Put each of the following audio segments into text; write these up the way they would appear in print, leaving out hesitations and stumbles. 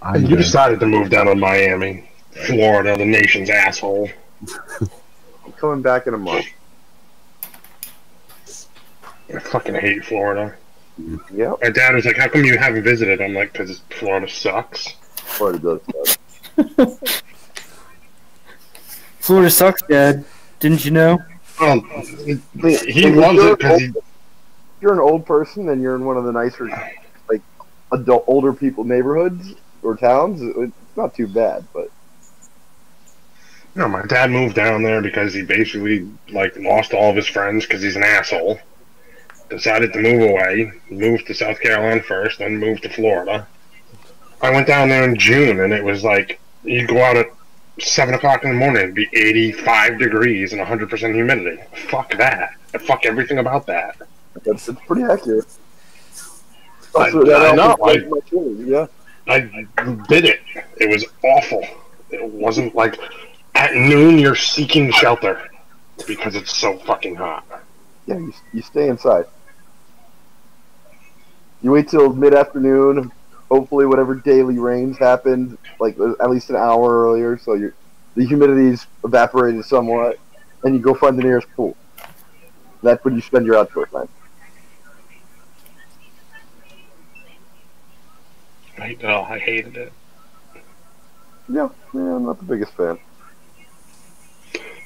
I'm You good. decided to move down to Miami, Florida, the nation's asshole. I'm coming back in a month. I fucking hate Florida. Yep. My dad was like, "How come you haven't visited?" I'm like, "Because Florida sucks." Florida does suck. Florida sucks, Dad. Didn't you know? He If loves it because he. if you're an old person and you're in one of the nicer, like, older people neighborhoods or towns, it's not too bad, but. No, my dad moved down there because he basically lost all of his friends because he's an asshole. Decided to move away. Moved to South Carolina first, then moved to Florida. I went down there in June, and it was like you go out at 7 o'clock in the morning, it'd be 85 degrees and 100% humidity. Fuck that. Fuck everything about that. It's pretty accurate. I know. I did it. It was awful. It wasn't like at noon you're seeking shelter because it's so fucking hot. Yeah, you stay inside. You wait till mid-afternoon. Hopefully, whatever daily rains happened, like at least an hour earlier, so the humidity's evaporated somewhat, and you go find the nearest pool. That's when you spend your outdoor time. I hated it. Yeah, I'm not the biggest fan.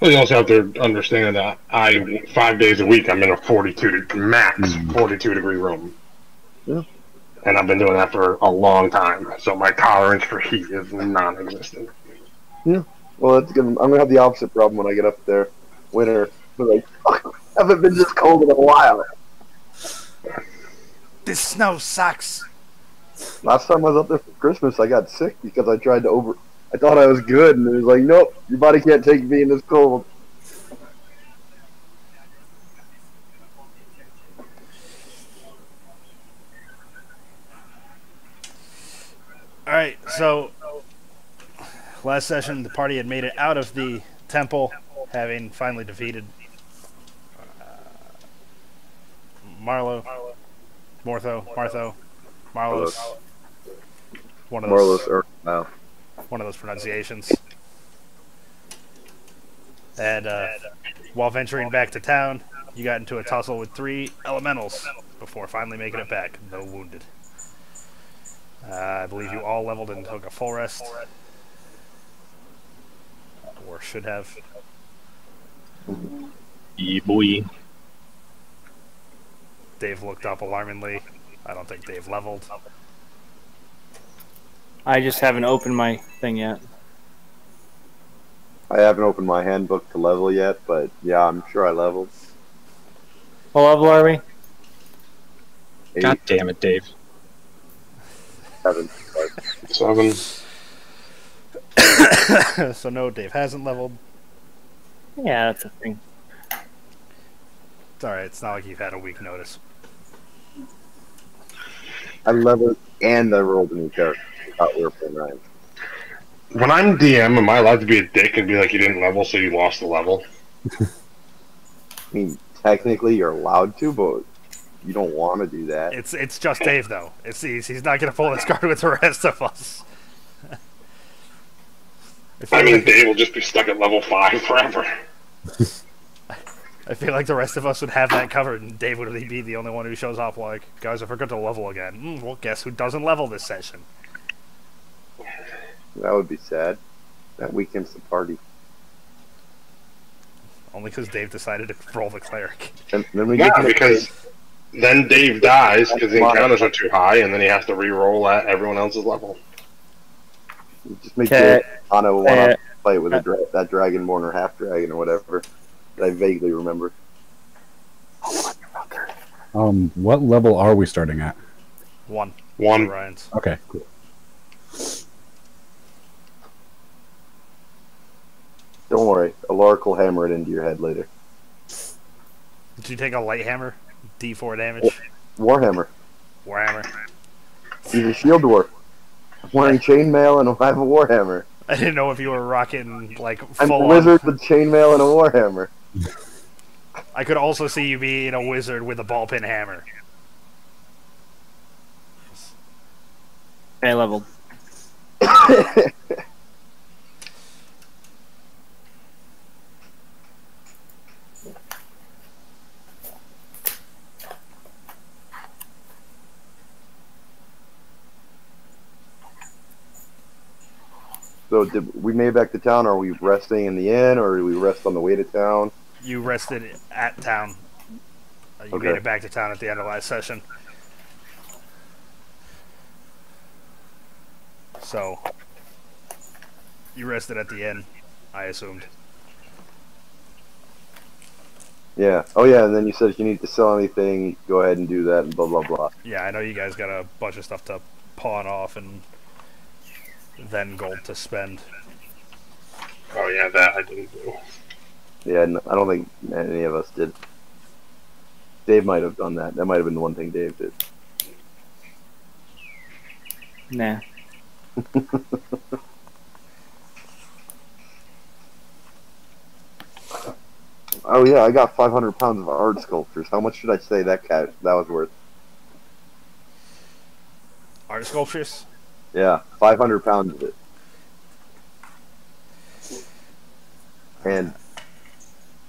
Well, you also have to understand that 5 days a week I'm in a 42 degree room. Yeah. And I've been doing that for a long time, so my tolerance for heat is non-existent. Yeah. Well, I'm gonna have the opposite problem when I get up there, winter. I'm like, I haven't been this cold in a while. This snow sucks. Last time I was up there for Christmas, I got sick because I thought I was good, and it was like, nope, your body can't take being this cold. Alright, so last session the party had made it out of the temple, having finally defeated Marlos. One of those pronunciations. And while venturing back to town, you got into a tussle with 3 elementals before finally making it back, no wounded. I believe you all leveled and took a full rest. Or should have. Yeah, boy. Dave looked up alarmingly. I don't think Dave leveled. I just haven't opened my thing yet. I haven't opened my handbook to level yet, but yeah, I'm sure I leveled. What level are we? 8, God damn it, Dave. 7. 7. So no, Dave hasn't leveled. Yeah, that's a thing. It's alright, it's not like you've had a week notice. I leveled and I rolled a new character. I thought we were playing Ryan. When I'm DM, am I allowed to be a dick and be like, you didn't level, so you lost the level? I mean, technically you're allowed to, but you don't want to do that. It's just Dave though. He's not gonna pull this card with the rest of us. I mean, Dave will just be stuck at level 5 forever. I feel like the rest of us would have that covered, and Dave would be the only one who shows up like, guys, I forgot to level again. Well, guess who doesn't level this session? That would be sad. That weakens the party. Only because Dave decided to roll the cleric. And then we Yeah, get to because then Dave dies because the encounters are too high, and then he has to re-roll at everyone else's level. just make it on a one-up fight with that Dragonborn or half-dragon or whatever that I vaguely remember. What level are we starting at? 1. 1. Ryan's. Okay, cool. Don't worry, Alaric will hammer it into your head later. Did you take a light hammer? D4 damage? Warhammer. Warhammer. He's a shield dwarf. I'm wearing chainmail and I have a warhammer. I didn't know if you were rocking, like, I'm full a wizard with chainmail and a warhammer. I could also see you being a wizard with a ball peen hammer. Okay, leveled. So did we made it back to town? Are we resting in the inn, or do we rest on the way to town? You rested at town. You Okay. made it back to town at the end of last session. So, you rested at the inn, I assumed. Yeah. Oh yeah. And then you said if you need to sell anything, go ahead and do that, and blah blah blah. Yeah, I know you guys got a bunch of stuff to pawn off and then gold to spend. Oh yeah, that I didn't do. Yeah. I don't think any of us did. Dave might have done that. That might have been the one thing Dave did. Nah. Oh yeah, I got 500 pounds of art sculptures. How much should I say that was worth? Art sculptures? Yeah, 500 pounds of it. And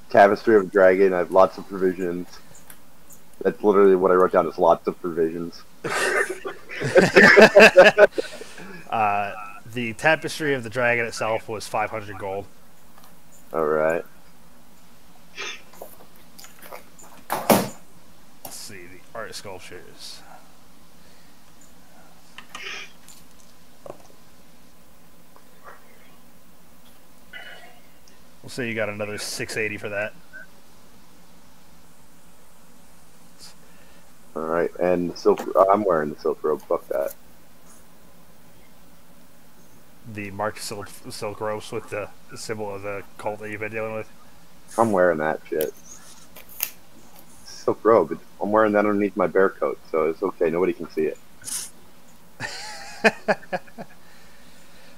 tapestry of a dragon. I have lots of provisions. That's literally what I wrote down. Is lots of provisions. The tapestry of the dragon itself was 500 gold. All right. Let's see, the art sculptures. We'll say you got another 680 for that. All right, and silk. I'm wearing the silk robe. Fuck that. The marked silk ropes with the symbol of the cult that you've been dealing with. I'm wearing that shit. Silk robe. I'm wearing that underneath my bear coat, so it's okay. Nobody can see it.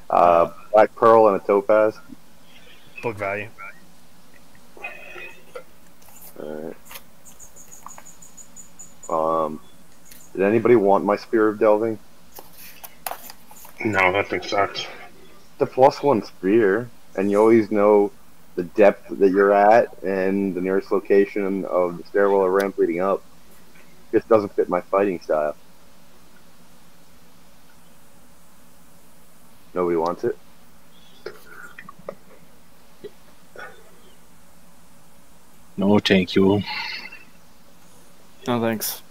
Black pearl and a topaz. Book value. Alright. Did anybody want my Spear of Delving? No, that thing sucks. The +1 spear, and you always know the depth that you're at and the nearest location of the stairwell or ramp leading up. Just doesn't fit my fighting style. Nobody wants it? No, thank you. No thanks.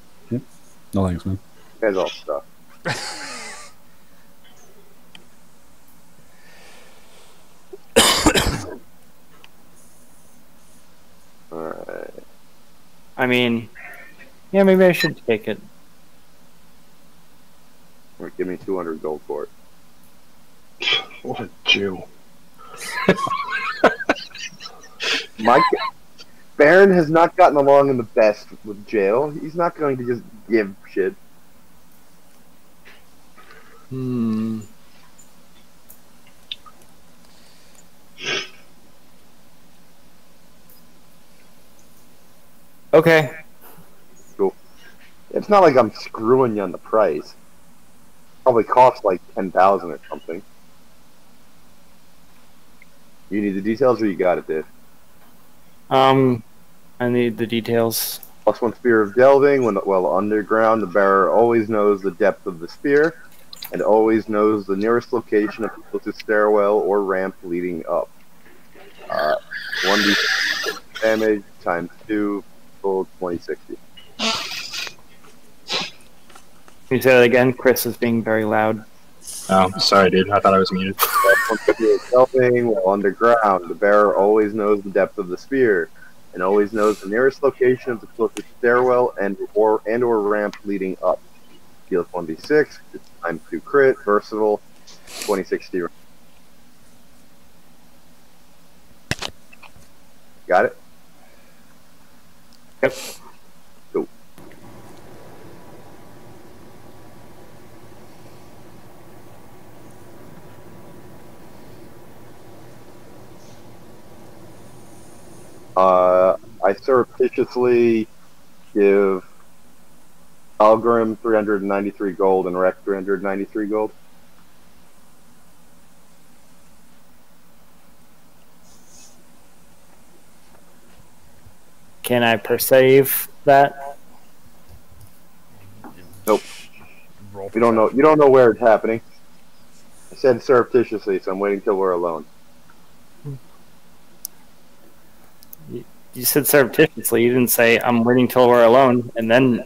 No thanks, man. You guys all stuff. Alright. I mean, yeah, maybe I should take it. Give me 200 gold for it. What a Jew. My Baron has not gotten along in the best with jail. He's not going to just give shit. Hmm. Okay. Cool. It's not like I'm screwing you on the price. Probably costs like 10,000 or something. You need the details, or you got it, Dave? I need the details. +1 Spear of Delving. While underground, the bearer always knows the depth of the spear, and always knows the nearest location of the closest stairwell or ramp leading up. 1d damage times 2, full 2060. Can you say that again? Chris is being very loud. Oh, sorry, dude. I thought I was muted. +1 Spear of Delving. While underground, the bearer always knows the depth of the spear, and always knows the nearest location of the closest stairwell and or ramp leading up. Deals 1d6, times 2 crit, versatile, 2060. Got it? Yep. Cool. I surreptitiously give Algrim 393 gold and Rek 393 gold. Can I perceive that? Nope. Roll You don't know. You don't know where it's happening. I said surreptitiously, so I'm waiting till we're alone. You said surreptitiously. You didn't say I'm waiting till we're alone, and then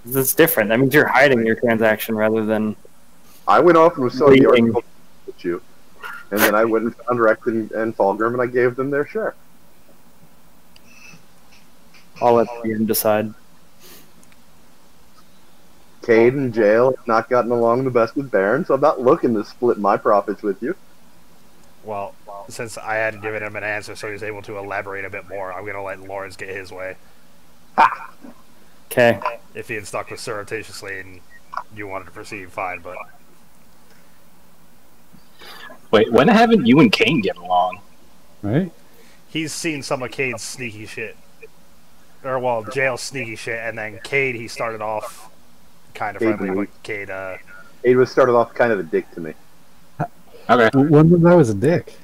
that's different. That means you're hiding your transaction rather than. I went off and was selling the Leaving. article with you, and then I went and found Rex and Fulgrim, and I gave them their share. I'll let the end decide. Cade and Jail have not gotten along the best with Baron, so I'm not looking to split my profits with you. Well, since I hadn't given him an answer, so he's able to elaborate a bit more, I'm going to let Lawrence get his way. Okay. If he had stuck with surreptitiously and you wanted to proceed, fine, but... Wait, when haven't you and Kane get along? Right? He's seen some of Cade's sneaky shit. Or, well, Jail's sneaky shit, and then Cade, he started off kind of friendly, but Cade, Cade was started off kind of a dick to me. Okay. When was I was a dick?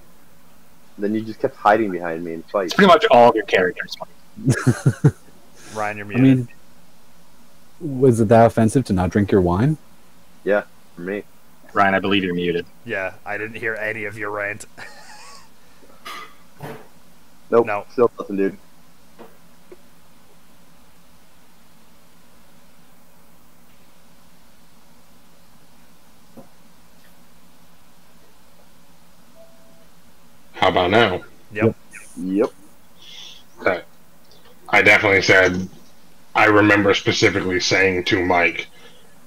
Then you just kept hiding behind me and fight. It's pretty much all of your characters. Ryan, you're I muted. mean, was it that offensive to not drink your wine? Yeah, for me. Ryan, I believe you're muted. Yeah, I didn't hear any of your rant. Nope. No. Still nothing, dude. How about now? Yep. Yep. Okay. I definitely said, I remember specifically saying to Mike,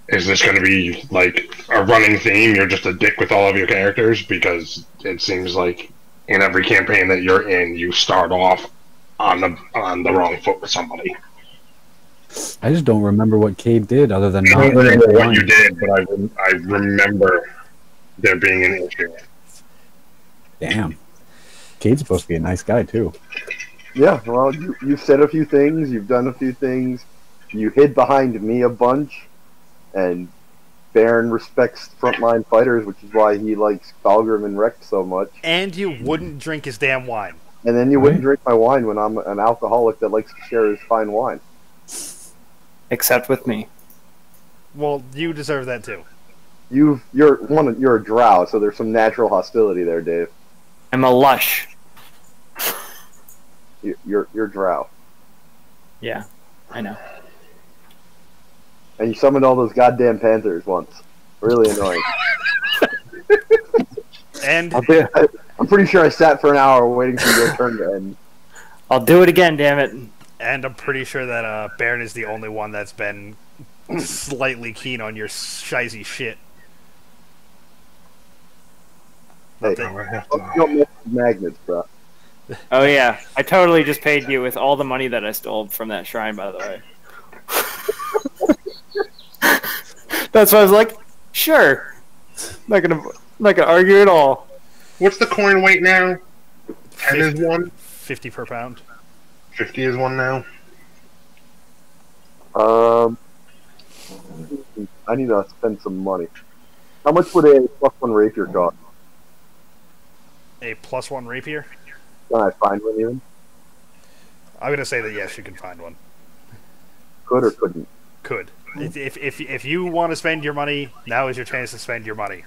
is this going to be like a running theme? You're just a dick with all of your characters? Because it seems like in every campaign that you're in, you start off on the wrong foot with somebody. I just don't remember what Cade did other than I not don't drink remember your what wine. you did, but I remember there being an issue. Damn. Cade's supposed to be a nice guy, too. Yeah, well, you've said a few things, you've done a few things, you hid behind me a bunch, and Baron respects frontline fighters, which is why he likes Fulgrim and Rex so much. And you wouldn't drink his damn wine. And then you wouldn't drink my wine when I'm an alcoholic that likes to share his fine wine. Except with me. Well, you deserve that too. You're a drow, so there's some natural hostility there, Dave. I'm a lush. You're drow. Yeah, I know. And you summoned all those goddamn panthers once. Really annoying. And I'm pretty sure I sat for an hour waiting for your turn to end. I'll do it again, damn it. and I'm pretty sure that Baron is the only one that's been slightly keen on your shizy shit. Hey, you don't mess with magnets, bro. Oh yeah, I totally just paid you with all the money that I stole from that shrine, by the way. That's why I was like, sure. Not gonna argue at all. What's the coin weight now? 10 is one? 50 per pound. 50 is one now? I need to spend some money. How much would a +1 rapier cost? A +1 rapier? Can I find one even? I'm gonna say that yes, you can find one. Could or couldn't? Could. If you want to spend your money, now is your chance to spend your money.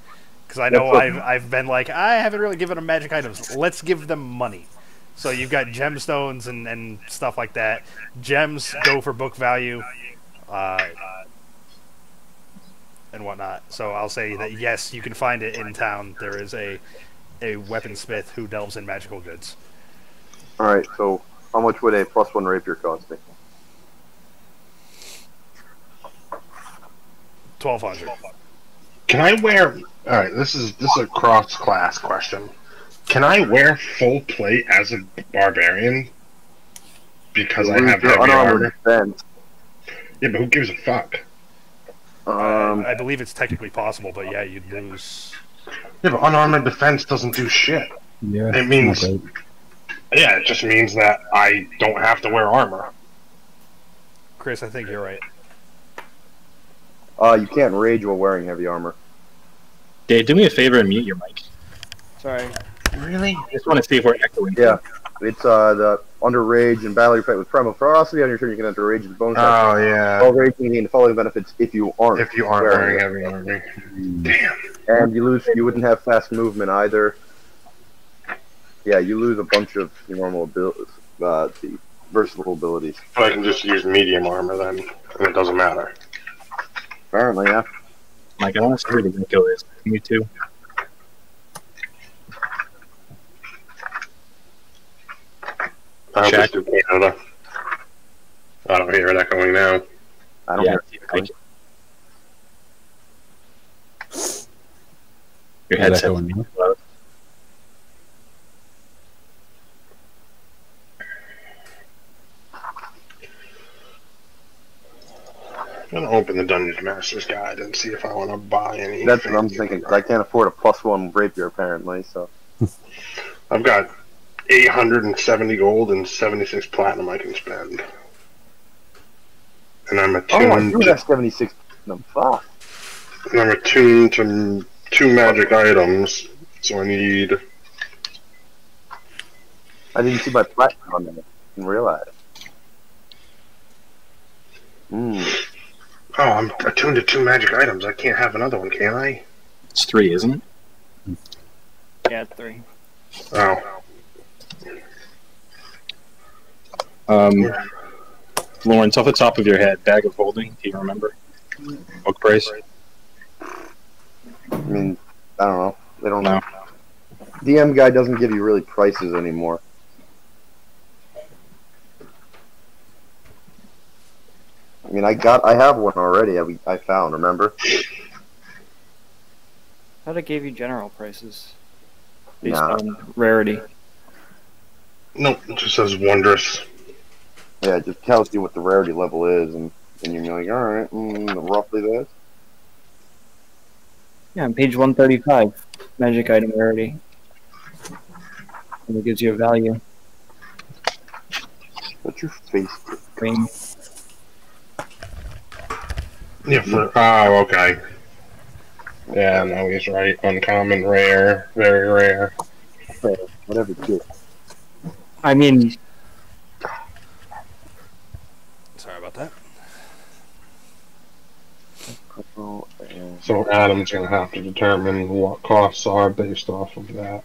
Because I know I've been like, I haven't really given them magic items. Let's give them money. So you've got gemstones and stuff like that. Gems go for book value, and whatnot. So I'll say that yes, you can find it in town. There is a weaponsmith who delves in magical goods. Alright, so how much would a +1 rapier cost me? 1,200. Can I wear... Alright, this is a cross-class question. Can I wear full plate as a barbarian? Because I have heavy armor? Defense. Yeah, but who gives a fuck? I believe it's technically possible, but yeah, you'd lose. Yeah, but unarmored defense doesn't do shit. Yeah, It means... not great. Yeah, it just means that I don't have to wear armor. Chris, I think you're right. You can't rage while wearing heavy armor. Dave, do me a favor and mute your mic. Sorry. Really? I just want to see if we're echoing. Yeah. It's the under rage and battle you fight with primal ferocity. On your turn, you can enter rage and bonus action. Oh yeah. While rage, you gain the following benefits if you aren't. If you aren't wearing heavy armor. Damn. And you lose. You wouldn't have fast movement either. Yeah, you lose a bunch of your normal abilities, the versatile abilities. So I can just use medium armor then, and it doesn't matter. Apparently, yeah. Like, I want to see where the Nico is. Me too. I'll Check. just do Canada. I don't hear it echoing now. I don't Yeah. know. Your Is headset's that going now? loud. I'm gonna open the Dungeon Master's Guide and see if I want to buy any. That's what I'm thinking. 'Cause I can't afford a +1 rapier apparently. So I've got 870 gold and 76 platinum I can spend. And I'm I attuned. do have 76. Fuck. And I'm attuned to 2 magic items, so I need. I didn't see my platinum on there. I didn't realize. Oh, I'm attuned to 2 magic items. I can't have another one, can I? It's 3, isn't it? Yeah, 3. Oh. Lawrence, off the top of your head, bag of holding, do you remember? Book price? I mean, I don't know. They don't No. know. DM guy doesn't give you really prices anymore. I mean, I have one already. I found. Remember? Thought it gave you general prices based Nah. on rarity. Nope, it just says wondrous. Yeah, it just tells you what the rarity level is, and you're like, all right, roughly this. Yeah, on page 135, magic item rarity. And it gives you a value. What's your face? Green. Yeah, oh, okay. Yeah, no, he's right. Uncommon, rare, very rare. Whatever it is. I mean, Sorry about that. So Adam's gonna have to determine what costs are based off of that.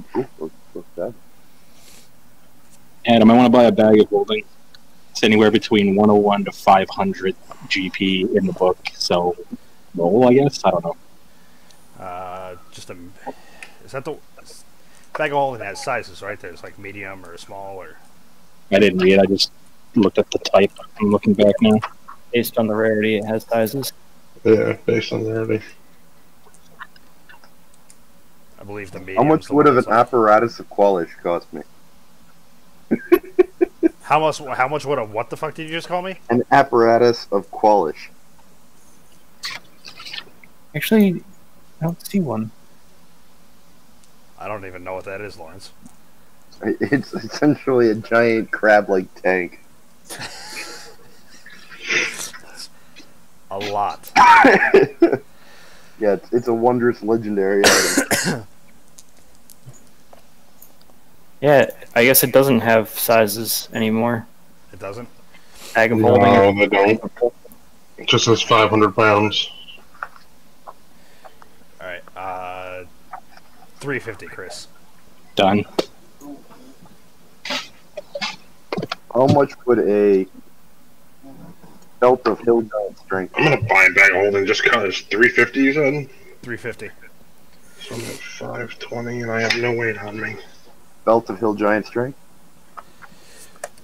What's that? Adam, I want to buy a bag of holding. It's anywhere between 101 to 500 GP in the book, so roll, I guess? I don't know. Is that the bag of holding has sizes, right? There's like medium or small or. I didn't read, I just looked at the type. I'm looking back now. based on the rarity, it has sizes. Yeah, based on rarity. I believe the medium. How much would an apparatus of Qualish cost me? How much would a what the fuck did you just call me? An apparatus of Qualish. Actually, I don't see one. I don't even know what that is, Lawrence. It's essentially a giant crab-like tank. A lot. Yeah, it's a wondrous legendary item. Yeah, I guess it doesn't have sizes anymore. It doesn't? Bag of holding. No, they don't. It just says 500 pounds. Alright, 350, Chris. Done. How much would a belt of hill giant strength? I'm gonna buy a bag of holding just cause 350 you said? 350. So I'm at 520 and I have no weight on me. Belt of hill giant strength?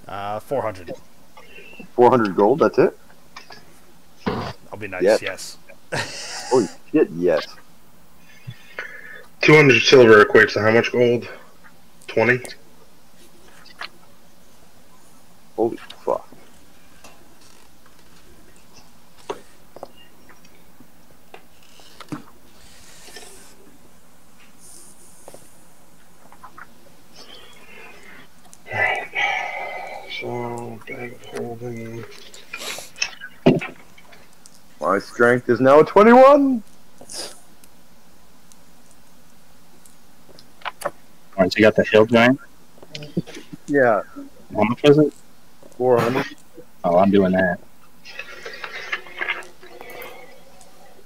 400. 400 gold, that's it? I'll be nice, Yes. yes. Holy shit, yes. 200 silver equates to how much gold? 20? Holy fuck. So, bag of holding. My strength is now a 21! Lawrence, you got the hill giant? Yeah, How much is it? 400. Oh, I'm doing that.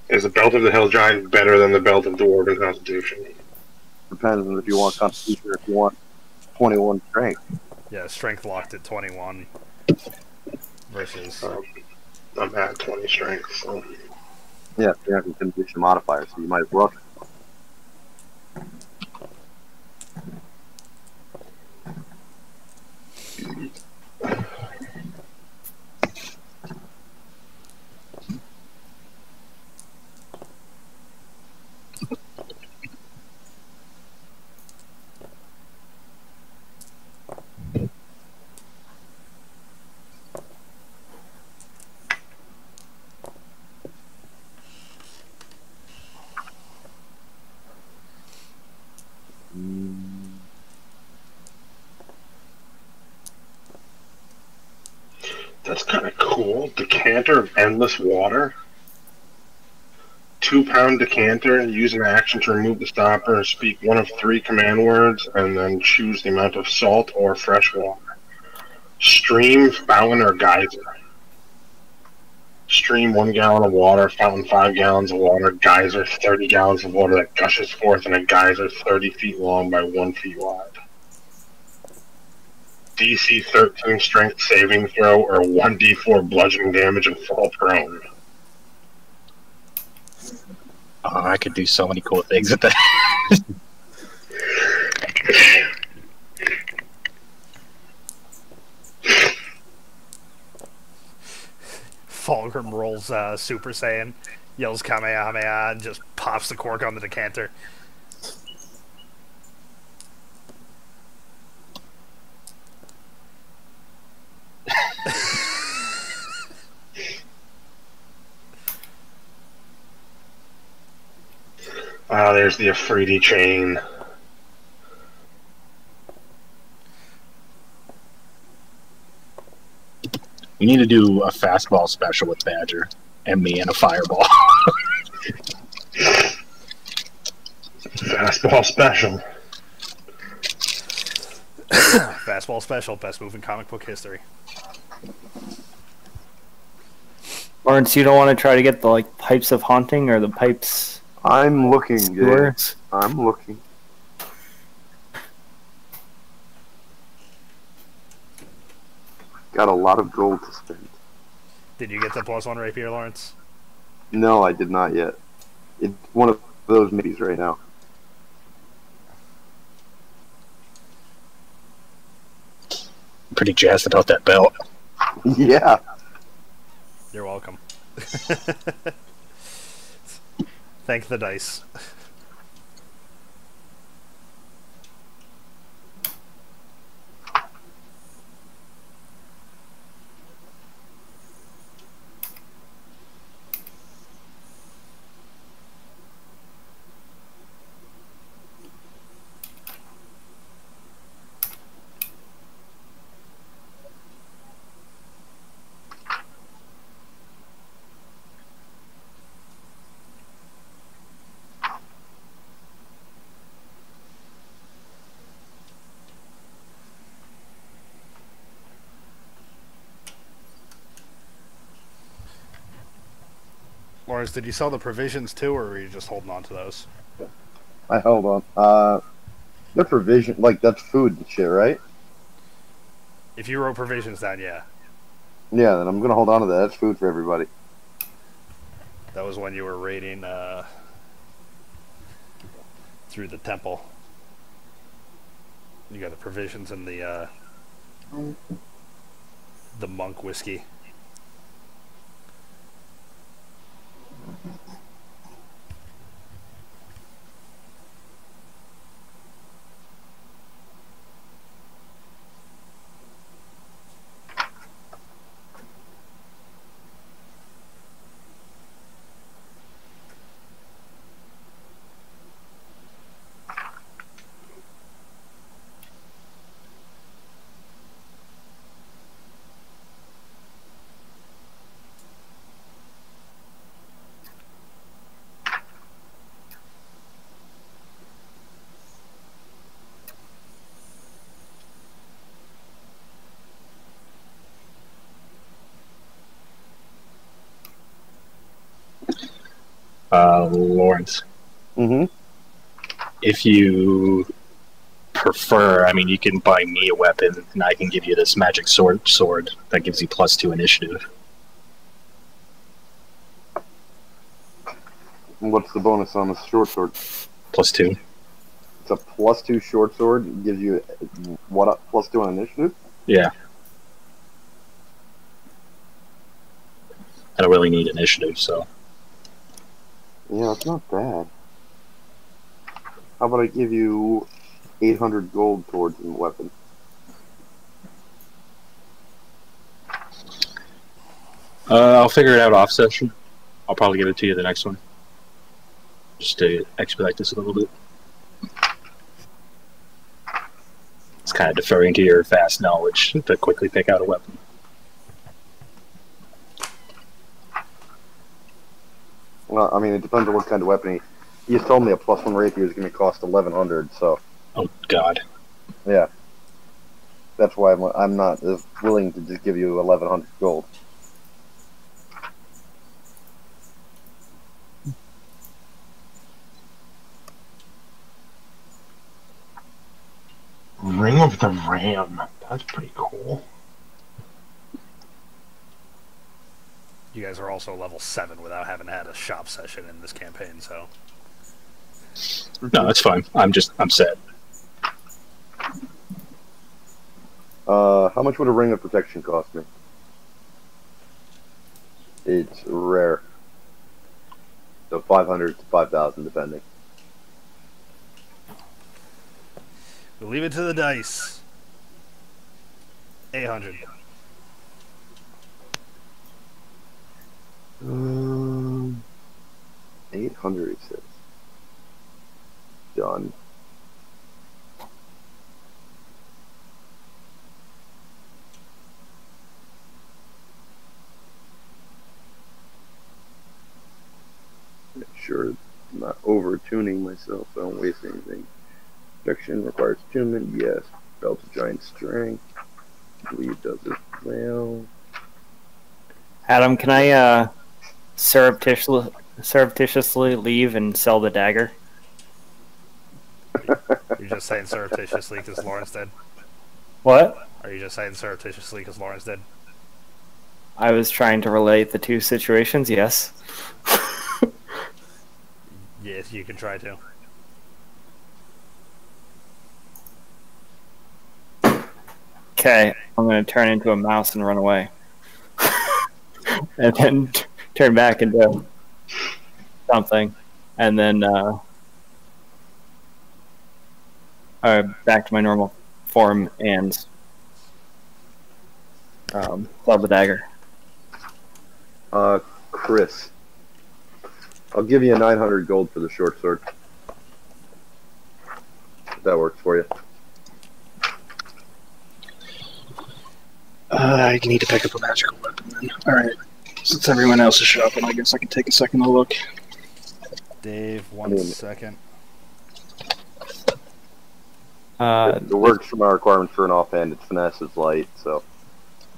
Is the Belt of the Hill Giant better than the Belt of Dwarven Constitution? Depends on if you want Constitution or if you want 21 strength. Yeah, strength locked at 21 versus. I'm at 20 strength, so. Yeah, you're not going to condition modifier, so you might as well. That's kind of cool. Decanter of Endless Water. 2-pound decanter. Use an action to remove the stopper and speak one of 3 command words, and then choose the amount of salt or fresh water. Stream, fountain, or geyser. Stream 1 gallon of water, fountain 5 gallons of water, geyser 30 gallons of water that gushes forth in a geyser 30 feet long by 1 feet wide. DC 13 strength saving throw or 1d4 bludgeoning damage and fall prone. Oh, I could do so many cool things with that. Fulgrim rolls Super Saiyan, yells Kamehameha, and just pops the cork on the decanter. There's the Afridi chain. We need to do a fastball special with Badger and me and a fireball. Fastball special. Fastball special, best move in comic book history. Lawrence, you don't want to try to get the like pipes of haunting or the pipes? I'm looking, dude. Skewers? I'm looking. Got a lot of gold to spend. Did you get the +1 rapier, Lawrence? No, I did not yet. It's one of those maybes right now. I'm pretty jazzed about that belt. Yeah. You're welcome. Thank the dice. Lawrence, did you sell the provisions too, or were you just holding on to those? I held on. The provision, like, that's food and shit, right? If you wrote provisions down, yeah. Yeah, then I'm gonna hold on to that. That's food for everybody. That was when you were raiding through the temple. You got the provisions and the monk whiskey. Lawrence. Mm-hmm. If you prefer, I mean, you can buy me a weapon, and I can give you this magic sword that gives you +2 initiative. And what's the bonus on the short sword? +2. It's a +2 short sword. It gives you what up? +2 on initiative? Yeah. I don't really need initiative, so. Yeah, it's not bad. How about I give you 800 gold towards the weapon? I'll figure it out off session. I'll probably give it to you the next one. Just to expedite this a little bit. It's kind of deferring to your fast knowledge to quickly pick out a weapon. Well, I mean, it depends on what kind of weapon he just told me a +1 rapier is going to cost 1100, so. Oh, God. Yeah. That's why I'm not as willing to just give you 1100 gold. Ring of the Ram. That's pretty cool. You guys are also level 7 without having had a shop session in this campaign, so. No, that's fine. I'm set. How much would a ring of protection cost me? It's rare. So 500 to 5,000, depending. We'll leave it to the dice. 800. 800, he says. Done. Make sure I'm not over-tuning myself so I don't waste anything. Protection requires attunement, yes. Belt of giant strength. I believe does as well. Adam, can I surreptitiously leave and sell the dagger? You're just saying surreptitiously because Lawrence did? What? Are you just saying surreptitiously because Lawrence did? I was trying to relate the two situations, yes. Yes, you can try to. Okay, I'm going to turn into a mouse and run away. And then turn back into something. And then back to my normal form and club the dagger. Chris. I'll give you 900 gold for the short sword. If that works for you. I need to pick up a magical weapon then. Alright. Since everyone else is shopping, I guess I can take a second to look. Dave, one second. It works for my requirement for an offhand. It's finesse is light, so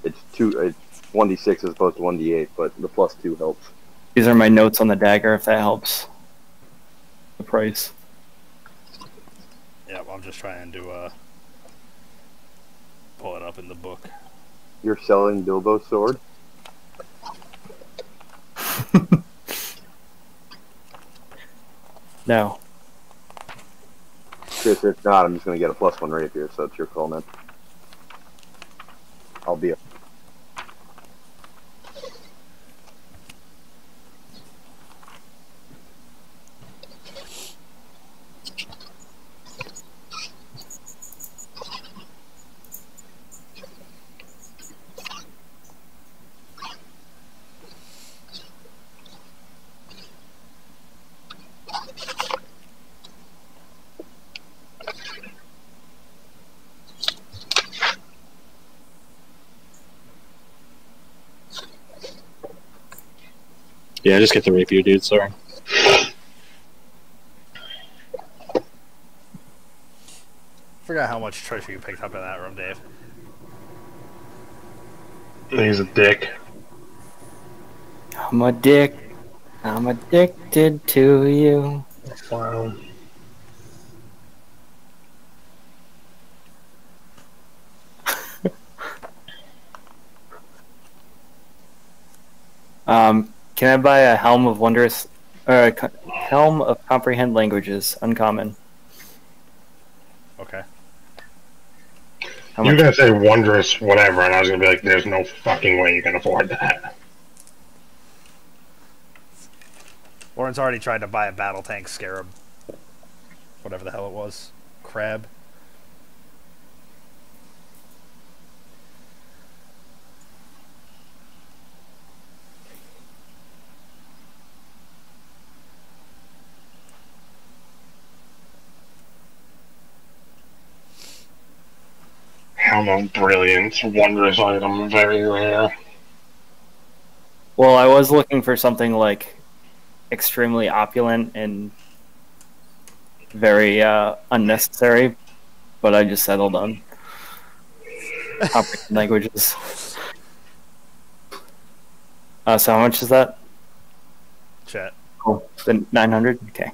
it's 1d6 as opposed to 1d8, but the +2 helps. These are my notes on the dagger, if that helps. The price. Yeah, well, I'm just trying to pull it up in the book. You're selling Bilbo's sword? No. If not, I'm just going to get a +1 rapier, so it's your call, man. I'll be. Yeah, just get the rapier, dude. Sorry. Forgot how much treasure you picked up in that room, Dave. He's a dick. I'm a dick. I'm addicted to you. Wow. Can I buy a helm of wondrous, or helm of comprehend languages? Uncommon. Okay. How You're much? gonna say wondrous whatever, and I was gonna be like, "There's no fucking way you can afford that." Lauren's already tried to buy a battle tank scarab. Whatever the hell it was. Crab. Helm of Brilliance, wondrous item, very rare. Well, I was looking for something like extremely opulent and very unnecessary, but I just settled on comprehend languages. So how much is that? Chat. Oh, the 900. Okay.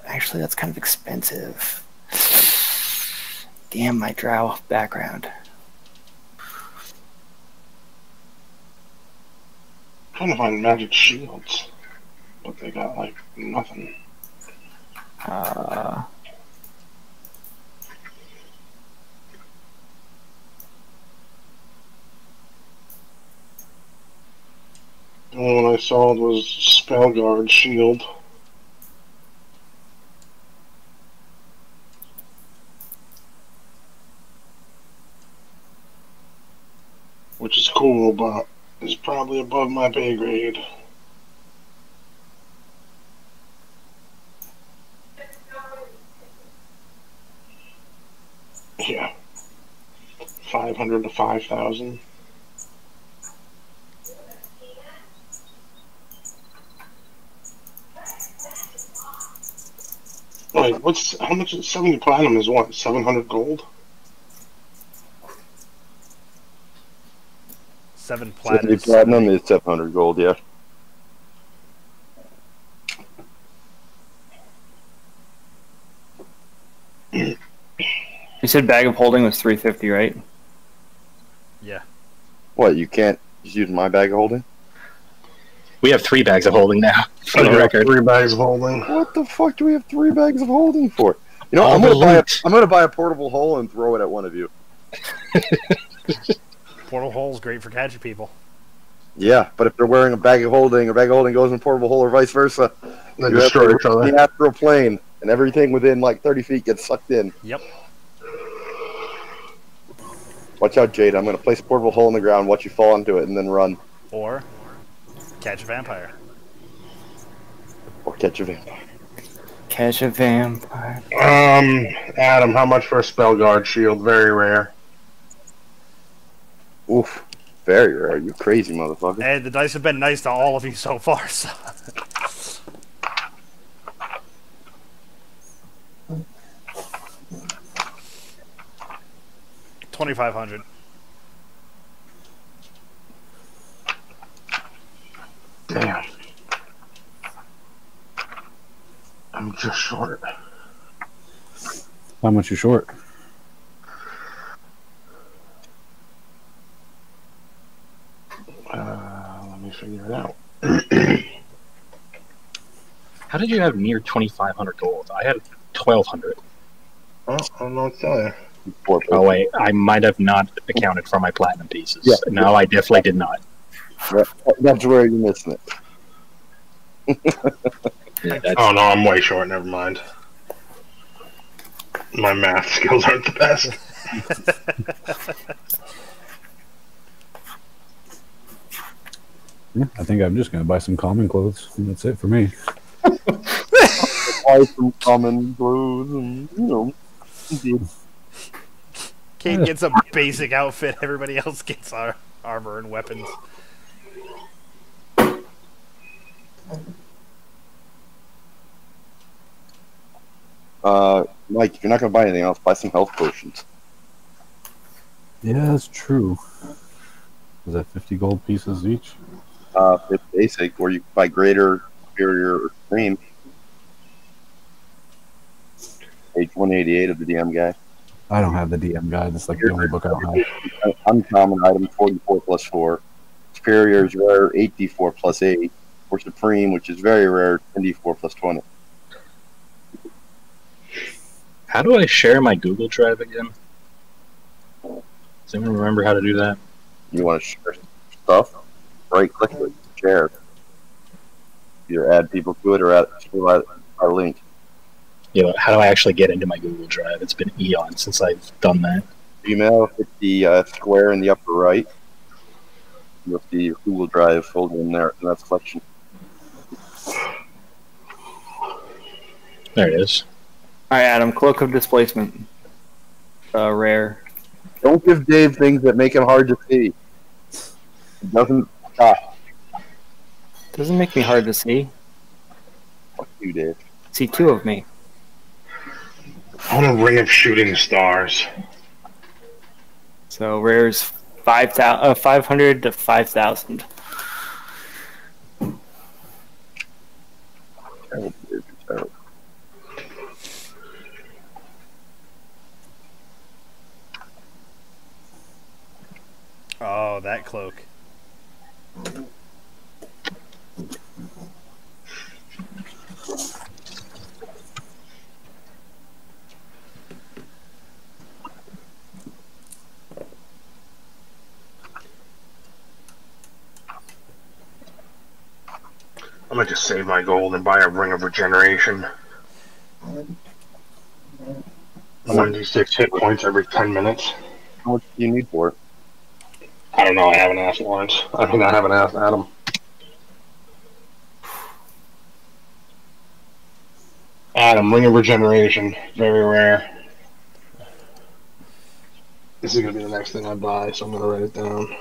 Actually, that's kind of expensive. Damn my drow background. Trying to find magic shields, but they got like nothing. The only one I saw was Spellguard shield. Which is cool, but is probably above my pay grade. Yeah. 500 to 5,000. Wait, how much is 70 platinum is what? 700 gold? 7 70 platinum. platinum is 700 gold, yeah. You said bag of holding was 350, right? Yeah. What, you can't just use my bag of holding? We have 3 bags of holding now, for the I got record. 3 bags of holding. What the fuck do we have 3 bags of holding for? You know, All I'm the gonna loot. buy a portable hole and throw it at one of you. Portal hole's great for catching people. Yeah, but if they're wearing a bag of holding, or bag of holding goes in a portable hole, or vice versa, They you destroy have each other. the astral plane, and everything within like 30 feet gets sucked in. Yep. Watch out, Jade. I'm gonna place a portable hole in the ground, watch you fall into it, and then run. Or catch a vampire. Or catch a vampire. Catch a vampire. Adam, how much for a Spellguard shield? Very rare. Oof. Very rare. You crazy motherfucker. Hey, the dice have been nice to all of you so far, so. $2,500. Damn. I'm just short. How much you short? Let me figure it out. How did you have near 2,500 gold? I had 1,200. Oh, I don't know what to tell you. Oh wait, I might have not accounted for my platinum pieces. Yeah. No, I definitely did not. That's where you're missing it. Yeah, that's, Oh no, I'm way short. Never mind. My math skills aren't the best. Yeah, I think I'm just going to buy some common clothes. And that's it for me. Buy some common clothes, and indeed. Kate gets a basic outfit, everybody else gets armor and weapons. Mike, if you're not gonna buy anything else, buy some health potions. Yeah, that's true. Was that 50 gold pieces each? It's basic, or you can buy greater, superior, or supreme. Page 188 of the DM guide. I don't have the DM guide. It's like the only book I have. Uncommon item 44 plus 4. Superior is rare 8d4 plus 8. Or supreme, which is very rare, 10d4 plus 20. How do I share my Google Drive again? Does anyone remember how to do that? You want to share stuff? Right click it, share. Either add people to it or add our link. Yeah, but how do I actually get into my Google Drive? It's been eons since I've done that. Email, hit the square in the upper right. You'll see your Google Drive folder in there in that selection. There it is. All right, Adam. Cloak of Displacement. Rare. Don't give Dave things that make him hard to see. It doesn't stop. Doesn't make me hard to see. Fuck you, Dave. See two of me. I want a ring of shooting stars. So rare's 500 to 5,000. Terrible, Dave, terrible. Oh, that cloak. I might just save my gold and buy a ring of regeneration. 1d6 hit points every 10 minutes. How much do you need for it? I don't know, I haven't asked Lawrence. I mean, I haven't asked Adam. Adam, ring of regeneration. Very rare. This is going to be the next thing I buy, so I'm going to write it down.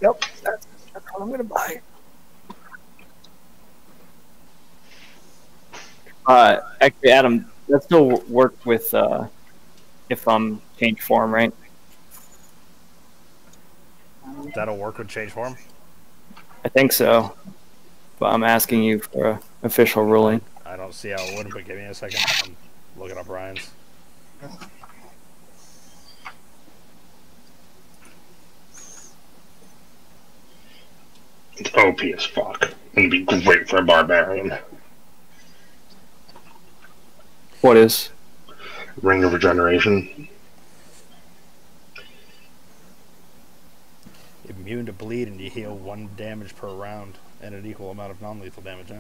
Yep, that's what I'm gonna buy. Actually, Adam, that still work with if change form, right? That'll work with change form? I think so, but I'm asking you for an official ruling. I don't see how it would, but give me a second. I'm looking up Ryan's. It's OP as fuck. It'd be great for a barbarian. What is? Ring of regeneration. Immune to bleed, and you heal 1 damage per round and an equal amount of non-lethal damage, huh?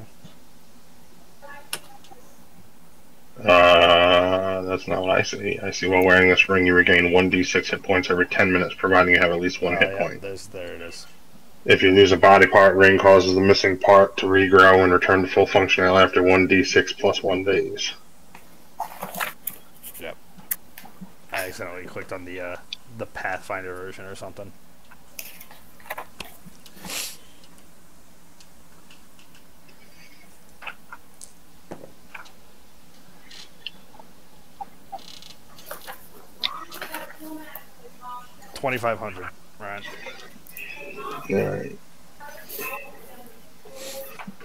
That's not what I see. I see while wearing this ring, you regain 1d6 hit points every 10 minutes, providing you have at least one hit point. There it is. If you lose a body part, ring causes the missing part to regrow and return to full functionality after 1d6 plus 1 days. Yep. I accidentally clicked on the Pathfinder version or something. $2,500, right? Alright.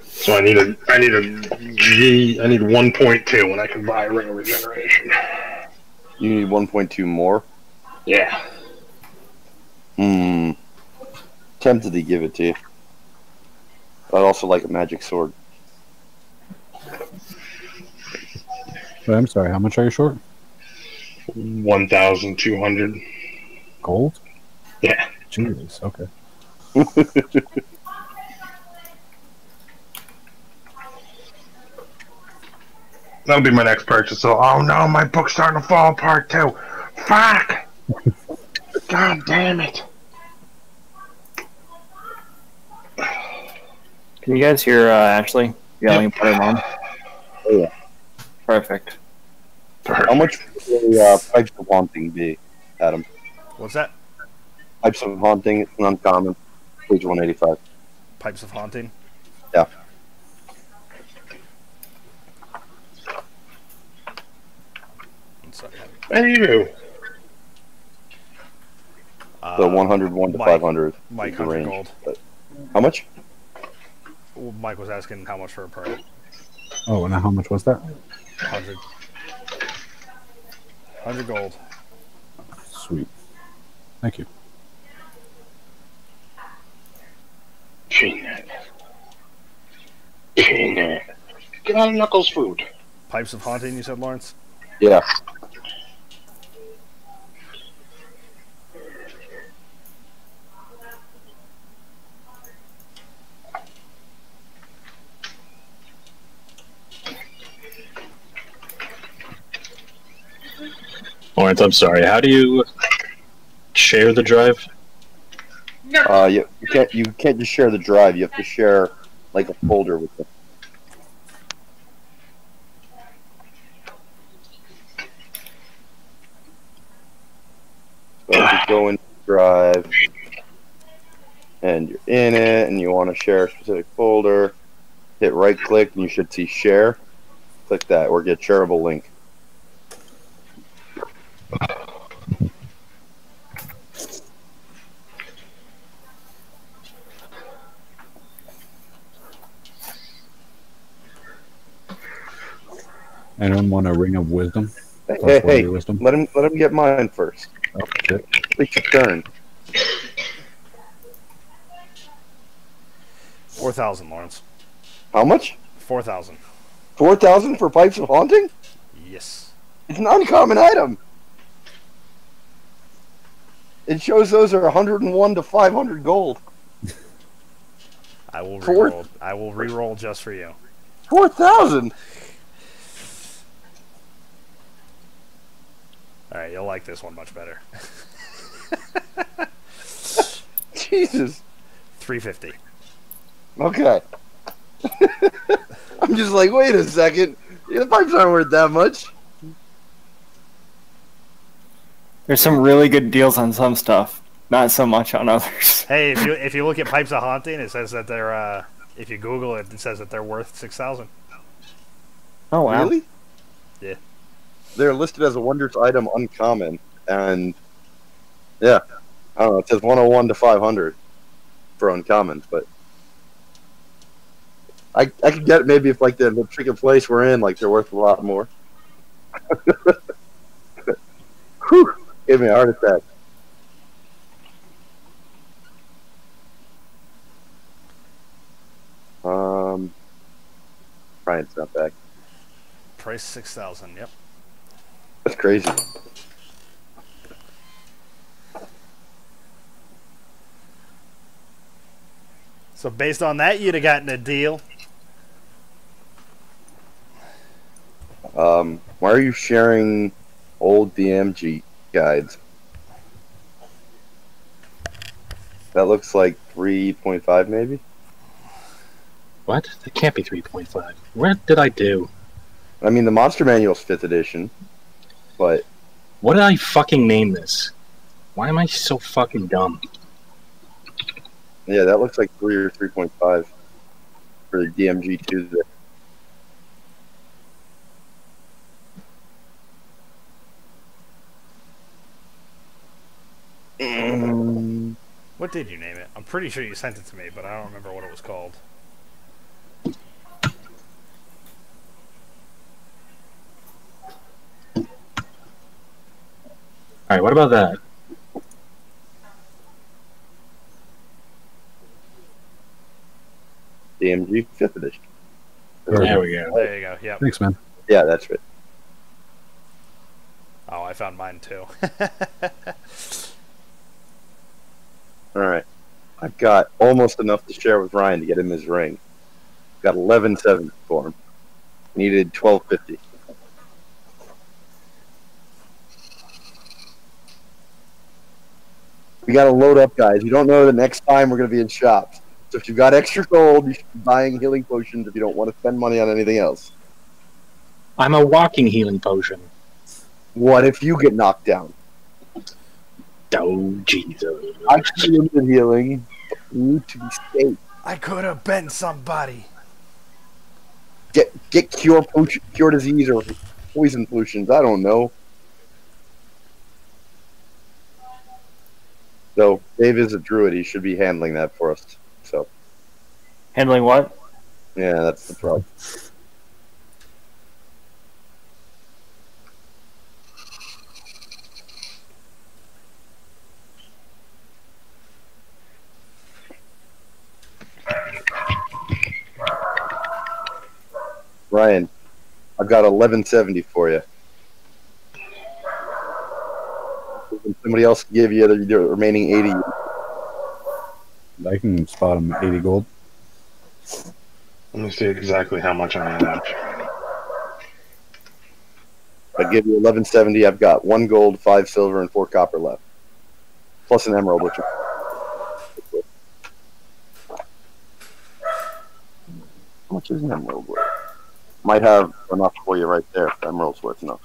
So I need 1.2 and I can buy a ring of regeneration. You need 1.2 more? Yeah. Tempted to give it to you. But I'd also like a magic sword. Wait, I'm sorry, how much are you short? 1,200. Gold? Yeah. Jeez, okay. That'll be my next purchase. So, oh no, my book's starting to fall apart too. Fuck! God damn it. Can you guys hear Ashley yelling at her mom? Oh, yeah. Perfect. How much would Pipes of Haunting be, Adam? What's that? Pipes of Haunting, it's an uncommon. Page 185. Pipes of Haunting? Yeah. Hey, you do. So 101 to Mike- 500 Mike, is the 100 range. gold. But how much? Well, Mike was asking how much for a party. Oh, and how much was that? 100. 100 gold. Sweet. Thank you. Peanut. Peanut. Get out of Knuckles' food. Pipes of Haunting, you said, Lawrence? Yeah. Lawrence, I'm sorry. How do you share the drive? You can't just share the drive. You have to share like a folder with them. So if you go in Drive and you're in it and you want to share a specific folder, hit right click and you should see share. Click that or get shareable link. Anyone want a ring of wisdom? Hey, Wisdom? let him get mine first. Oh, shit. Take your turn. 4,000, Lawrence. How much? 4,000. 4,000 for Pipes of Haunting? Yes. It's an uncommon item. It shows those are 101 to 500 gold. I will Four- re-roll. I will re-roll just for you. 4,000. All right, you'll like this one much better. Jesus. 350. Okay. I'm just like, wait a second. The pipes aren't worth that much. There's some really good deals on some stuff, not so much on others. Hey, if you look at Pipes of Haunting, it says that they're if you Google it, it says that they're worth 6,000. Oh wow! Really? Yeah. They're listed as a wondrous item uncommon. And, yeah. I don't know. It says 101 to 500 for uncommon, but I could get it maybe if, like, the freaking place we're in, like, they're worth a lot more. Whew. Gave me a heart attack. Brian's not back. Price 6,000. Yep. That's crazy. So based on that, you'd have gotten a deal. Why are you sharing old DMG guides? That looks like 3.5 maybe? What? That can't be 3.5. What did I do? I mean, the Monster Manual's 5th edition, but What did I fucking name this? Why am I so fucking dumb? yeah, that looks like 3 or 3.5 for the DMG Tuesday. What did you name it? I'm pretty sure you sent it to me, but I don't remember what it was called. Alright, what about that? DMG 5th edition. There we go. There you go. Yep. Thanks, man. Yeah, that's right. Oh, I found mine too. Alright. I've got almost enough to share with Ryan to get him his ring. Got 11.70 for him. Needed 12.50. We gotta load up, guys. You don't know the next time we're gonna be in shops. So if you've got extra gold, you should be buying healing potions if you don't want to spend money on anything else. I'm a walking healing potion. What if you get knocked down? Oh, Jesus. I can limited healing, but you need to be safe. I could have been somebody. Get cure disease or poison potions. I don't know. So Dave is a druid. He should be handling that for us. So Handling what? yeah, that's the problem. Ryan, I've got 1170 for you. Somebody else give you the remaining 80. I can spot him 80 gold. Let me see exactly how much I have. I give you 1170. I've got 1 gold, 5 silver, and 4 copper left, plus an emerald. Which how much is an emerald worth? Might have enough for you right there. If the emerald's worth enough.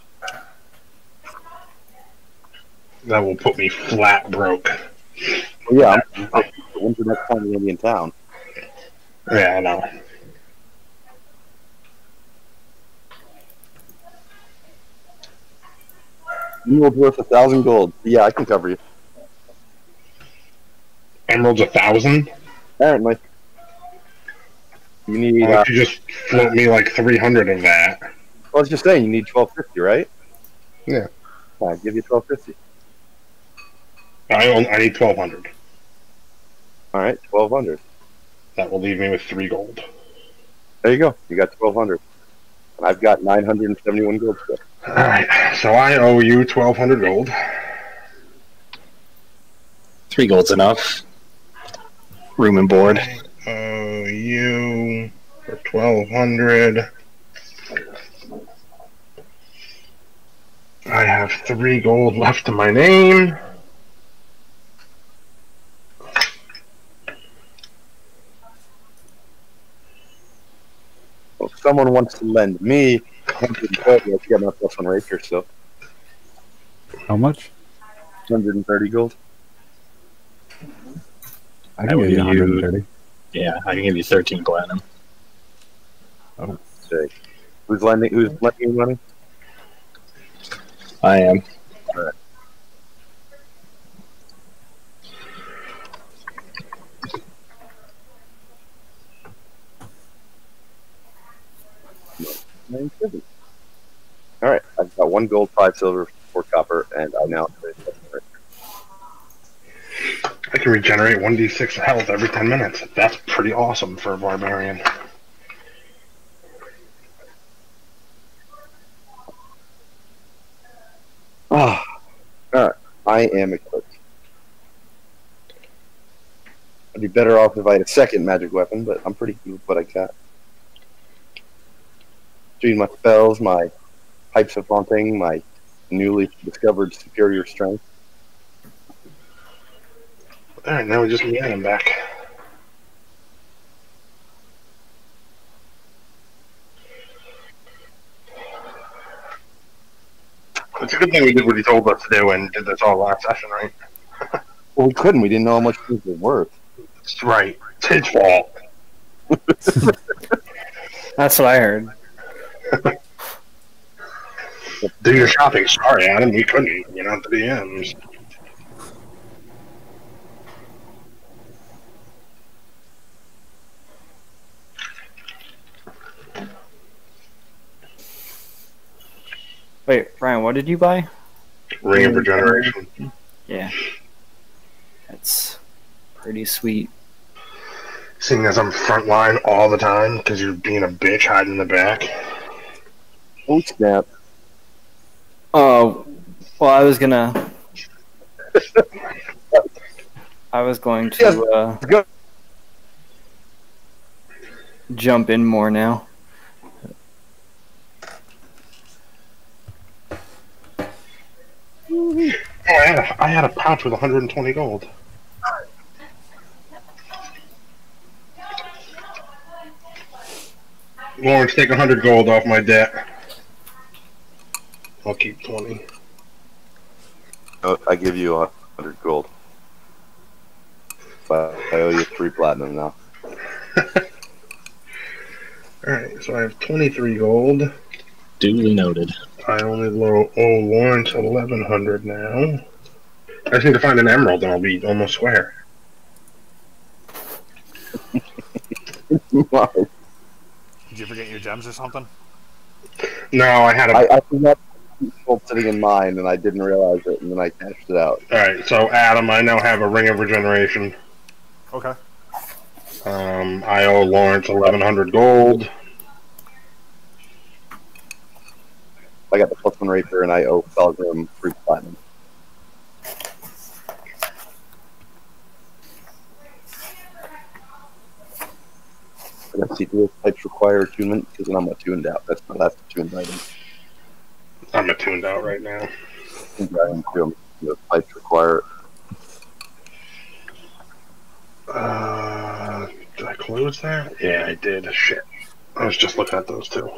That will put me flat broke. Well, yeah, when's the next time you're gonna be in town? Yeah, I know. Emerald's worth 1,000 gold. Yeah, I can cover you. Emerald's 1,000? Apparently. You need. Why don't you just float me like 300 of that? I was just saying, you need 1250, right? Yeah. I'll give you 1250. I need 1,200. All right, 1200. That will leave me with 3 gold. There you go. You got 1200. And I've got 971 gold still. Alright, so I owe you 1,200 gold. 3 gold's enough. Room and board. I owe you for 1,200. I have 3 gold left to my name. Well, if someone wants to lend me 130, I've got enough plus 1 rapier still. How much? 130 gold. I can give you 130. Yeah, I can give you 13 platinum. Say, who's lending you money? I am. All right. All right, I've got 1 gold, 5 silver, 4 copper, and I now have I can regenerate 1d6 health every 10 minutes. That's pretty awesome for a barbarian. Ah, all right. I am equipped. I'd be better off if I had a second magic weapon, but I'm pretty good with what I got. Between my spells, my pipes of haunting, my newly discovered superior strength. Alright, now we just need him back. It's a good thing we did what he told us to do and did this all last session, right? Well, we couldn't. We didn't know how much things were worth. That's right. It's his fault. That's what I heard. Do your shopping. Sorry, Adam. We couldn't. You're not the DMs. Wait, Ryan, what did you buy? Ring of Regeneration. Yeah. That's pretty sweet. Seeing as I'm frontline all the time because you're being a bitch hiding in the back. Oh, snap. Oh, well, I was gonna. I was going to Go. jump in more now. Oh, I had a pouch with 120 gold. Lawrence, take 100 gold off my debt. I'll keep 20. Oh, I give you 100 gold. But I owe you 3 platinum now. Alright, so I have 23 gold. Duly noted. I only owe Lawrence 1,100 now. I just need to find an emerald and I'll be almost square. Wow. Did you forget your gems or something? No, I had a. I forgot gold sitting in mine, and I didn't realize it, and then I cashed it out. Alright, so Adam, I now have a ring of regeneration. Okay. I owe Lawrence 1,100 gold. I got the +1 rapier, and I owe Pelgrim 3 platinum. I got CPU types require attunement because I'm attuned out. That's my last attuned item. I'm attuned out right now. The types require. Did I close that? Yeah, I did. Shit. I was just looking at those two.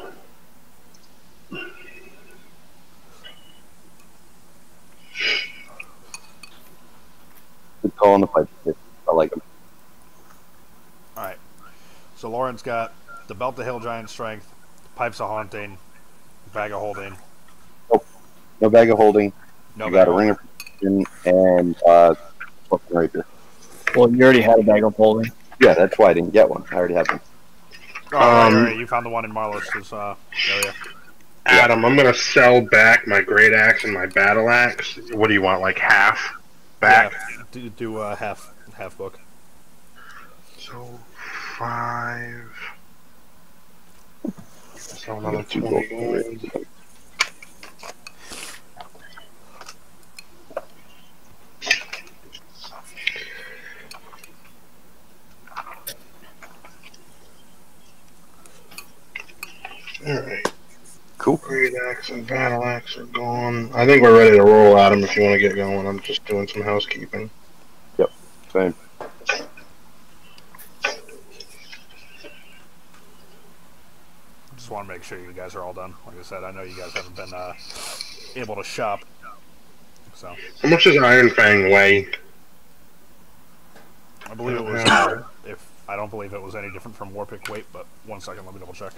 Good call on the pipe. I like them. Alright. So Lauren's got the Belt of Hill Giant Strength, Pipes of Haunting, Bag of Holding. No bag of holding. No You got a bag ring of protection and +1 rapier. Well, you already had a bag of holding. Yeah, that's why I didn't get one. I already have them. Oh, right. You found the one in Marlos's area. Adam, I'm gonna sell back my great axe and my battle axe. What do you want, like half back? Yeah, do half book. So 5. So another got 2 20 gold. gold. Alright. Cool. Great axe and battle axe are gone. I think we're ready to roll, Adam, if you want to get going. I'm just doing some housekeeping. Yep. Same. Just want to make sure you guys are all done. Like I said, I know you guys haven't been able to shop. So How much does Iron Fang weigh? I believe it was. If I don't believe it was any different from Warpick weight, but 1 second, let me double check.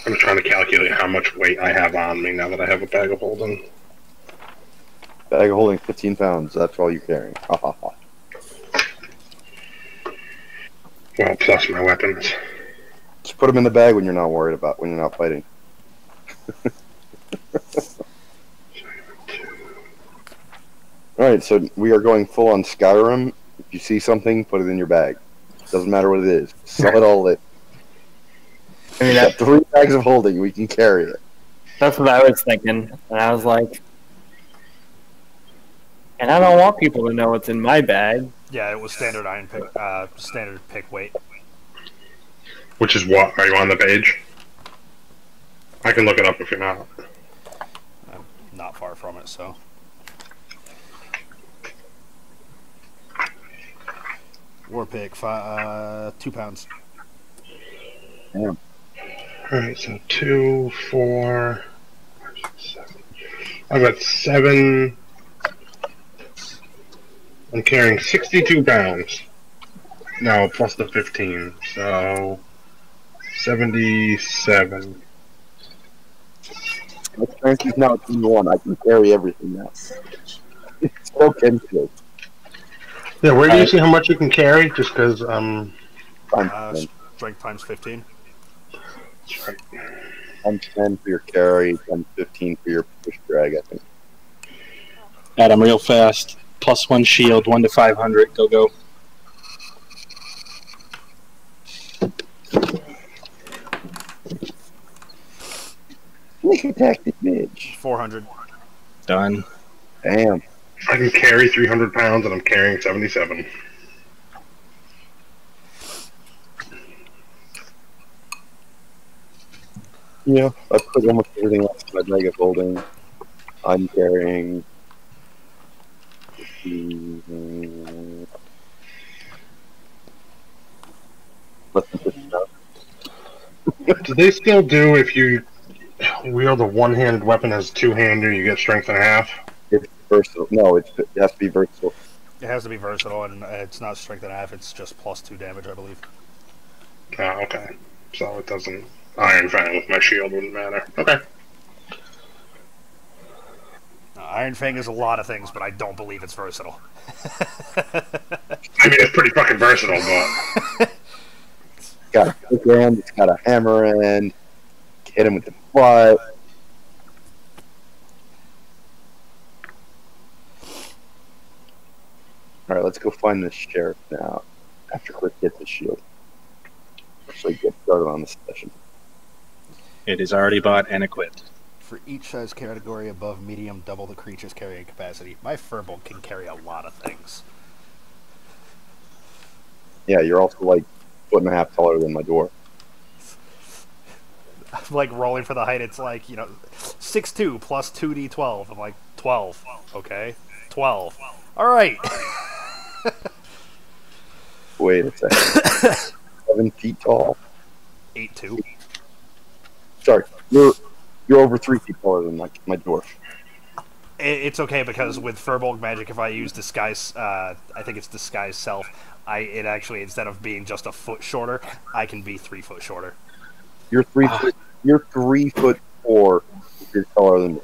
I'm trying to calculate how much weight I have on me now that I have a bag of holding. Bag of holding 15 pounds. That's all you're carrying. Ha ha ha. Well, plus my weapons. Just put them in the bag when you're not worried about when you're not fighting. Alright, so we are going full on Skyrim. If you see something, put it in your bag. Doesn't matter what it is. Sell it all in. I mean, We got 3 bags of holding. We can carry it. that's what I was thinking. And I was like, and I don't want people to know what's in my bag. Yeah, it was standard iron pick, standard pick weight. Which is what? Are you on the page? I can look it up if you're not. I'm not far from it, so. Warpick, 2 pounds. Damn. Alright, so 2, 4, 7. I've got 7. I'm carrying 62 pounds. No, plus the 15. So 77. My strength is now 21. I can carry everything now. It's broken too. Yeah, where do you see how much you can carry? Just because, Strength times 15. That's right. I'm 10 for your carry, I'm 15 for your push drag, I think. Adam, real fast. +1 shield, 1 to 500. Go, go. Sneak attack the bitch. 400. Done. Damn. I can carry 300 pounds and I'm carrying 77. Yeah, I put almost everything else in my bag of holding. I'm carrying. Less than 50 pounds. Do they still do if you wield a one-handed weapon as a two-hander, you get strength and a half? It's versatile. No, it has to be versatile. It has to be versatile, and it's not strength and a half, it's just +2 damage, I believe. Oh, okay. So it doesn't... Iron Fang with my shield wouldn't matter. Okay. Iron Fang is a lot of things, but I don't believe it's versatile. I mean, it's pretty fucking versatile, but It's got a quick end, it's got a hammer end. Hit him with the butt. Alright, let's go find the sheriff now. After Chris gets his shield. Actually get started on this session. It is already bought and equipped. For each size category above medium, double the creature's carrying capacity. My Furbolg can carry a lot of things. Yeah, you're also like 1.5 taller than my dwarf. I'm like rolling for the height. It's like, 6'2" plus 2d12. I'm like, 12. Okay. 12. Alright. Wait a second. 7 feet tall. 8'2". Sorry, you're over 3 feet taller than my dwarf. It's okay because with Furbolg magic, if I use disguise, I think it's disguise self. It actually, instead of being just a foot shorter, I can be 3 foot shorter. You're 3 foot. You're 3'4". You're taller than me.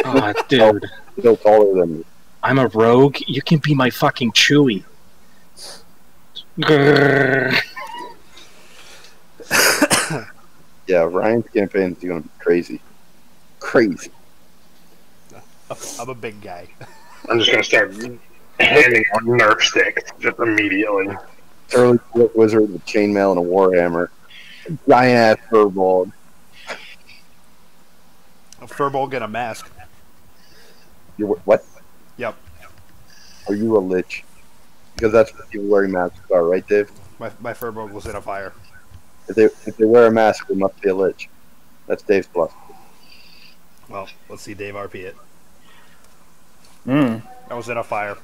Oh, dude. Still taller than me. I'm a rogue. You can be my fucking Chewie. Grrr. Yeah, Ryan's campaign is going to be crazy. Crazy. I'm a big guy. I'm just gonna start handing out Nerf sticks just immediately. Early wizard with chainmail and a warhammer. A giant ass furball. A Furbolg and a mask. You're what? Yep. Are you a lich? Because that's what people wearing masks are, right, Dave? My Furbolg was in a fire. If they wear a mask, they must be a lich. That's Dave's plus. Well, let's see Dave RP it. Mm. I was in a fire.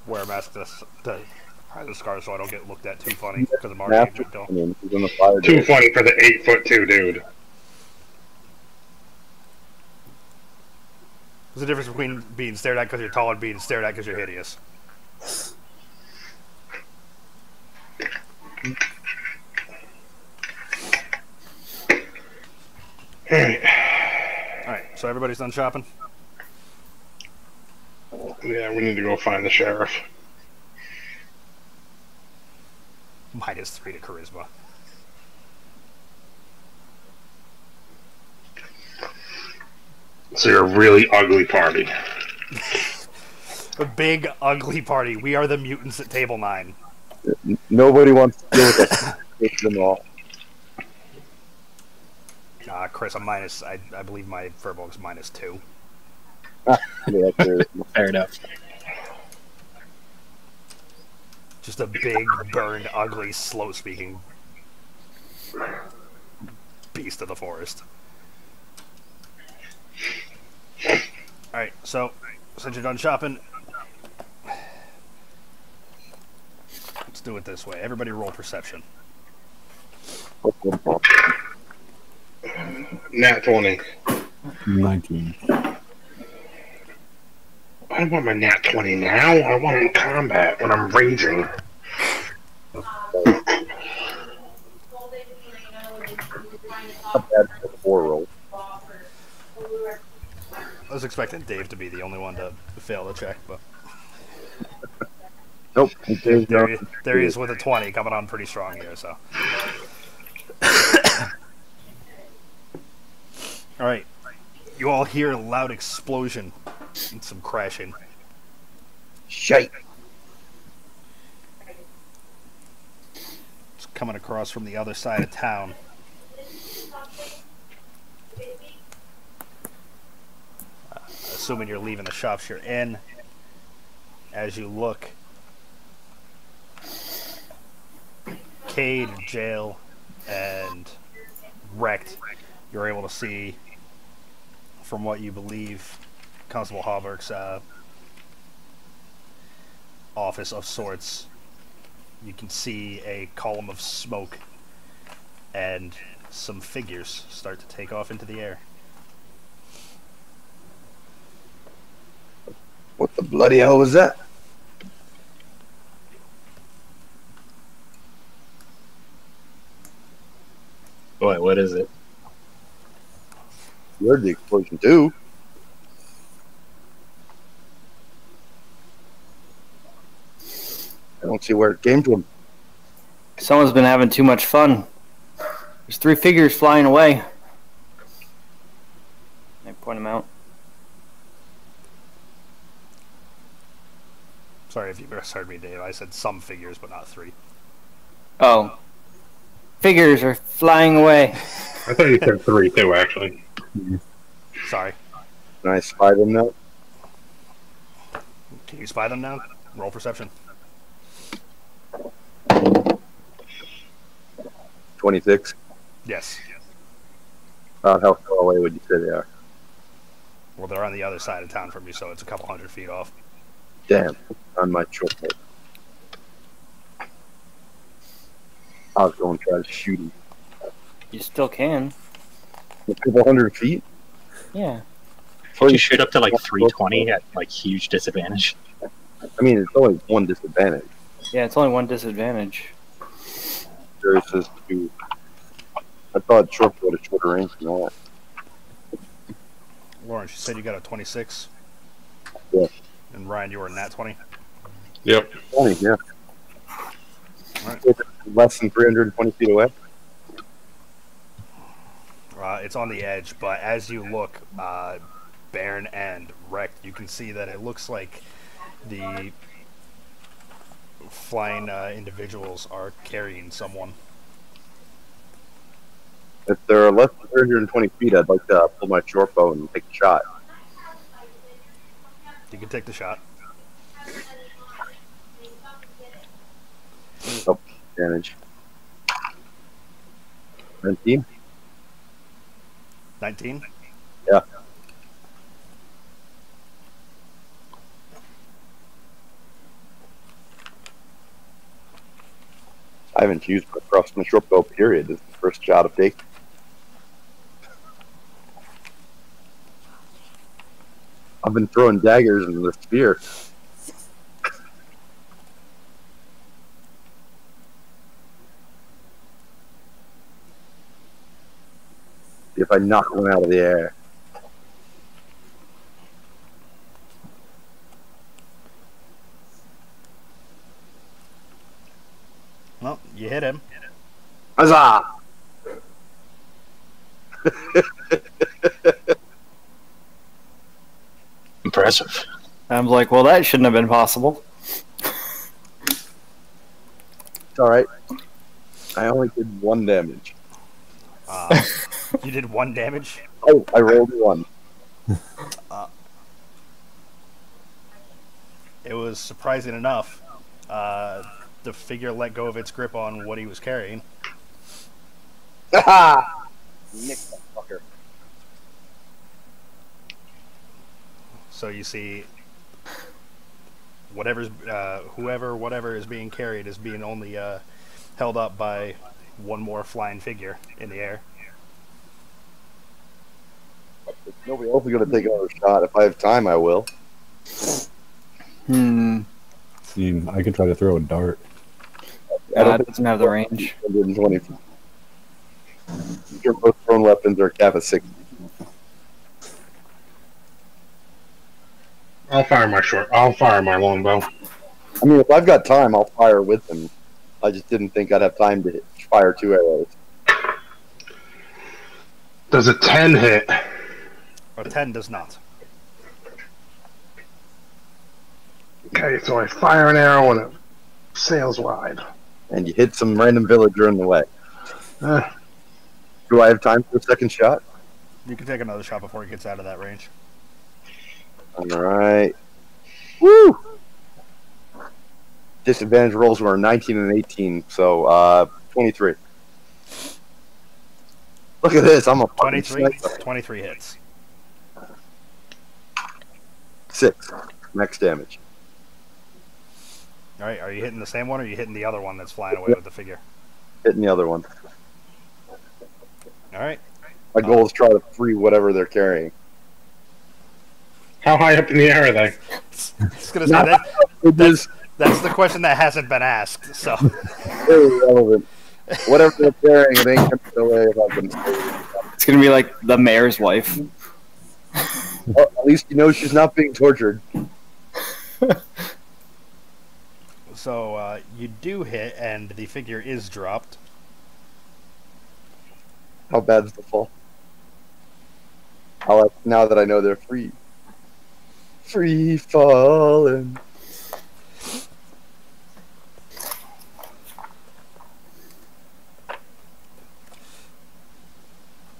Wear a mask to hide the scars so I don't get looked at too funny because I'm already Master, victim. I mean, he's on the fire. Too Dave. funny for the 8'2" dude. There's a difference between being stared at because you're tall and being stared at because you're hideous. Alright, so everybody's done shopping? Yeah, we need to go find the sheriff. -3 to charisma. So you're a really ugly party. A big, ugly party. We are the mutants at table 9. Nobody wants to deal with us. Take them all. Chris, I'm minus. I believe my Furbolg's -2. Yeah, Fair enough. Just a big, burned, ugly, slow-speaking beast of the forest. Alright, so, since you're done shopping, let's do it this way. Everybody roll perception. Nat 20. 19. I don't want my nat 20 now. I want it in combat when I'm raging. Not bad for the 4 roll. I was expecting Dave to be the only one to fail the check, but Nope. there he is with a 20, coming on pretty strong here, so. Alright. You all hear a loud explosion and some crashing. Shite. It's coming across from the other side of town. Assuming you're leaving the shops you're in. As you look, Cade, Jail, and Wrecked, you're able to see, from what you believe, Constable Hawberk's office of sorts. You can see a column of smoke and some figures start to take off into the air. What the bloody hell was that? What is it? You heard the explosion too. don't see where it came from. Someone's been having too much fun. There's 3 figures flying away. I point them out. Sorry if you misheard me, Dave. I said some figures, but not 3. Oh. Figures are flying away. I thought you said 3 too, actually. Sorry. Can I spy them now? Can you spy them now? Roll perception. 26. Yes. How far away would you say they are? Well, they're on the other side of town from you, so it's a couple 100 feet off. Damn, on my short boat. I was going to try to shoot him. You still can. A couple 100 feet? Yeah. Would you shoot up to like 320 at like huge disadvantage? I mean, it's only one disadvantage. Yeah, it's only one disadvantage. Versus 2. I thought short boat is shorter range than that. Lawrence, you said you got a 26? Yeah. And Ryan, you were a nat 20? Yep. 20, yeah. Right. Less than 320 feet away. It's on the edge, but as you look, barren and wrecked, you can see that it looks like the flying individuals are carrying someone. If they're less than 320 feet, I'd like to pull my short bow and take a shot. You can take the shot. Oh, advantage. 19? 19? Yeah. I haven't used my cross my short bow, period. This is the first shot I've taken. I've been throwing daggers into the spear. See if I knock one out of the air. Well, you hit him. Huzzah! Impressive. I'm like, well, that shouldn't have been possible. It's alright. I only did 1 damage. You did 1 damage? Oh, I rolled 1. It was surprising enough. The figure let go of its grip on what he was carrying. Haha! Nick that fucker. So you see, whatever is being carried is being only held up by one more flying figure in the air. If nobody else is going to take another shot. If I have time, I will. I mean, I could try to throw a dart. It doesn't have the range. 120 feet. Your both thrown weapons are cap of 6. I'll fire my longbow. I mean, if I've got time, I'll fire with them. I just didn't think I'd have time to fire 2 arrows. Does a 10 hit? A 10 does not. Okay, so I fire an arrow and it sails wide. And you hit some random villager in the way. Uh, Do I have time for a second shot? You can take another shot before he gets out of that range. Alright. Woo! Disadvantage rolls were 19 and 18, so 23. Look at this, I'm a fucking 23? sniper. 23 hits. 6. Max damage. Alright, are you hitting the same one or are you hitting the other one that's flying away with the figure? Hitting the other one. Alright. My goal is to try to free whatever they're carrying. how high up in the air are they? I was gonna say that. It is That's the question that hasn't been asked. So very relevant. Whatever they're carrying, it ain't gonna go away if I can stay. It's gonna be like the mayor's wife. Well, at least you know she's not being tortured. So you do hit, and the figure is dropped. How bad is the fall? I like now that I know they're free. Free falling.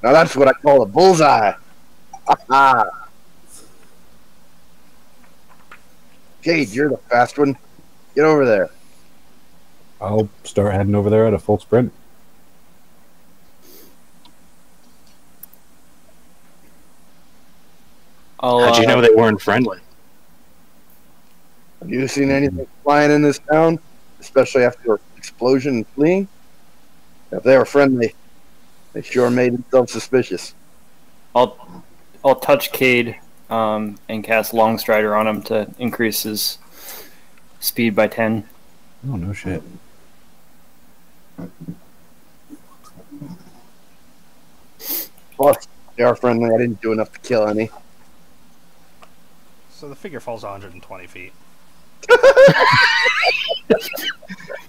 Now that's what I call a bullseye. Ha. Cade, you're the fast one. Get over there. I'll start heading over there at a full sprint. How'd you know they weren't friendly? Have you seen anything flying in this town? Especially after an explosion and fleeing? If they were friendly, they sure made themselves suspicious. I'll touch Cade and cast Long Strider on him to increase his speed by 10. Oh, no shit. Plus, they are friendly. I didn't do enough to kill any. So the figure falls 120 feet.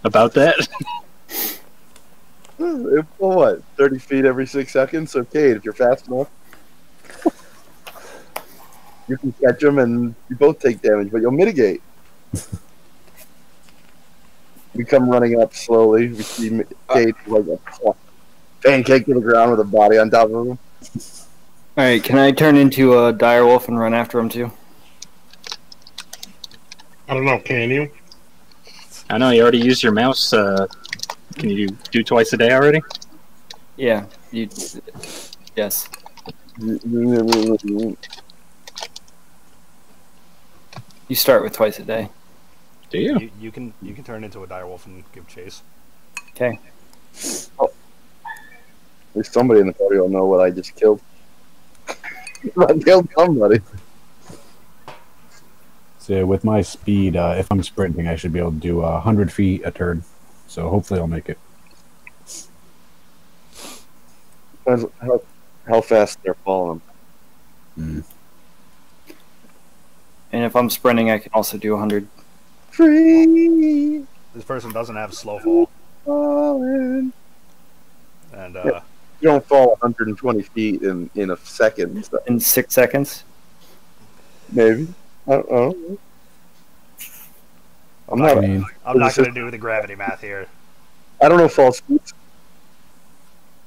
About that? Well, what? 30 feet every 6 seconds? Okay, if you're fast enough. You can catch them and you both take damage, but you'll mitigate. We come running up slowly. We see Cade like a pancake to the ground with a body on top of him. Alright, can I turn into a direwolf and run after him too? I don't know, can you? I know you already used your mouse. Can you do twice a day already? Yeah. Yes. You start with twice a day. Do you? You can turn into a direwolf and give chase. Okay. There's somebody in the party will know what I just killed. I killed somebody. So with my speed, if I'm sprinting, I should be able to do 100 feet a turn. So hopefully I'll make it. How fast they're falling. Mm. And if I'm sprinting, I can also do 100. Free This person doesn't have slow fall, falling. and You don't fall 120 feet in a second. So In 6 seconds? maybe. I don't know. I'm I not. mean, I'm not going to do the gravity math here. I don't know fall speeds.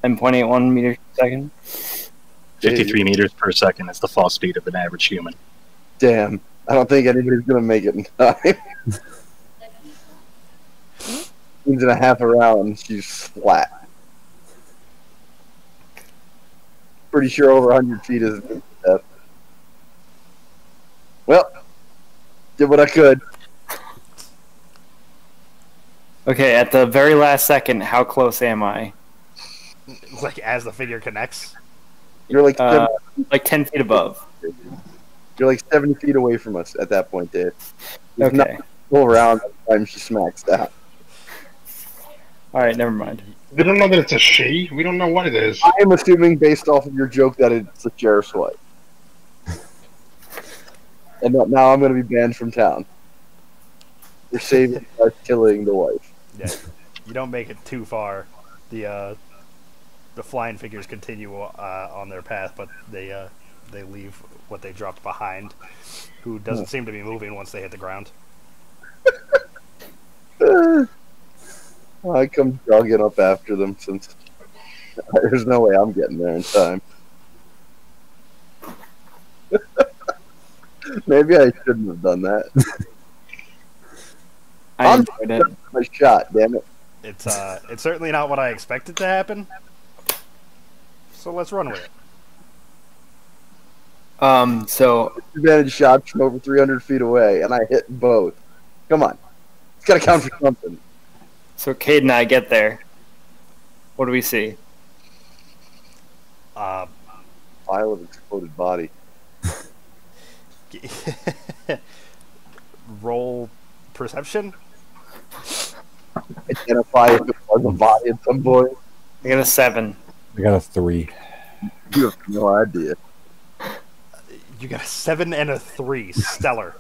10.81 meters per second. 53 meters per second is the fall speed of an average human. Damn. I don't think anybody's gonna make it in time. Seems in a half a round, she's flat. Pretty sure over 100 feet is death. Well, did what I could. Okay, at the very last second, how close am I? Like as the figure connects. You're like Like 10 feet above. you're like 70 feet away from us at that point, Dave. It's Okay. not full round by the time she smacks down. Alright, never mind. We don't know that it's a she. We don't know what it is. I am assuming, based off of your joke, that it's the sheriff's wife. And that now I'm going to be banned from town. You're saving by killing the wife. Yeah, you don't make it too far. The flying figures continue on their path, but they leave what they dropped behind, who doesn't seem to be moving once they hit the ground. I come jogging up after them since there's no way I'm getting there in time. Maybe I shouldn't have done that. I enjoyed it. My shot, damn it. It's certainly not what I expected to happen. So let's run with it. So Advantage shots from over 300 feet away, and I hit both. Come on. It's got to count for something. Cade and I get there. What do we see? Pile of exploded body. Roll perception. Identify if it was a body at some point. I got a 7. I got a 3. You have no idea. You got a 7 and a 3. Stellar.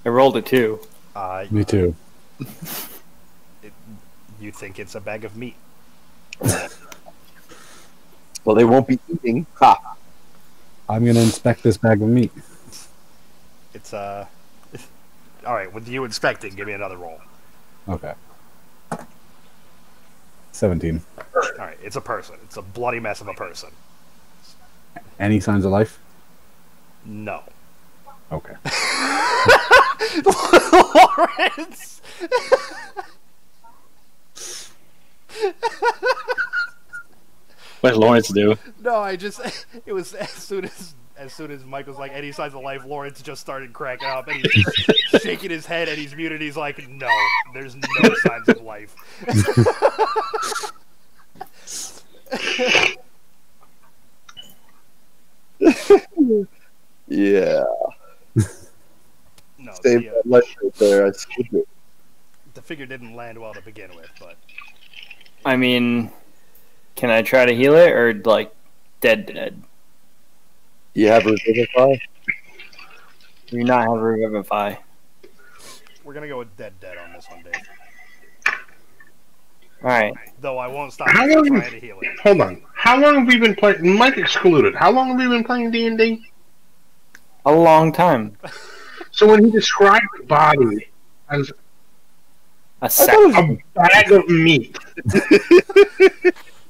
I rolled a 2. Me too. You think it's a bag of meat. Well, they won't be eating. Ha! I'm gonna inspect this bag of meat. It's Alright, with you inspecting, give me another roll. Okay. 17. Alright, it's a person. It's a bloody mess of a person. Any signs of life? No. Okay. Lawrence! What did Lawrence do? No, it was as soon as Mike was like, any signs of life, Lawrence just started cracking up, and he's just shaking his head, and he's muted. He's like, no, there's no signs of life. Yeah. No, Save that life right there. I skipped it. the figure didn't land well to begin with, but I mean, can I try to heal it or like dead? You have Revivify? Do you not have Revivify? we're gonna go with dead on this one, Dave. Alright. Though I won't stop How you from long- trying to heal it. Hold on. How long have we been playing? Mike excluded. How long have we been playing D&D? A long time. So when he described the body as A second. a bag of meat,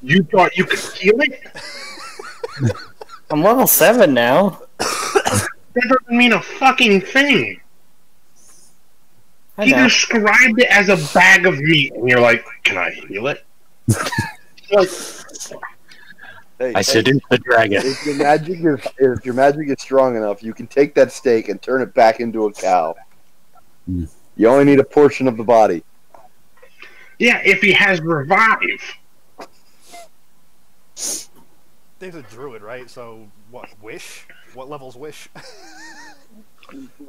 you thought you could heal it? I'm level 7 now. That doesn't mean a fucking thing. I He know. described it as a bag of meat, and you're like, "Can I heal it?" Like, Hey, I seduced the dragon. if your magic is strong enough, you can take that steak and turn it back into a cow. Hmm. You only need a portion of the body. yeah, if he has revive. Dave's a druid, right? So what? Wish? What level's wish?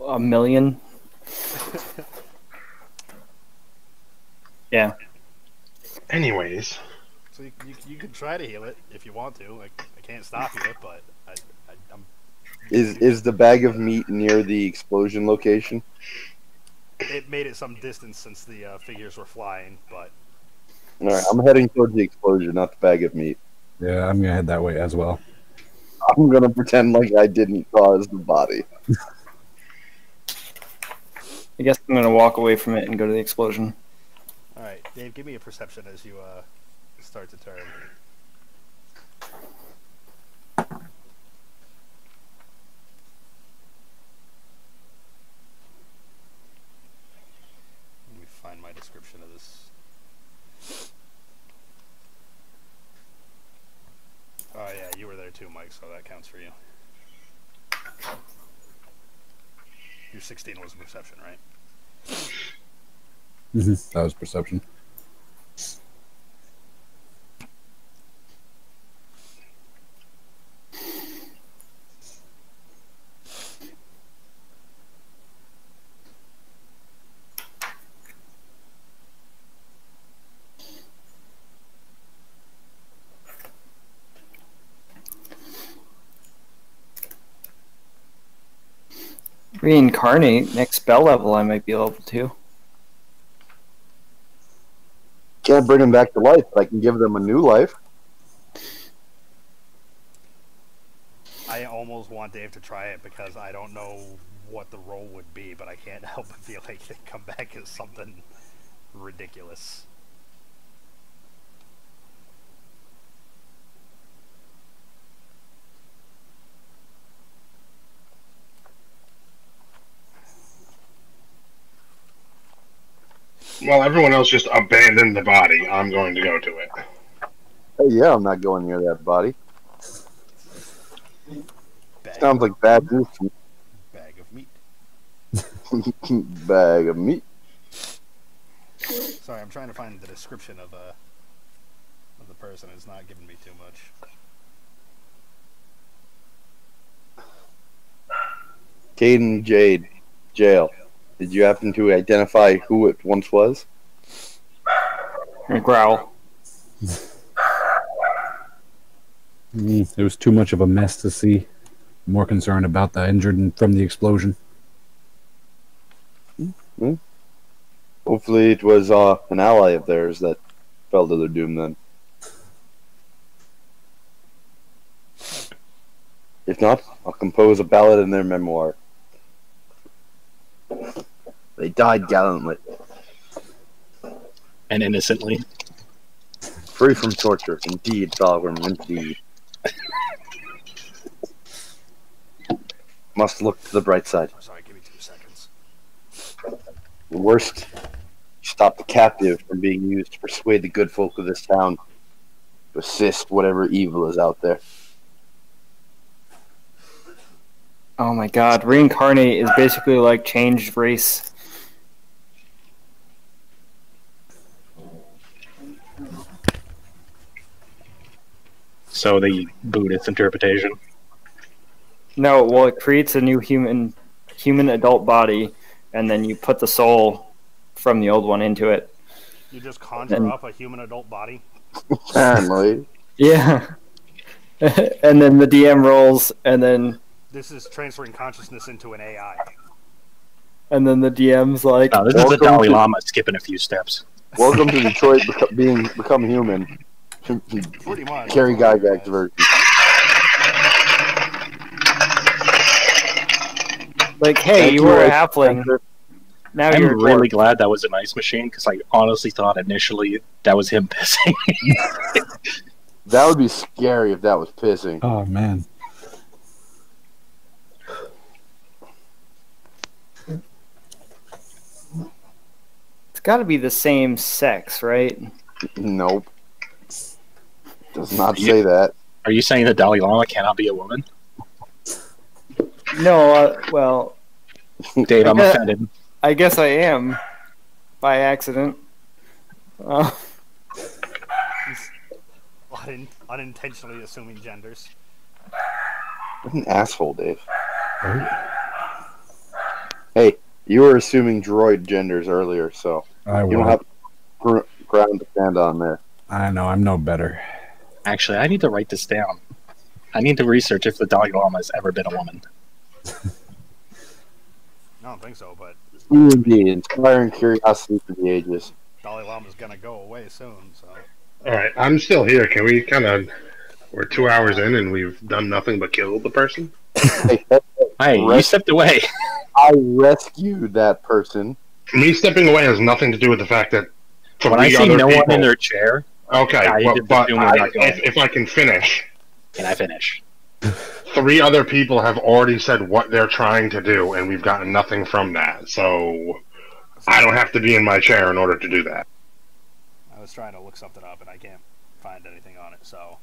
A million. Yeah. Anyways, So you can try to heal it if you want to. Like, I can't stop you, but I'm. Is the bag of meat near the explosion location? It made it some distance since the figures were flying, but All right, I'm heading towards the explosion, not the bag of meat. Yeah, I'm gonna head that way as well. I'm gonna pretend like I didn't cause the body. I guess I'm gonna walk away from it and go to the explosion. all right, Dave, give me a perception as you start to turn. Let me find my description of this. Oh yeah, you were there too, Mike, so that counts for you. Your 16 was perception, right? That was perception. Reincarnate. Next spell level, I might be level 2. Can't bring them back to life, but I can give them a new life. I almost want Dave to try it because I don't know what the role would be, but I can't help but feel like they come back as something ridiculous. while everyone else just abandoned the body, I'm going to go to it. Hey, yeah, I'm not going near that body. Bag, Sounds like bad news to bag of meat. me. Bag of meat. Sorry, I'm trying to find the description of the person. It's not giving me too much. Caden Jade, jail. Did you happen to identify who it once was? And growl. It was too much of a mess to see. More concerned about the injured from the explosion. Hopefully it was an ally of theirs that fell to their doom then. If not, I'll compose a ballad in their memoir. They died gallantly, And innocently. free from torture. Indeed, Balgrim, indeed. Must look to the bright side. Sorry, give me 2 seconds. The worst, stop the captive from being used to persuade the good folk of this town to assist whatever evil is out there. Oh my god, reincarnate is basically like changed race. So the Buddhist interpretation. No, well, it creates a new human adult body, and then you put the soul from the old one into it. You just conjure up a human adult body? Apparently. Yeah. And then the DM rolls, and then This is transferring consciousness into an AI. the DM's like, No, this is the Welcome Dalai to- Lama skipping a few steps. Welcome to Detroit become human. Pretty much. Carrie Gygax's version. like, hey, Thank you were a Ice halfling. Spencer. Now I'm you're a really dwarf. glad that was an ice machine, because I honestly thought initially that was him pissing. That would be scary if that was pissing. Oh man. It's got to be the same sex, right? Nope. Does not say that. Are you saying the Dalai Lama cannot be a woman? No, well, Dave, I'm Okay. offended. I guess I am by accident. Unintentionally assuming genders. What an asshole, Dave. Hey, you were assuming droid genders earlier, so I you don't will. have ground to stand on there. I know. I'm no better. Actually, I need to write this down. I need to research if the Dalai Lama has ever been a woman. I don't think so, but Indeed, inspiring curiosity for the ages. Dalai Lama's gonna go away soon, so. Alright, I'm still here. Can we kind of... We're 2 hours in and we've done nothing but kill the person? Hey, Hey, you Right. stepped away. I rescued that person. Me stepping away has nothing to do with the fact that When I three see other no people... one in their chair, Okay, I well, just but assume we're not going. if I can finish... can I finish? 3 other people have already said what they're trying to do, and we've gotten nothing from that. So I don't have to be in my chair in order to do that. I was trying to look something up and I can't find anything on it. So,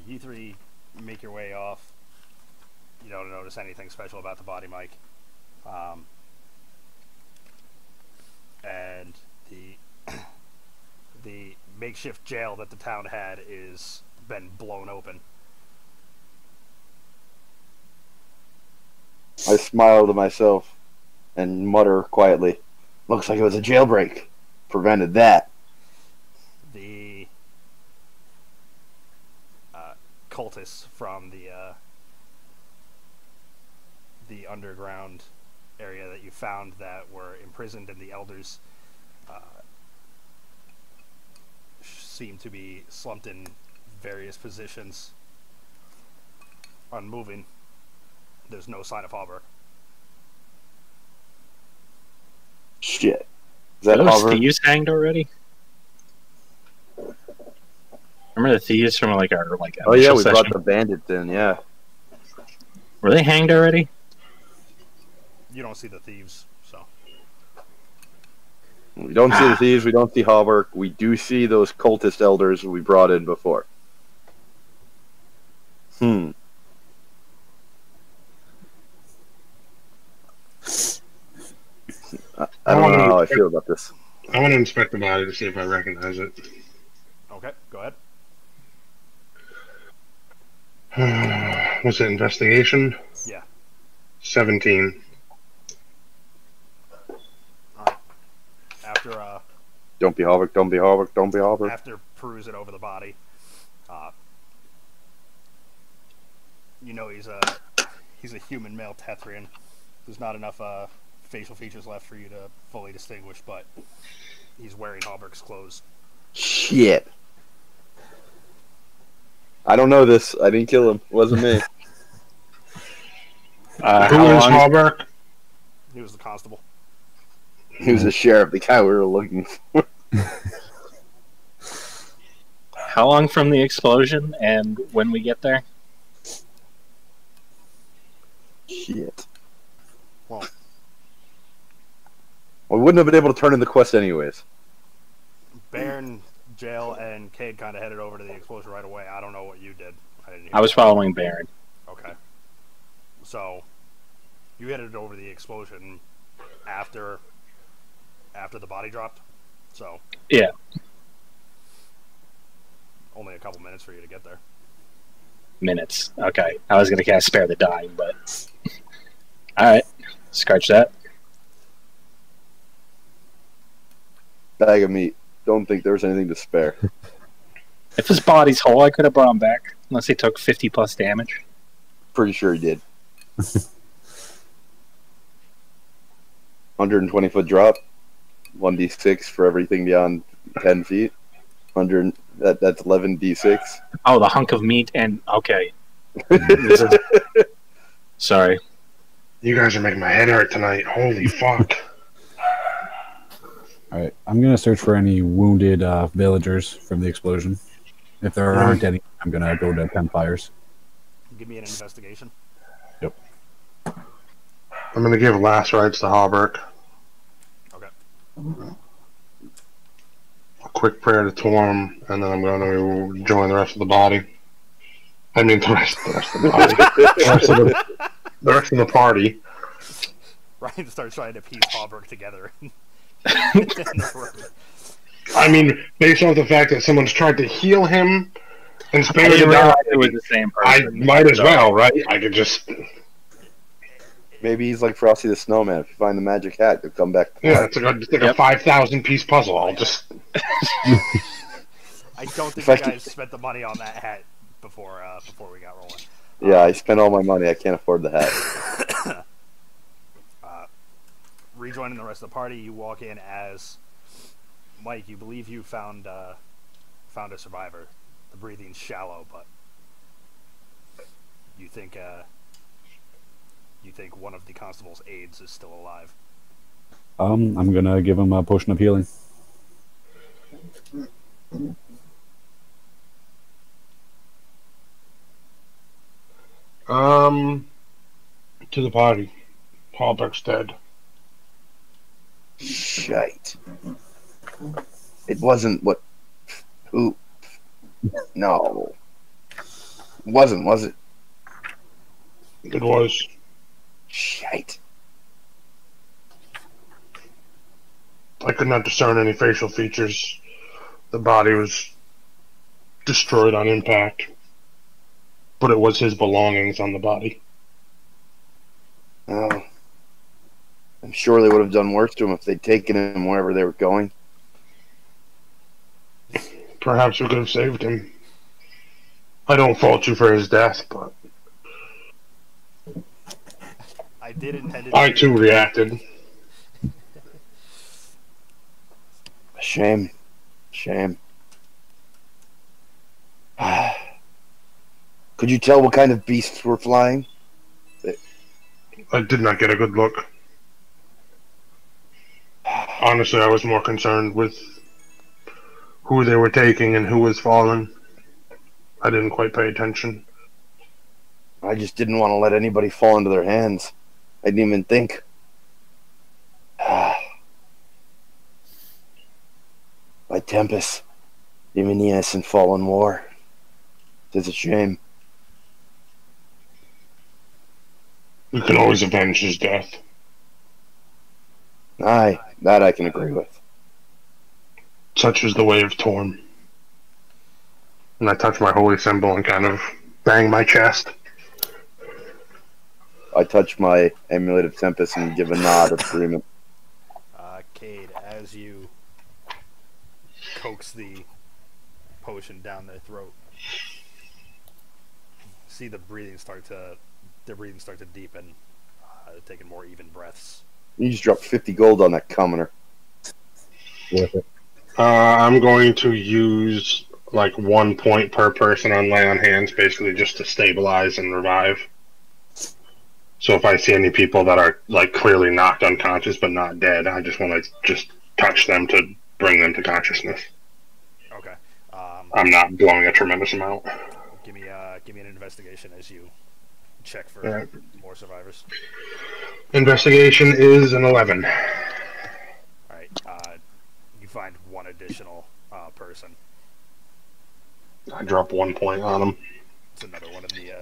you 3 make your way off. You don't notice anything special about the body, Mike. And the makeshift jail that the town had is been blown open. I smile to myself and mutter quietly, "Looks like it was a jailbreak. Prevented that." The cultists from the underground area that you found that were imprisoned in the elders seem to be slumped in various positions, unmoving. There's no sign of Hauber. Shit. Is Are that those Hover? thieves hanged already? Remember the thieves from like our Oh yeah, initial we session? brought the bandits in, yeah. Were they hanged already? You don't see the thieves, so. We don't see the thieves, we don't see Hallberg. We do see those cultist elders we brought in before. I don't know how I feel about this. I want to inspect the body to see if I recognize it. Okay, go ahead. What's it, investigation? Yeah. 17. After Don't be Hallberg, don't be Hallberg, don't be Hallberg. after perusing over the body, you know he's a human male Tethrian. There's not enough facial features left for you to fully distinguish, but he's wearing Hallberg's clothes. Shit. I don't know this. I didn't kill him. It wasn't me. Who How is long? Hallberg? He was the constable. He was the sheriff, the guy we were looking for. How long from the explosion and when we get there? Shit. Well, We wouldn't have been able to turn in the quest anyways. Baron, Jail, and Cade kind of headed over to the explosion right away. I don't know what you did. I didn't hear I was following Baron. Okay. So, you headed over the explosion after the body dropped? So... Yeah. Only a couple minutes for you to get there. Minutes. Okay. I was going to cast Spare the Dying, but... Alright. Scratch that. Bag of meat. Don't think there was anything to spare. If his body's whole, I could have brought him back. Unless he took 50 plus damage. Pretty sure he did. 120-foot drop. 1d6 for everything beyond 10 feet. That's 11d6. Oh, the hunk of meat and... Okay. Sorry. You guys are making my head hurt tonight. Holy fuck. All right, I'm gonna search for any wounded villagers from the explosion. If there aren't any, I'm gonna go to campfires. Give me an investigation. Yep. I'm going to give last rites to Hallberg. Okay. A quick prayer to Torm, and then I'm going to join the rest of the body. I mean, the rest of the body. the rest of the party. Ryan starts trying to piece Hallberg together. I mean, based off the fact that someone's tried to heal him and I spare didn't the realize dying, it was the same I person. might as well, right? I could just... Maybe he's like Frosty the Snowman. If you find the magic hat, he'll come back. Yeah, it's like a 5,000 piece puzzle. I'll just... I don't think you guys spent the money on that hat before we got rolling. Yeah, I spent all my money. I can't afford the hat. Rejoining the rest of the party, you walk in as Mike. You believe you found a survivor. The breathing's shallow, but you think one of the constable's aides is still alive. I'm gonna give him a potion of healing. To the party. Hallberg's dead. Shite. It wasn't what... Who... No. It wasn't, was it? It was. Shite. I could not discern any facial features. The body was destroyed on impact. But it was his belongings on the body. Oh. I'm sure they would have done worse to him if they'd taken him wherever they were going. Perhaps we could have saved him. I don't fault you for his death, but I did intend it. I too reacted. Shame. Shame. Could you tell what kind of beasts were flying? I did not get a good look. Honestly, I was more concerned with who they were taking and who was falling. I didn't quite pay attention. I just didn't want to let anybody fall into their hands. I didn't even think. By Tempest, even the innocent fall in war. It's a shame. We can always avenge his death. Aye, that I can agree with. Such is the way of Torm. And I touch my holy symbol and kind of bang my chest. I touch my amulet of Tempest and give a nod of agreement. Cade, as you coax the potion down their throat, see their breathing start to deepen, taking more even breaths. You just dropped 50 gold on that commoner. Worth it. I'm going to use like 1 point per person on lay on hands, basically just to stabilize and revive. So if I see any people that are like clearly knocked unconscious but not dead, I just want to just touch them to bring them to consciousness. Okay. I'm not blowing a tremendous amount. Give me an investigation as you check for more survivors. Investigation is an 11. All right. You find one additional person. I drop 1 point on them. It's another one of the.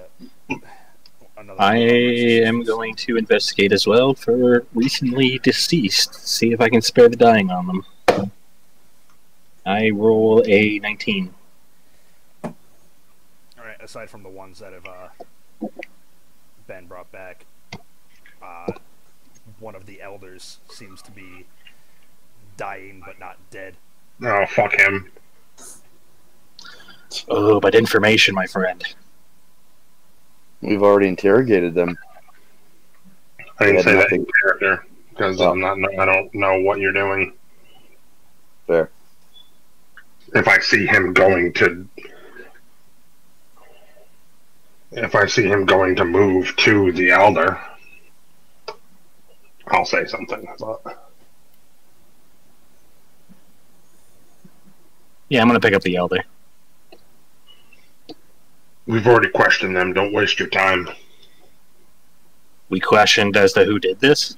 I am going to investigate as well for recently deceased. See if I can spare the dying on them. I roll a 19. All right. Aside from the ones that have been brought back, one of the elders seems to be dying but not dead. Oh, fuck him. Oh, but information, my friend. We've already interrogated them. I didn't had say that nothing. in character because I don't know what you're doing. Fair. If I see him going to move to the elder, I'll say something. But Yeah, I'm going to pick up the elder. we've already questioned them. Don't waste your time. We questioned as to who did this.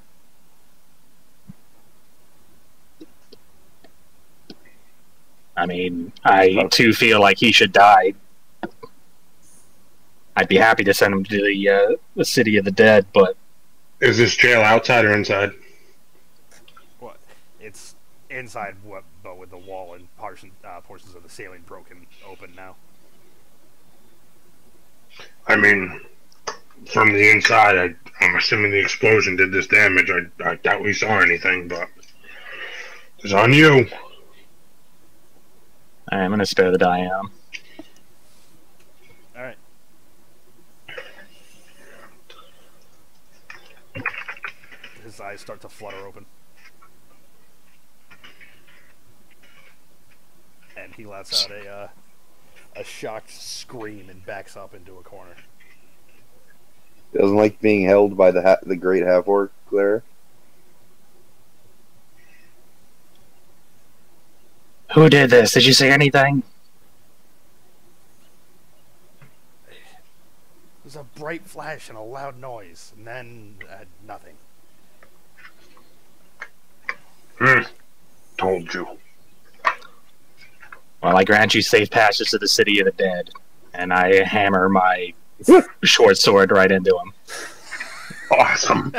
I mean, I too feel like he should die. I'd be happy to send him to the city of the dead, but Is this jail outside or inside? What? It's inside, but with the wall and portions of the ceiling broken open now. I mean, from the inside, I'm assuming the explosion did this damage. I doubt we saw anything, but it's on you. I'm going to spare the dying on him. All right. His eyes start to flutter open, and he lets out a shocked scream and backs up into a corner. Doesn't like being held by the great half-orc cleric. Who did this? Did you say anything? There's a bright flash and a loud noise, and then nothing. Told you. Well, I grant you safe passage to the city of the dead, and I hammer my short sword right into him. Awesome.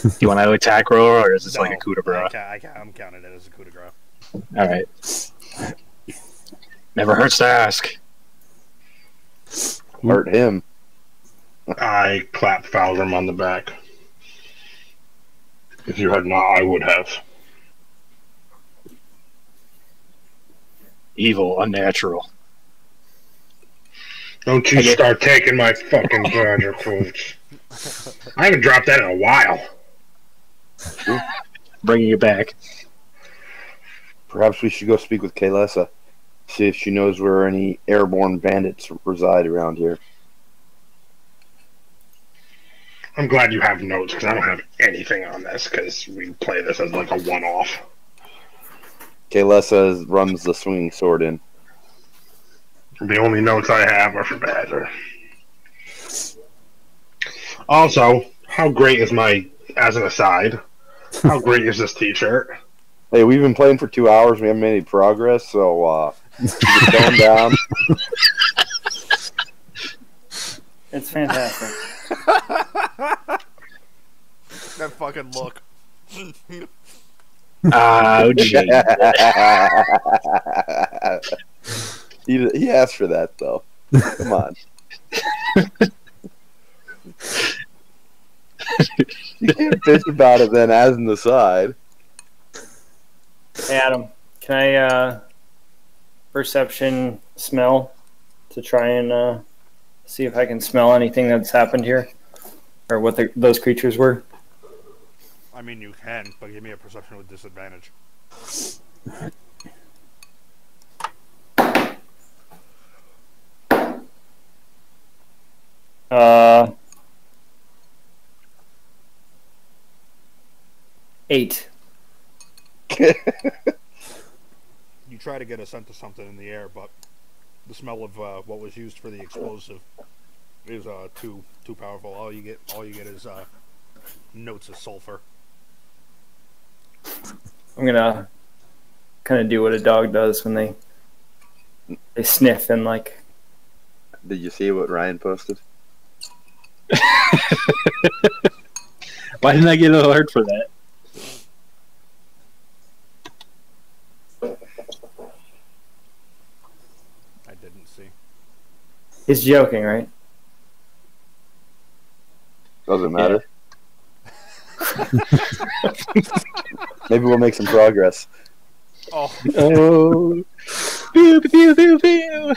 Do you want to attack roll, or is this like a coup de grace? I'm counting it as a coup de grace. Alright. Never hurts to ask. Hurt him. I clapped Fowlram on the back. If you had not, I would have. Evil, unnatural. Don't you start taking my fucking treasure quotes. I haven't dropped that in a while. Bringing you back. Perhaps we should go speak with Kaylessa. See if she knows where any airborne bandits reside around here. I'm glad you have notes, because I don't have anything on this, because we play this as like a one-off. Kaylessa runs the swinging sword in. The only notes I have are for Badger. Also, how great is as an aside, how great is this t-shirt? Hey, we've been playing for 2 hours. We haven't made any progress, so keep it going down. It's fantastic. That fucking look. Oh, gee. He asked for that, though. Come on. You can't bitch about it then as an aside. Hey, Adam, can I perception smell to try and see if I can smell anything that's happened here, or what those creatures were. I mean, you can, but give me a perception with disadvantage. 8. You try to get a scent of something in the air, but the smell of what was used for the explosive is too powerful. All you get is notes of sulfur. I'm gonna kind of do what a dog does when they sniff and like. Did you see what Ryan posted? Why didn't I get an alert for that? I didn't see. He's joking, right? Doesn't matter. Maybe we'll make some progress. Oh. Oh. Pew, pew, pew, pew.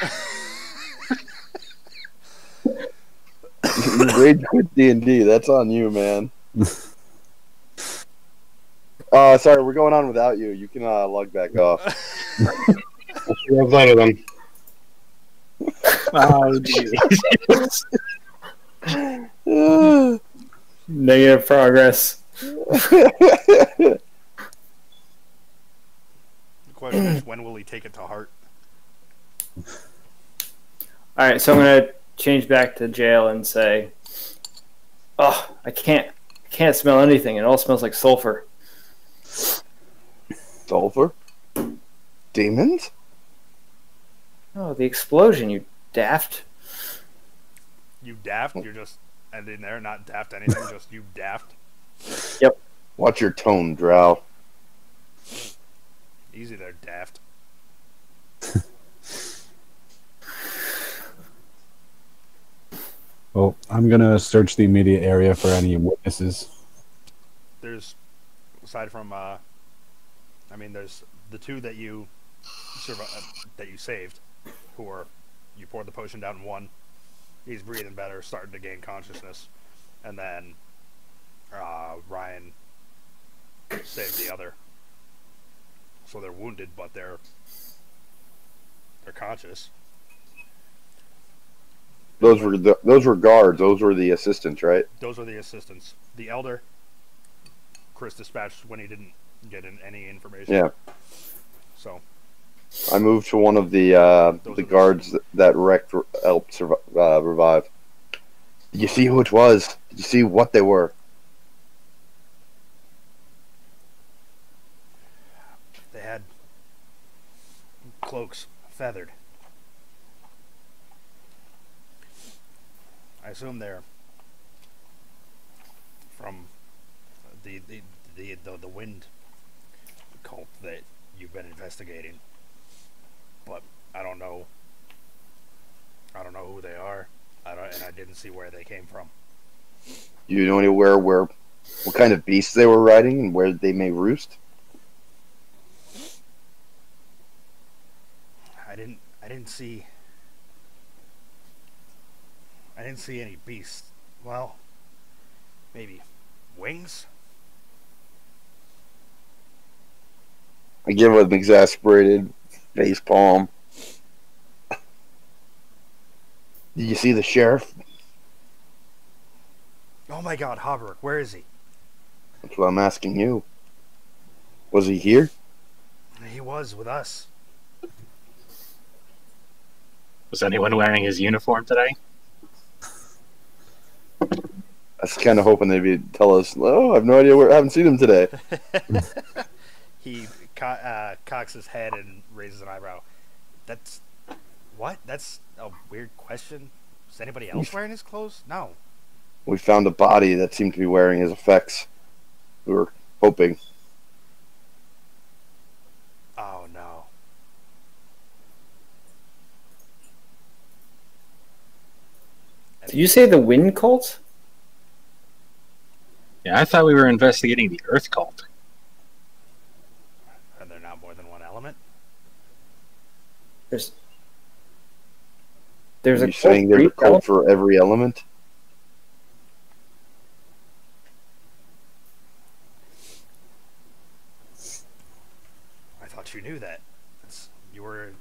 You rage quit D&D. That's on you, man. Sorry, we're going on without you. You can log back off. You're better than. Oh, jeez. Negative progress. The question is, when will he take it to heart? All right, so I'm gonna change back to jail and say, "Oh, I can't smell anything. It all smells like sulfur." Sulfur? Demons? Oh, the explosion! You daft. You daft? You're just ending there, not daft anything, just you daft. Yep. Watch your tone, Drow. Easy there, daft. Well, I'm gonna search the immediate area for any witnesses. There's, aside from, there's the two that you saved, who are, you poured the potion down in one. He's breathing better, starting to gain consciousness, and then Ryan saved the other. So they're wounded, but they're conscious. Those were guards. Those were the assistants, right? Those are the assistants. The elder, Chris dispatched when he didn't get any information. Yeah. So I moved to one of the guards that wrecked helped revive. Did you see who it was? Did you see what they were? they had cloaks feathered. I assume they're from the wind cult that you've been investigating, but I don't know who they are. And I didn't see where they came from. Do you know anywhere what kind of beasts they were riding and where they may roost? I didn't see any beasts. Well, maybe wings. I give an exasperated face palm. Did you see the sheriff? Oh my God, Hobrook, where is he? That's what I'm asking you. Was he here? He was with us. Was anyone wearing his uniform today? I was kind of hoping they'd tell us, oh, I have no idea I haven't seen him today. He cocks his head and raises an eyebrow. That's a weird question. Is anybody else wearing his clothes? No. We found a body that seemed to be wearing his effects. We were hoping. Oh no. Did you say the wind cult? Yeah, I thought we were investigating the Earth cult. Are there not more than one element? There's Are a you saying there's a code for every element? I thought you knew that. You were.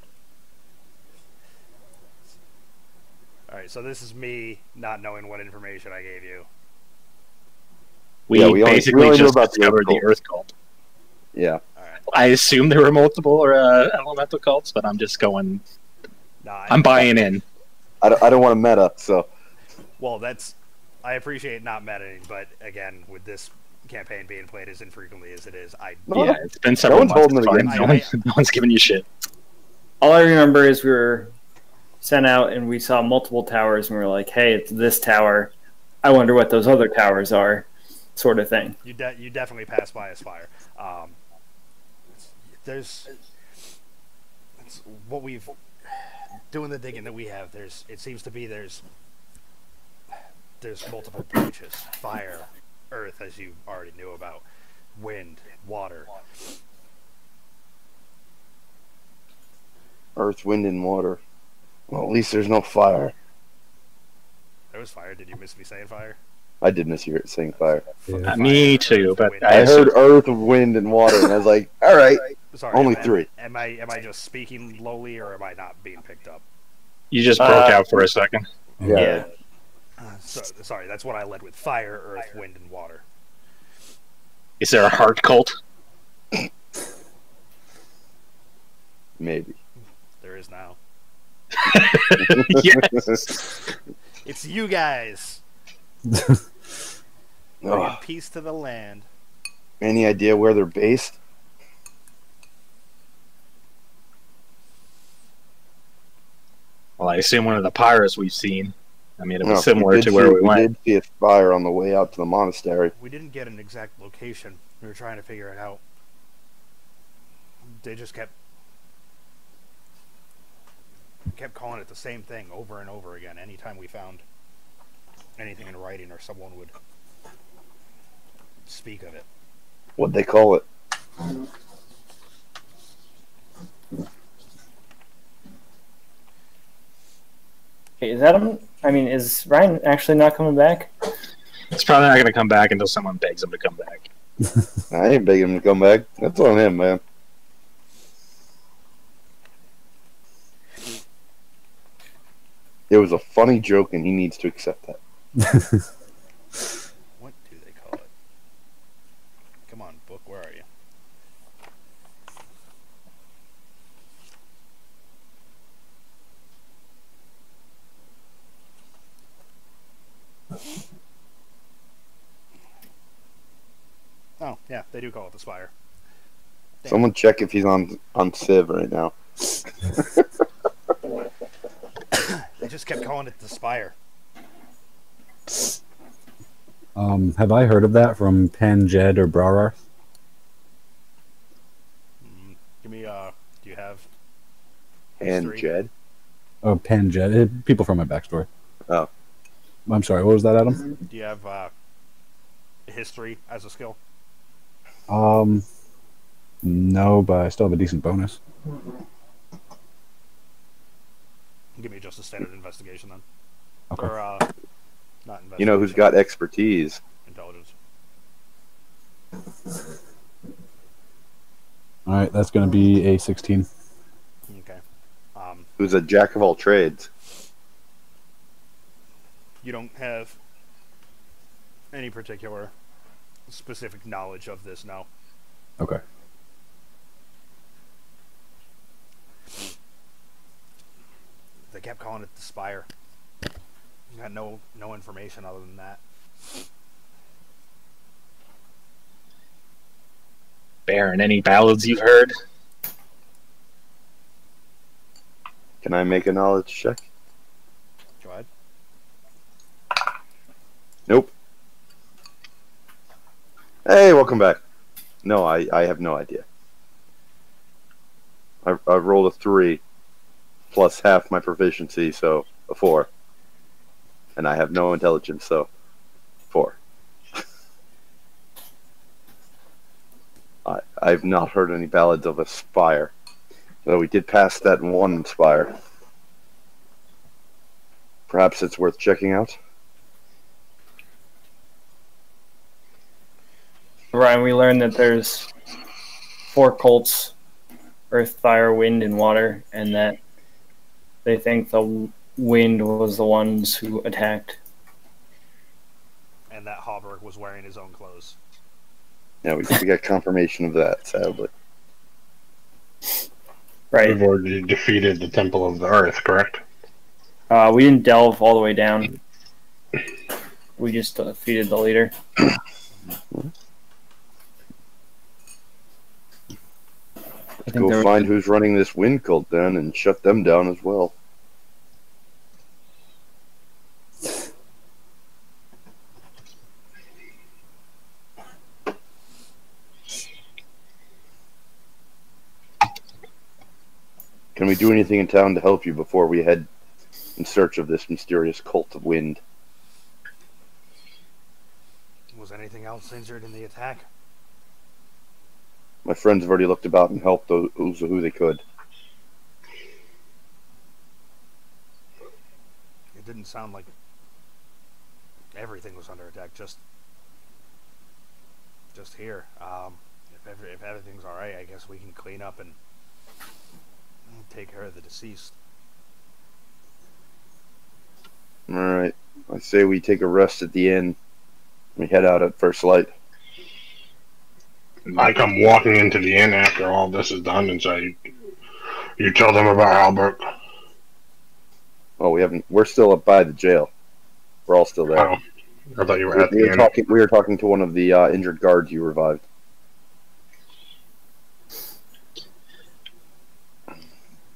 Alright, so this is me not knowing what information I gave you. We basically just discovered the Earth cult. Yeah. Alright. I assume there were multiple elemental cults, but I'm just going. Nah, I'm buying in. I don't want to meta, so. Well, I appreciate not metaing, but again, with this campaign being played as infrequently as it is, yeah, it's been several months. No one's giving you shit. All I remember is we were sent out and we saw multiple towers and we were like, hey, it's this tower. I wonder what those other towers are, sort of thing. You definitely pass by as fire. What we've doing the digging that we have. It seems to be there's multiple branches: fire, earth, as you already knew about, wind, water. Earth, wind, and water. Well, at least there's no fire. There was fire. Did you miss me saying fire? I did miss you saying fire. Yeah. Me too, but I heard earth, wind, and water, and I was like, all right, sorry, only three. Am I just speaking lowly, or am I not being picked up? You just broke out for a second. Yeah. Sorry, that's what I led with: fire, earth, wind, and water. Is there a heart cult? Maybe. There is now. Yes. It's you guys. Bringing peace to the land. Any idea where they're based? Well, I assume one of the pyres we've seen. I mean, it was similar to where we went. We did see a fire on the way out to the monastery. We didn't get an exact location. We were trying to figure it out. They just kept calling it the same thing over and over again. Anytime we found anything in writing or someone would speak of it. What'd they call it? Hey, is is Ryan actually not coming back? It's probably not going to come back until someone begs him to come back. I ain't begging him to come back. That's on him, man. It was a funny joke, and he needs to accept that. What do they call it? Come on, book, where are you? Oh, yeah, they do call it the Spire. Damn. Someone check if he's on Civ right now. They just kept calling it the Spire. Have I heard of that from Pan, Jed, or Brararth? Give me, do you have And history? Jed? Oh, Pan, Jed. People from my backstory. Oh. I'm sorry, what was that, Adam? Do you have history as a skill? No, but I still have a decent bonus. Give me just a standard investigation then. Okay. Or, not investigation. You know who's got expertise? Intelligence. Alright, that's going to be a 16. Okay. Who's a jack of all trades? You don't have any particular specific knowledge of this, no. Okay. They kept calling it the Spire. You got no information other than that. Baron, any ballads you've heard? Can I make a knowledge check? Go ahead. Nope. Hey, welcome back. No, I have no idea. I rolled a 3 plus half my proficiency, so a 4. And I have no intelligence, so 4. I've not heard any ballads of a spire. So we did pass that one spire. Perhaps it's worth checking out. Ryan, we learned that there's 4 cults: earth, fire, wind, and water, and that they think the wind was the ones who attacked. And that Hauberg was wearing his own clothes. Yeah, we got confirmation of that, sadly. Right. We've already defeated the Temple of the Earth, correct? We didn't delve all the way down. We just defeated the leader. Let's go find who's running this wind cult then and shut them down as well. Can we do anything in town to help you before we head in search of this mysterious cult of wind? Was anything else injured in the attack? My friends have already looked about and helped those who they could. It didn't sound like everything was under attack. Just here. If everything's all right, I guess we can clean up and take care of the deceased. All right. I say we take a rest at the inn. We head out at first light. I come walking into the inn after all this is done and say, "You tell them about Albert." Oh, we haven't. We're still up by the jail. We're all still there. Oh, I thought you were at the inn. We were talking to one of the injured guards you revived.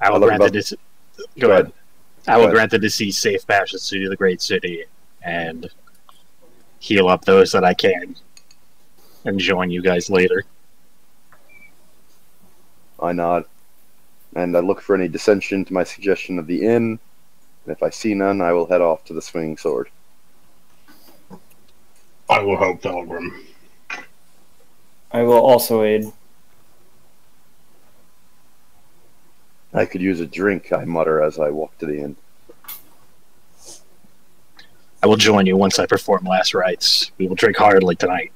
I will grant the deceased safe passage to the great city and heal up those that I can and join you guys later. I nod. And I look for any dissension to my suggestion of the inn. And if I see none, I will head off to the swinging sword. I will help Pilgrim. I will also aid. I could use a drink, I mutter as I walk to the inn. I will join you once I perform last rites. We will drink heartily tonight.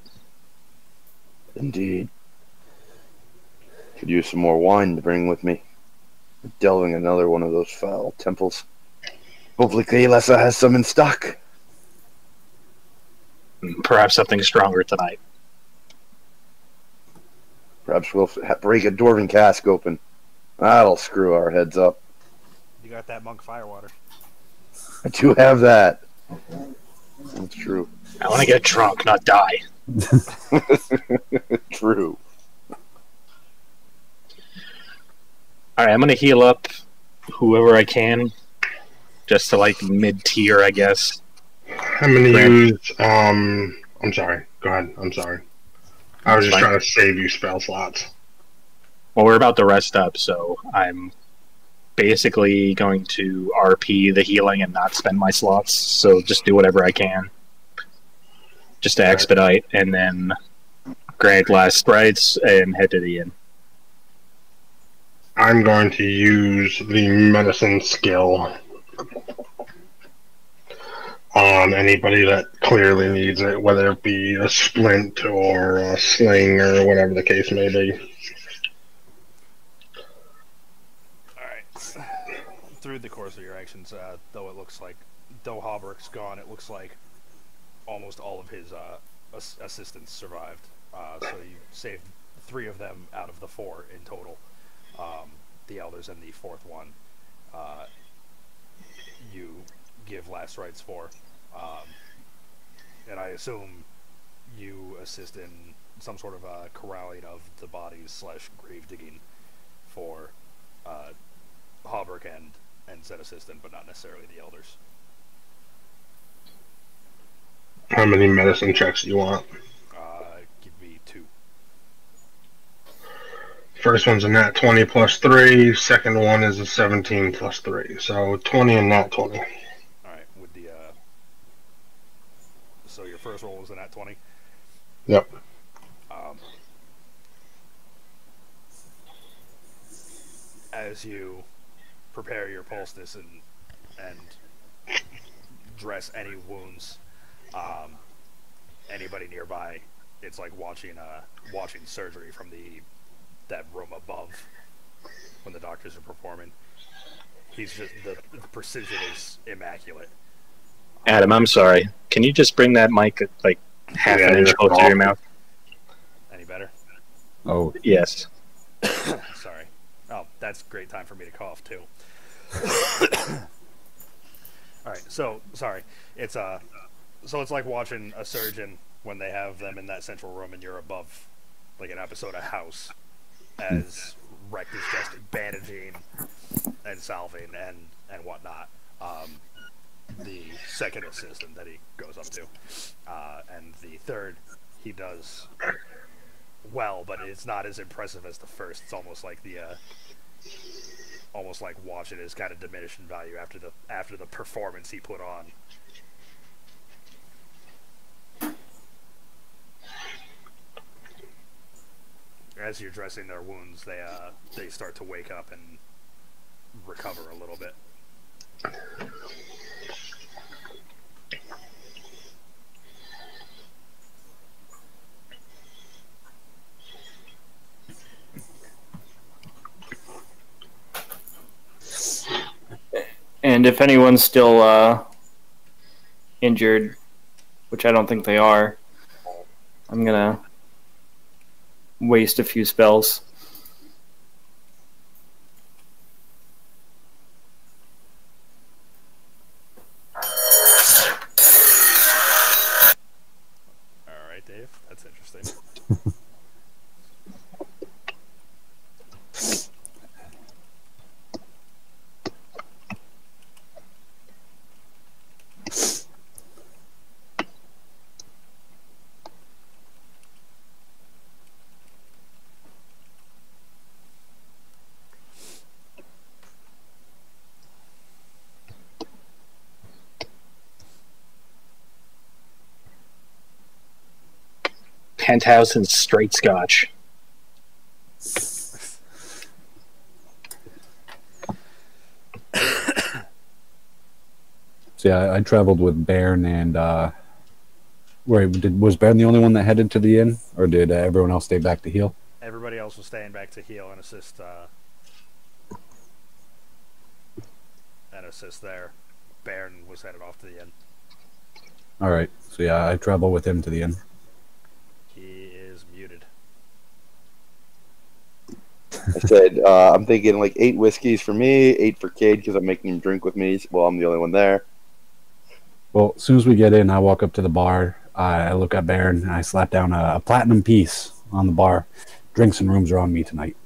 Indeed. Could use some more wine to bring with me. Delving another one of those foul temples. Hopefully Kaelasa has some in stock. Perhaps something stronger tonight. Perhaps we'll break a dwarven cask open. That'll screw our heads up. You got that monk firewater. I do have that. That's true. I want to get drunk, not die. True. Alright, I'm going to heal up whoever I can. Just to, like, mid-tier, I guess. I'm going to use, I'm sorry. Go ahead. I'm sorry. I was just trying to save you spell slots. Well, we're about to rest up, so I'm basically going to RP the healing and not spend my slots, so just do whatever I can. Just to expedite, and then grant last rites and head to the inn. I'm going to use the medicine skill on anybody that clearly needs it, whether it be a splint or a sling or whatever the case may be. Through the course of your actions, though Hauberg's gone, it looks like almost all of his assistants survived. So you saved 3 of them out of the 4 in total. The elders and the 4th one, you give last rites for. And I assume you assist in some sort of corralling of the bodies / grave digging for Hauberg and said assistant, but not necessarily the elders. How many medicine checks do you want? Give me 2. First one's a nat 20 plus 3. Second one is a 17 plus 3. So 20 and nat 20. Alright, with the so your first roll was a nat 20? Yep. as you prepare your poultice and dress any wounds, anybody nearby, it's like watching surgery from that room above when the doctors are performing. He's just the precision is immaculate. Adam, I'm sorry. Can you just bring that mic like half an inch closer to your mouth? Any better? Oh, Yes. Sorry. Oh, that's a great time for me to cough too. All right. So sorry. It's like watching a surgeon when they have them in that central room and you're above, like an episode of House, as Rec is just bandaging and salving and whatnot. The second assistant that he goes up to, and the third he does well, but it's not as impressive as the first. It's almost like almost like watching his kind of diminish in value after the performance he put on. As you're dressing their wounds, they start to wake up and recover a little bit. And if anyone's still injured, which I don't think they are, I'm gonna waste a few spells. All right, Dave. That's interesting. Penthouse and straight scotch. so yeah, I traveled with Bairn and was Bairn the only one that headed to the inn, or did everyone else stay back to heal? Everybody else was staying back to heal and assist there. Bairn was headed off to the inn. All right, so yeah, I travel with him to the inn. He is muted. I said, I'm thinking like 8 whiskeys for me, 8 for Cade because I'm making him drink with me. Well, I'm the only one there. Well, as soon as we get in, I walk up to the bar. I look at Bairn and I slap down a platinum piece on the bar. Drinks and rooms are on me tonight.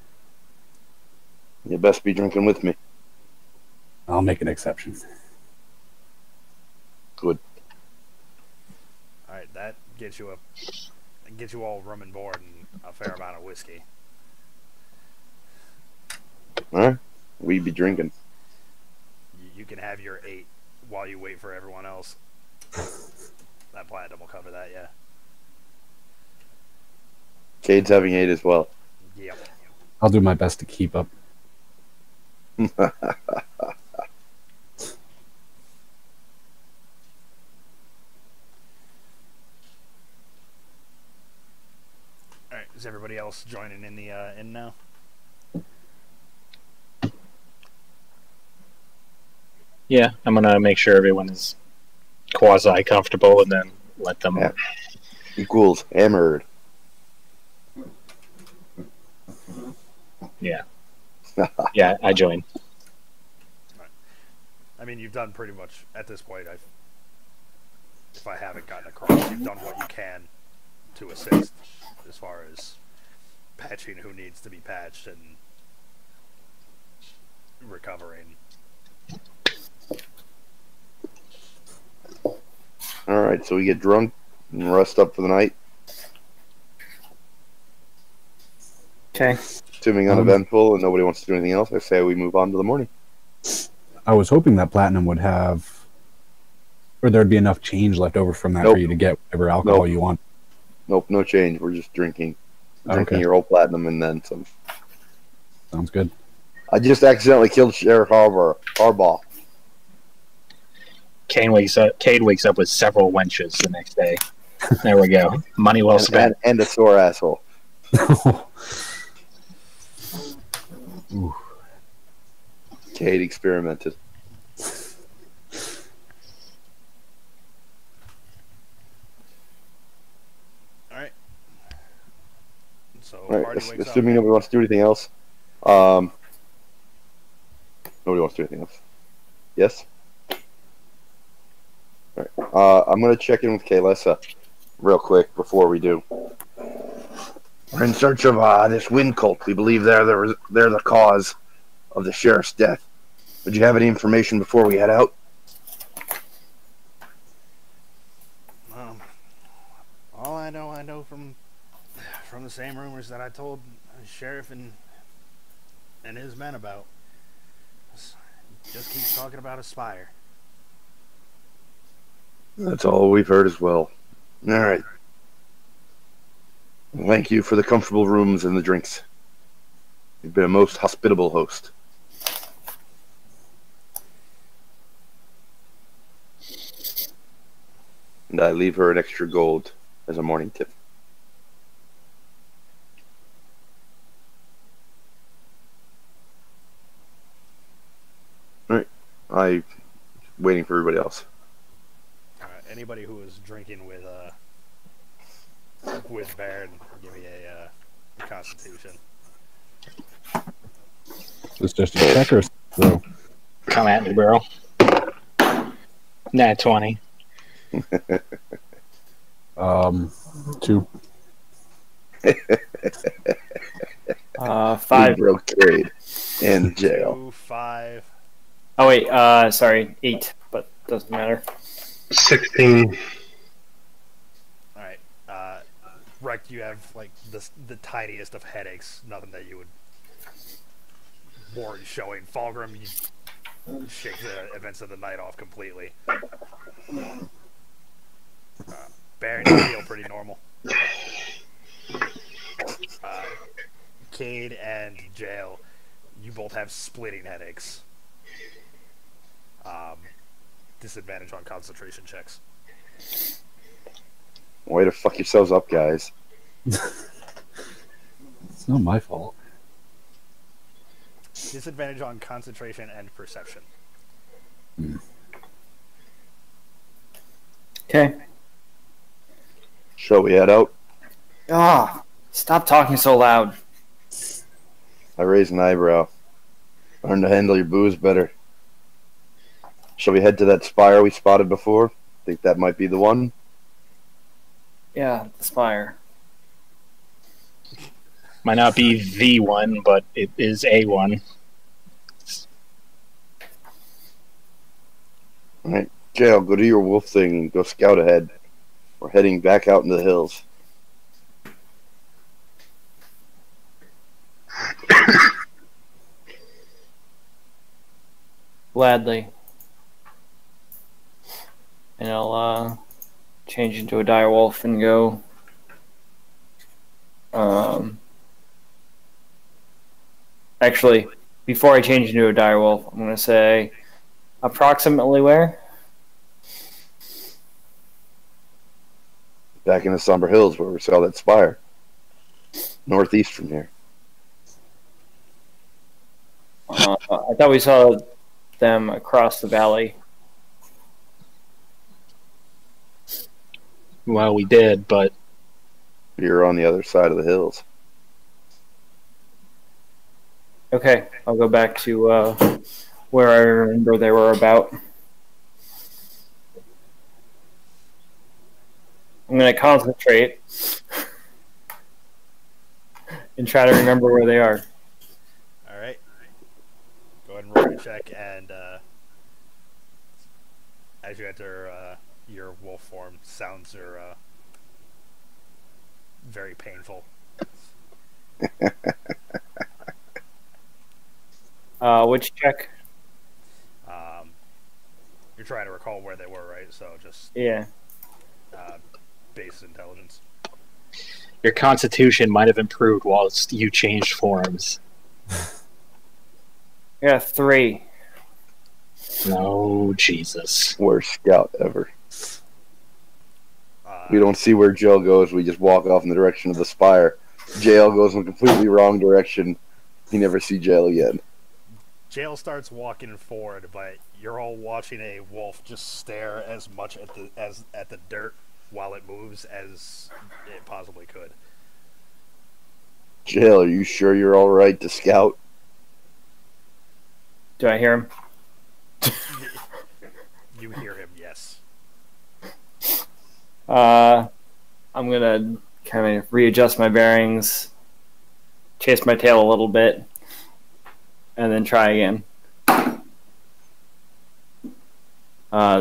You best be drinking with me. I'll make an exception. Good. All right, that gets you all room and board and a fair amount of whiskey. All right. We be drinking. You can have your 8 while you wait for everyone else. That platinum will cover that, yeah. Cade's having 8 as well. Yep. I'll do my best to keep up. Alright, is everybody else joining in the inn now? Yeah, I'm gonna make sure everyone is quasi comfortable and then let them. Yeah. Equals hammered. Yeah. Yeah, I join. Right. I mean, you've done pretty much at this point. If I haven't gotten across, you've done what you can to assist as far as patching who needs to be patched and recovering. Alright, so we get drunk and rest up for the night. Okay. Assuming uneventful and nobody wants to do anything else, I say we move on to the morning. I was hoping that platinum would have, or there'd be enough change left over from that Nope. for you to get whatever alcohol Nope. you want. Nope, no change. We're just drinking. Drinking Okay. your whole platinum and then some. Sounds good. I just accidentally killed Sheriff Harbaugh. Cade wakes up with several wenches the next day. There we go. Money well spent. And a sore asshole. Cade experimented. Alright. So, All right, party wakes assuming up. nobody wants to do anything else. Nobody wants to do anything else. Yes? All right. I'm going to check in with Kaylessa real quick before we do. We're in search of this wind cult. We believe they're the cause of the sheriff's death. Would you have any information before we head out? All I know from the same rumors that I told the sheriff and his men about. Just keeps talking about a spire. That's all we've heard as well. All right. Thank you for the comfortable rooms and the drinks. You've been a most hospitable host. And I leave her an extra gold as a morning tip. All right. I'm waiting for everybody else. Anybody who was drinking with Baron, give me a Constitution. It's just a checker. So. Come at me, bro. Nat 20. 2. 5. Broke Cade in jail. 2, 5. Oh wait, sorry, 8, but doesn't matter. 16. Alright. Rex, you have like the tiniest of headaches. Nothing that you would warrant showing. Fulgrim, you shake the events of the night off completely. Baron, you feel pretty normal. Cade and Jail, you both have splitting headaches. Disadvantage on concentration checks. Way to fuck yourselves up, guys. It's not my fault. Disadvantage on concentration and perception. Okay. Shall we head out? Stop talking so loud. I raise an eyebrow. Learn to handle your booze better. Shall we head to that spire we spotted before? Think that might be the one? Yeah, the spire. Might not be the one, but it is a one. Alright, Jail, go do your wolf thing and go scout ahead. We're heading back out into the hills. Gladly. And I'll change into a direwolf and go. Actually, before I change into a direwolf, I'm going to say approximately where? Back in the Somber Hills where we saw that spire. Northeast from here. I thought we saw them across the valley. Well, we did, but You're on the other side of the hills. Okay, I'll go back to where I remember they were about. I'm going to concentrate and try to remember where they are. Alright. Go ahead and roll your check, and as you enter your wolf form, sounds are very painful. Which check? You're trying to recall where they were, right? So just Yeah. base intelligence. your constitution might have improved whilst you changed forms. I got 3. No, Jesus. Worst scout ever. Uh, We don't see where Jill goes. We just walk off in the direction of the spire. Jail goes in a completely wrong direction. You never see Jail again. Jail starts walking forward, but you're all watching a wolf just stare as much at the dirt while it moves as it possibly could. Jail, are you sure you're all right to scout? Do I hear him? You hear him, yes. I'm gonna kind of readjust my bearings, chase my tail a little bit, and then try again.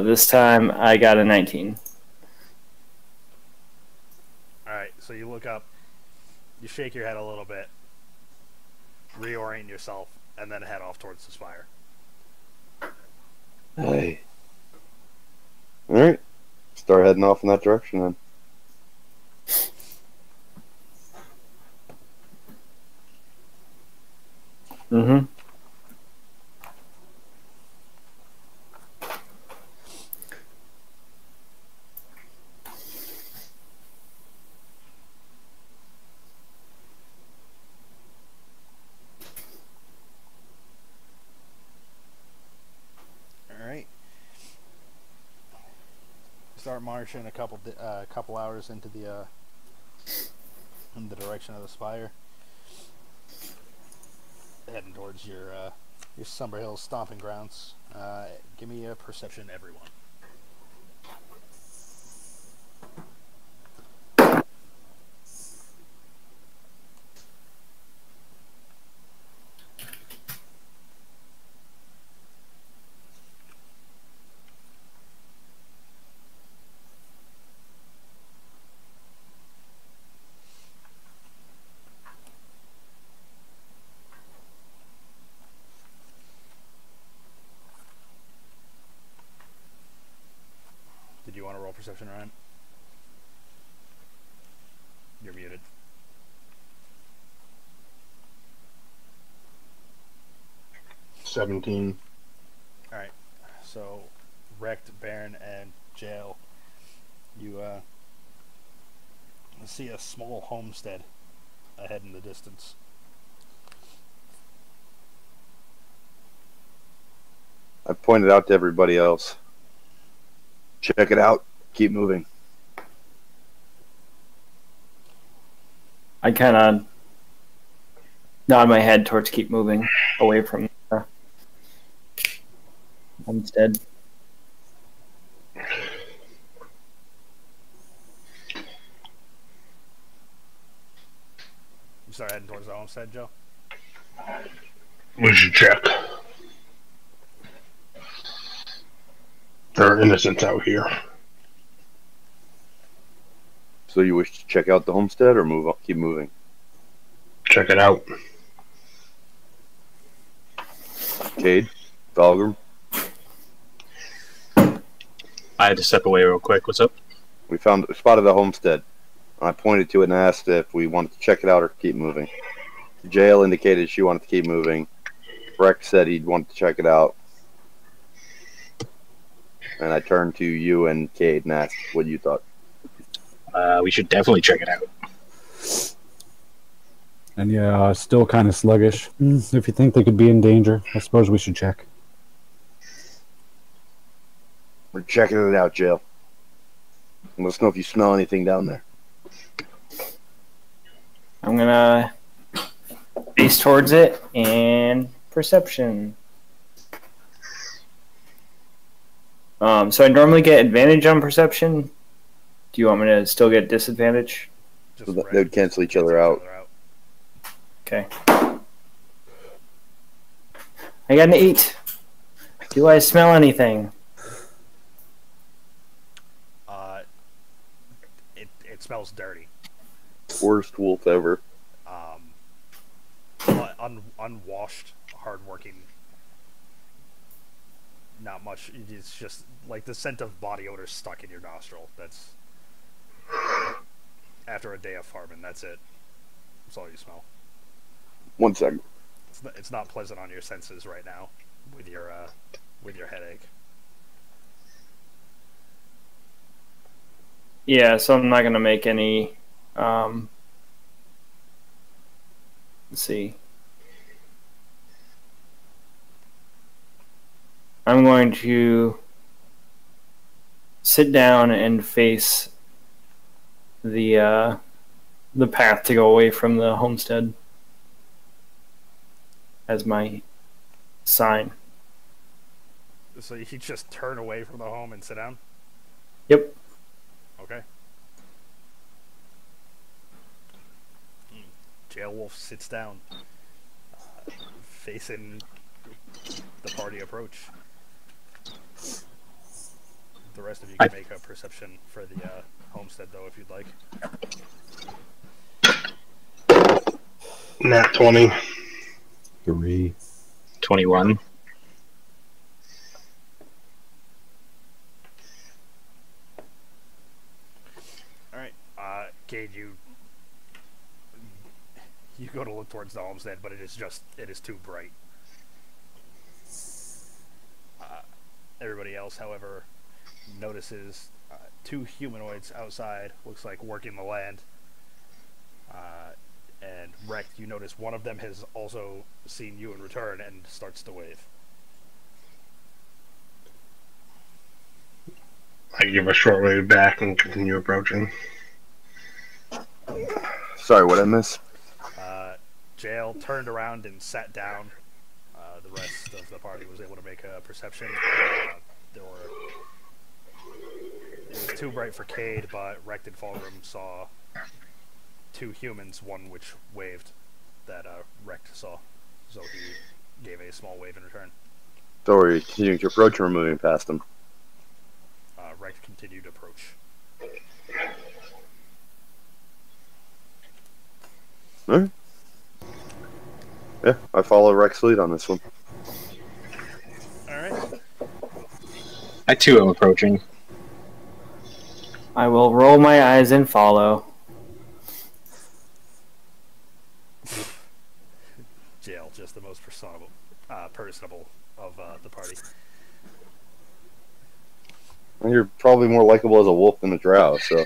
This time I got a 19. Alright, so you look up, you shake your head a little bit, reorient yourself, and then head off towards the spire. Hey. Alright. Start heading off in that direction then. Mm-hmm. Alright. Start marching a couple hours into the in the direction of the spire. Heading towards your Summer Hills stomping grounds. Give me a perception, everyone. Did you want to roll perception, Ryan? You're muted. $17. Alright, so Wrecked, Baron, and Jail, you see a small homestead ahead in the distance. I pointed out to everybody else. Check it out. Keep moving. I kind of nod my head towards keep moving away from the homestead. You start heading towards the homestead, Joe? We should check. There are innocents out here. So you wish to check out the homestead or move on, keep moving? Check it out. Cade? Valgrim? I had to step away real quick. What's up? We spotted the homestead. I pointed to it and asked if we wanted to check it out or keep moving. Jail indicated she wanted to keep moving. Breck said he'd want to check it out. And I turned to you and Cade and asked what you thought. We should definitely check it out. And yeah, still kind of sluggish. If you think they could be in danger, I suppose we should check. We're checking it out, Jail. Let us know if you smell anything down there. I'm gonna face towards it and perception. So I normally get advantage on perception. Do you want me to still get disadvantage? So they would cancel each other out. Okay. I got an 8. Do I smell anything? It smells dirty. Worst wolf ever. Unwashed, hardworking. Not much. It's just like the scent of body odor stuck in your nostril. That's after a day of farming. That's it. That's all you smell. 1 second. It's not pleasant on your senses right now with your headache. Yeah, so I'm not going to make any. Let's see. I'm going to sit down and face the path to go away from the homestead as my sign. So you just turn away from the home and sit down? Yep. Okay. Jail Wolf sits down, facing the party approach. The rest of you can make a perception for the homestead, though, if you'd like. Nat 20. 3. 21. Alright, Cade, you go to look towards the homestead, but it is too bright. Everybody else, however, notices two humanoids outside, looks like working the land. And Rex, you notice one of them has also seen you in return and starts to wave. I give a short wave back and continue approaching. Sorry, what I miss? Jail turned around and sat down. The rest of the party was able to make a perception. It was too bright for Cade, but Rect and Fulgrim saw two humans, one which waved, that Rect saw. So he gave a small wave in return. So are you continuing to approach or moving past them? Rect continued to approach. Alright. Yeah, I follow Rex's lead on this one. Alright. I too am approaching. I will roll my eyes and follow. Jail, just the most personable of the party. Well, you're probably more likable as a wolf than a drow, so...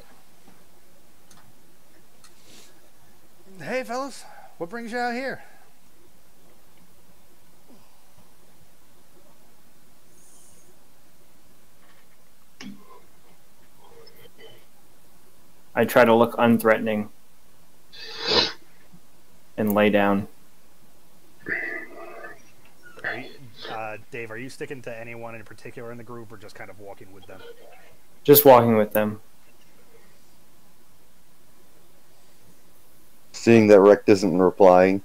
Hey, fellas, what brings you out here? I try to look unthreatening and lay down. Dave, are you sticking to anyone in particular in the group, or just kind of walking with them? Just walking with them. Seeing that Rect isn't replying,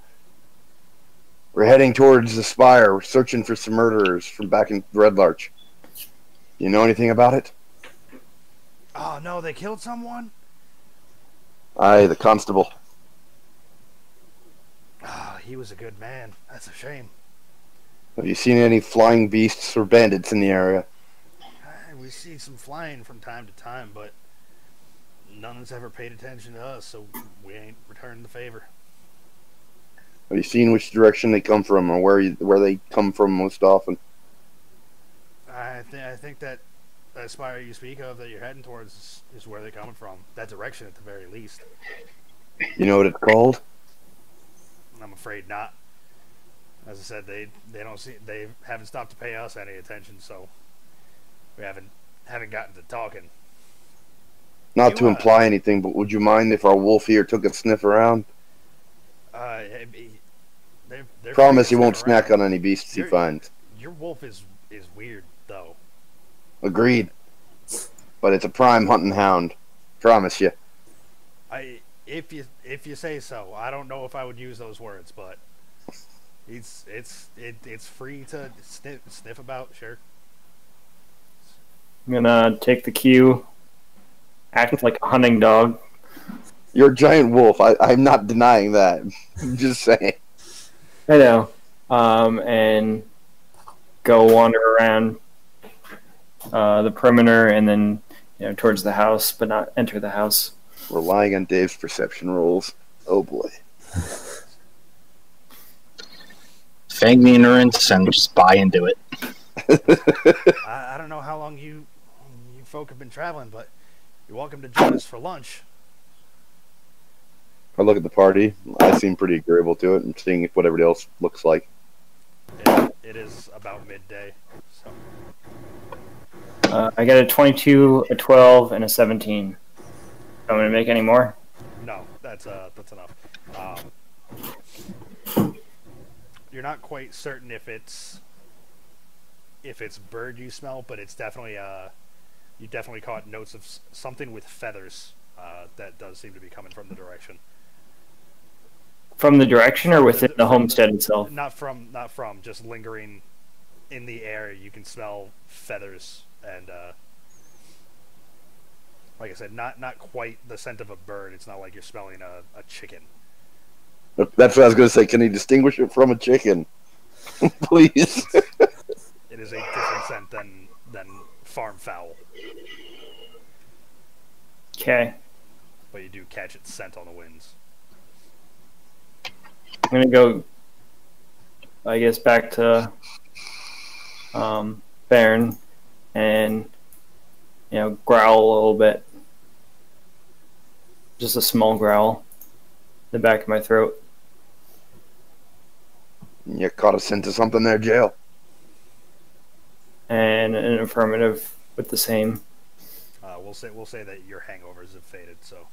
we're heading towards the spire. We're searching for some murderers from back in Red Larch. You know anything about it? Oh, no, they killed someone? Aye, the constable. Ah, he was a good man. That's a shame. Have you seen any flying beasts or bandits in the area? We see some flying from time to time, but none has ever paid attention to us, so we ain't returned the favor. Have you seen which direction they come from, or where they come from most often? I think that spire you speak of that you're heading towards is where they're coming from. That direction, at the very least. You know what it's called? I'm afraid not. As I said, they haven't stopped to pay us any attention, so we haven't gotten to talking. Not to imply anything, but would you mind if our wolf here took a sniff around? Promise you won't snack on any beasts he finds. Your wolf is weird, though. Agreed. But it's a prime hunting hound. Promise you. If you say so. I don't know if I would use those words, but it's free to sniff about, sure. I'm gonna take the cue, act like a hunting dog. You're a giant wolf. I'm not denying that. I'm just saying. I know. And go wander around the perimeter and then towards the house, but not enter the house. Relying on Dave's perception rolls. Oh boy. fang the ignorance and just buy into it. I don't know how long you folk have been traveling, but you're welcome to join us for lunch. I look at the party. I seem pretty agreeable to it, and seeing what everybody else looks like. It is about midday, so. I got a 22, a 12, and a 17. I'm going to make any more? No, that's enough. You're not quite certain if it's bird you smell, but it's definitely you definitely caught notes of something with feathers. That does seem to be coming from the direction. From the direction or within the homestead itself? Not from, just lingering in the air. You can smell feathers and, like I said, not quite the scent of a bird. It's not like you're smelling a chicken. That's what I was going to say. Can you distinguish it from a chicken? Please. It is a different scent than farm fowl. Okay. But you do catch its scent on the winds. I'm going to go, I guess, back to Baron and, growl a little bit. Just a small growl in the back of my throat. You caught us into something there, Jail. And an affirmative with the same. We'll say that your hangovers have faded, so.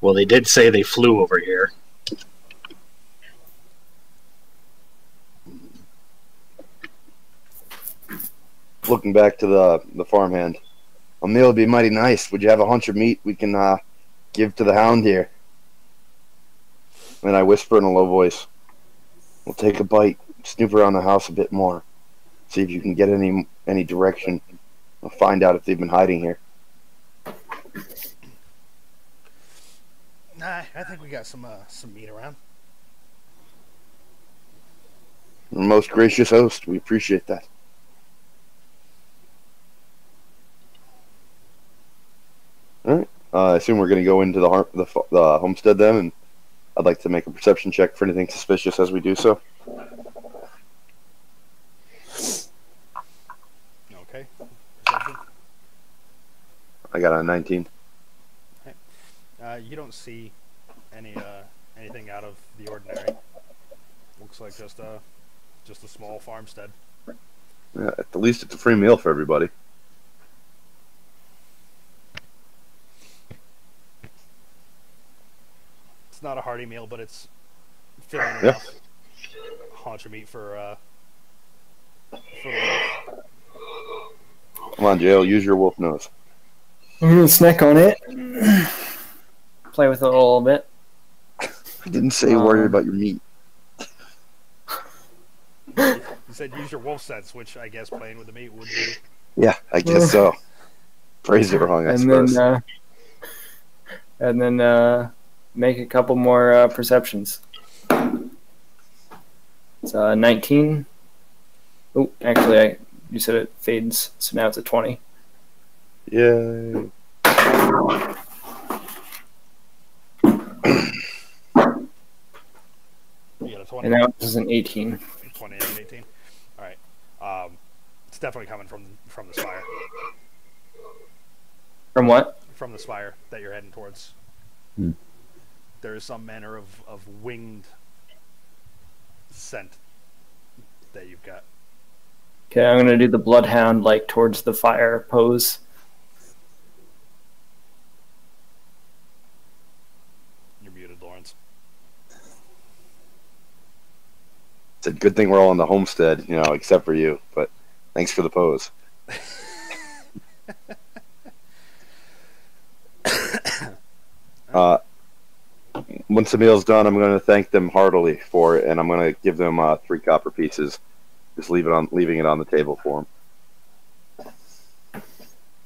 Well, they did say they flew over here. Looking back to the farmhand. A meal would be mighty nice. Would you have a hunch of meat we can give to the hound here? And I whisper in a low voice. We'll take a bite, snoop around the house a bit more. See if you can get any direction. We'll find out if they've been hiding here. Nah, I think we got some meat around. Most gracious host, we appreciate that. All right. I assume we're going to go into the homestead then, and I'd like to make a perception check for anything suspicious as we do so. Okay. Perception. I got a 19. You don't see anything out of the ordinary. Looks like just a small farmstead. Yeah, at the least, it's a free meal for everybody. It's not a hearty meal, but it's filling enough. Haunch of meat for the wolf. Come on, Jail, use your wolf nose. I'm going to snack on it. Play with it a little bit. I didn't say worry about your meat. You said use your wolf sense, which I guess playing with the meat would be. Yeah, I guess so. Phrase it wrong, I suppose. And then make a couple more perceptions. It's 19. Oh, actually, you said it fades, so now it's a 20. Yay. You got a 20. And now it's an 18. 20 and 18. All right. It's definitely coming from the spire. From what? From the spire that you're heading towards. There is some manner of winged scent that you've got. Okay, I'm going to do the bloodhound, like, towards the fire pose. You're muted, Lawrence. It's a good thing we're all in the homestead, except for you. But thanks for the pose. Once the meal's done, I'm going to thank them heartily for it, and I'm going to give them 3 copper pieces. Just leaving it on the table for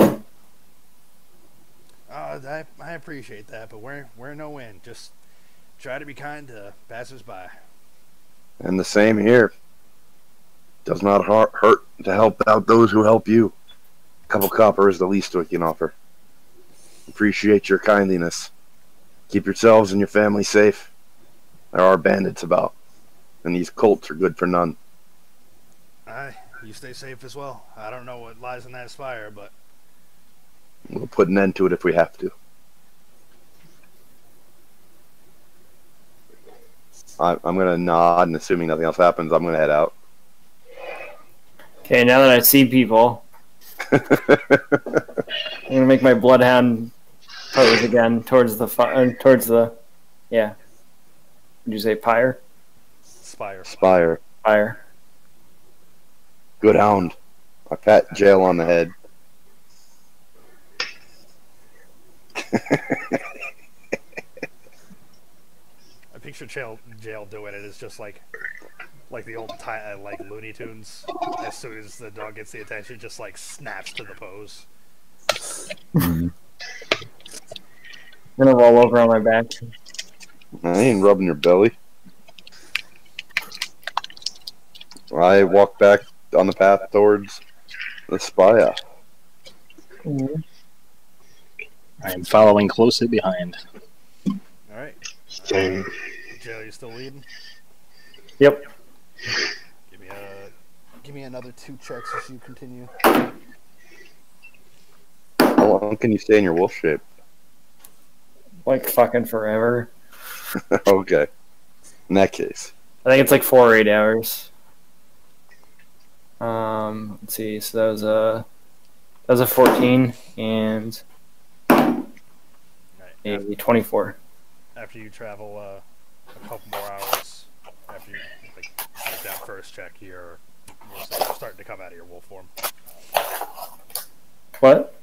them. I appreciate that, but we're no end. Just try to be kind to passers-by. And the same here. Does not hurt to help out those who help you. A couple copper is the least we can offer. Appreciate your kindliness. Keep yourselves and your family safe. There are bandits about, and these colts are good for none. Aye, you stay safe as well. I don't know what lies in that spire, but We'll put an end to it if we have to. I'm going to nod, and assuming nothing else happens, I'm going to head out. Okay, now that I see people, I'm gonna make my bloodhound pose again towards the yeah. Would you say pyre? spire. Spire. Pyre. Good hound. I pat Jail on the head. I picture jail doing it. It's just like the old like Looney Tunes. As soon as the dog gets the attention, just like snaps to the pose. I'm gonna roll over on my back. I ain't rubbing your belly. I walk back on the path towards the spire. I am following closely behind. All right. Same. Jail, you still leading? Yep. Give me another 2 checks as you continue. How long can you stay in your wolf shape? Like fucking forever. Okay. In that case. I think it's like 4 or 8 hours. Let's see. So that was a 14 and a 24. After you travel a couple more hours, after you make that first check, you're starting to come out of your wolf form. What?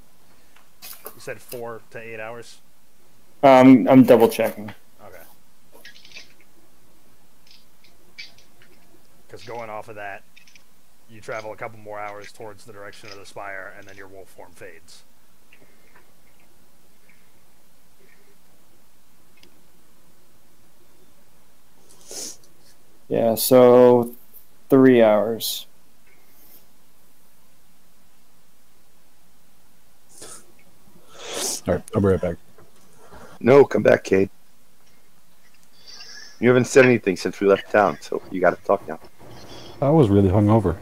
You said 4 to 8 hours? I'm double checking. Okay. Because going off of that, you travel a couple more hours towards the direction of the spire, and then your wolf form fades. Yeah, so 3 hours. All right, I'll be right back. No, come back, Cade. You haven't said anything since we left town, so you got to talk now. I was really hungover.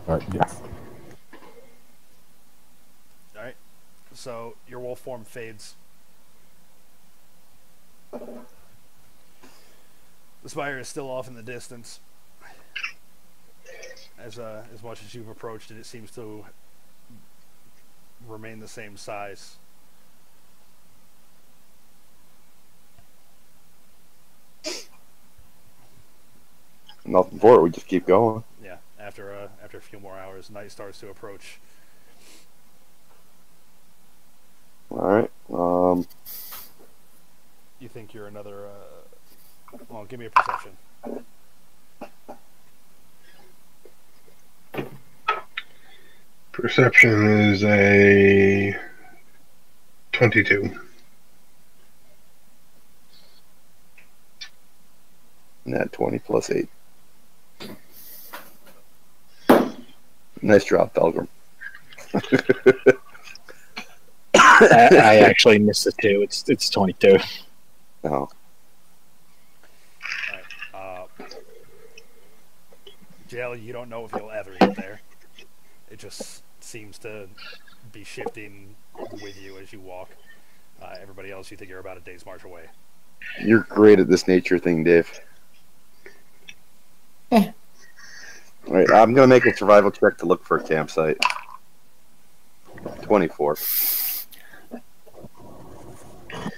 All right, yeah. Alright. So, your wolf form fades. The spire is still off in the distance. As much as you've approached it, it seems to remain the same size. Nothing for it. We just keep going. Yeah. After a few more hours, night starts to approach. All right. You think you're another? Well, give me a perception. Perception is a 22. Nat 20 plus 8. Nice job, Pelgrim. I actually missed it too. It's 22. Oh. Alright. Jail, you don't know if you'll ever get there. It just seems to be shifting with you as you walk. Everybody else, you think you're about a day's march away. You're great at this nature thing, Dave. All right, I'm going to make a survival check to look for a campsite. 24.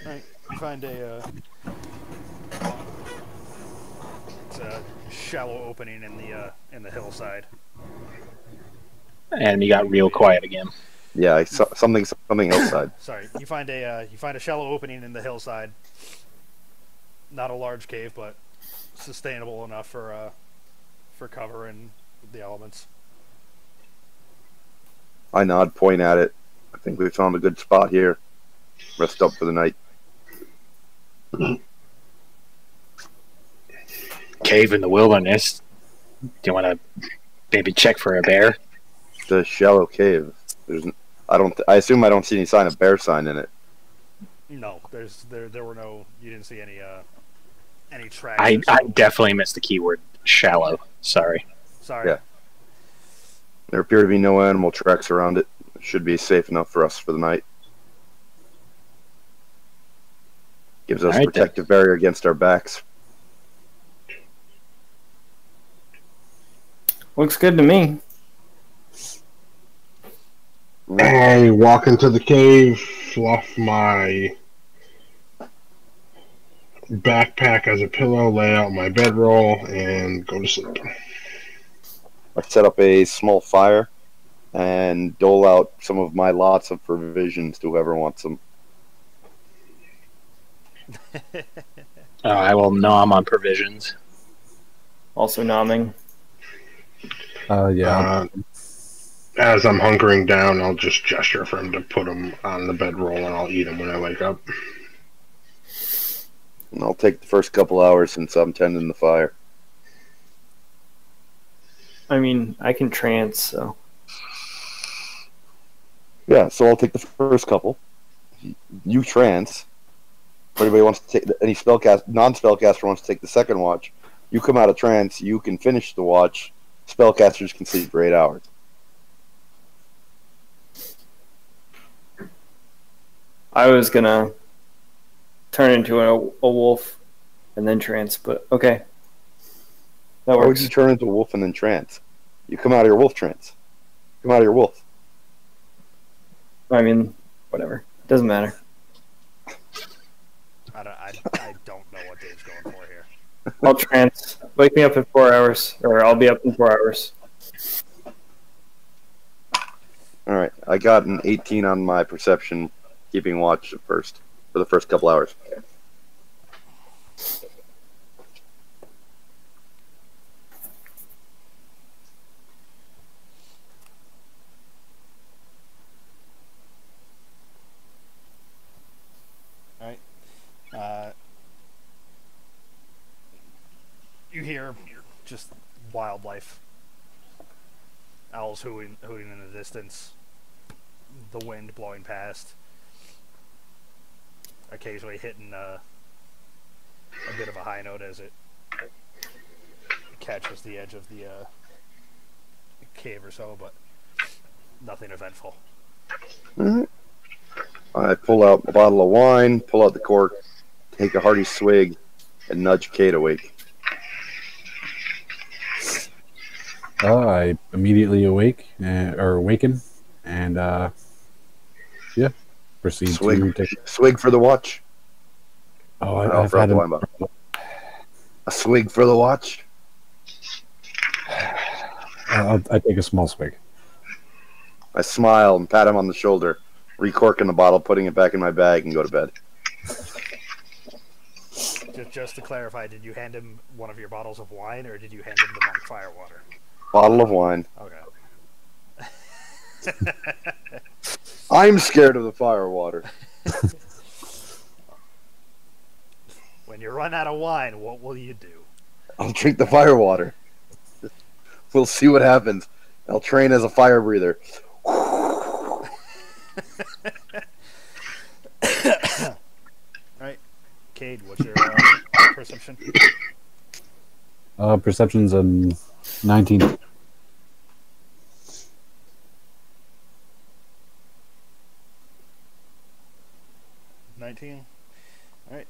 Alright, you find it's a shallow opening in the hillside. And he got real quiet again. Yeah, I saw something outside. Sorry, you find a shallow opening in the hillside. Not a large cave, but sustainable enough for cover and the elements. I nod, point at it. I think we found a good spot here. Rest up for the night. Cave in the wilderness. Do you want to maybe check for a bear? It's a shallow cave. I assume I don't see any sign of bear sign in it. No, there were no. You didn't see any tracks. I definitely missed the keyword shallow. Sorry. Sorry. Yeah. There appear to be no animal tracks around it. It should be safe enough for us for the night. Gives us Alright, protective barrier against our backs. Looks good to me. I walk into the cave, fluff my backpack as a pillow, lay out my bedroll, and go to sleep. I set up a small fire and dole out some of my lots of provisions to whoever wants them. I will nom on provisions. Also nomming. Yeah. As I'm hunkering down, I'll just gesture for him to put them on the bedroll, and I'll eat them when I wake up. And I'll take the first couple hours since I'm tending the fire. I mean, I can trance, so. Yeah, so I'll take the first couple. You trance. If anybody wants to take any non-spellcaster wants to take the second watch, you come out of trance, you can finish the watch. Spellcasters can sleep for 8 hours. I was gonna turn into a wolf and then trance, but okay. That Why would works. you turn into a wolf and then trance? You come out of your wolf trance. Come out of your wolf. I mean, whatever. Doesn't matter. I don't know what Dave's going for here. I'll trance. Wake me up in 4 hours, or I'll be up in 4 hours. Alright, I got an 18 on my perception, keeping watch at first, for the first couple hours. You hear just wildlife. Owls hooting in the distance. The wind blowing past. Occasionally hitting a bit of a high note as it catches the edge of the cave or so, but nothing eventful. Alright. I pull out a bottle of wine, pull out the cork, take a hearty swig, and nudge Kate awake. I immediately awaken, and proceed to take. Swig for the watch. Oh, I've had the wine bottle. A swig for the watch. I take a small swig. I smile and pat him on the shoulder, recorking the bottle, putting it back in my bag, and go to bed. Just to clarify, did you hand him one of your bottles of wine, or did you hand him the monk firewater? Bottle of wine. Okay. I'm scared of the firewater. When you run out of wine, what will you do? I'll drink the firewater. We'll see what happens. I'll train as a fire breather. Alright. Cade, what's your perception? Perception's a 19. 19. Alright.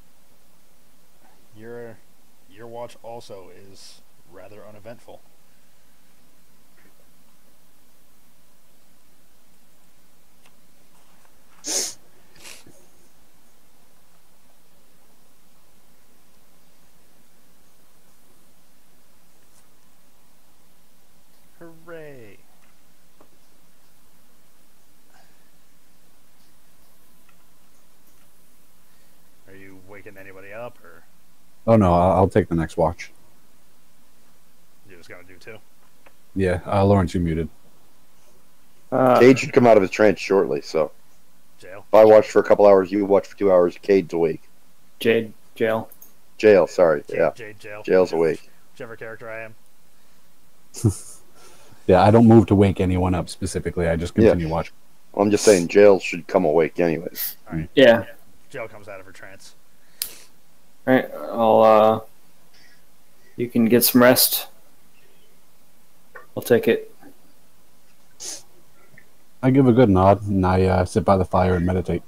Your watch also is rather uneventful. Hooray! Are you waking anybody up, or Oh no, I'll take the next watch. you just gonna do two? Yeah, Lawrence, you muted. Cade should come out of his trance shortly, so Jail. if I watch for a couple hours, you watch for 2 hours, Cade's awake. Jade, jail. Jail, sorry. Yeah. Jail. Jail's awake. Whichever character I am. Yeah, I don't move to wake anyone up specifically. I just continue watching. Well, I'm just saying, jail should come awake anyways. Alright. Yeah. Jill comes out of her trance. Alright, I'll, you can get some rest. I'll take it. I give a good nod, and I sit by the fire and meditate.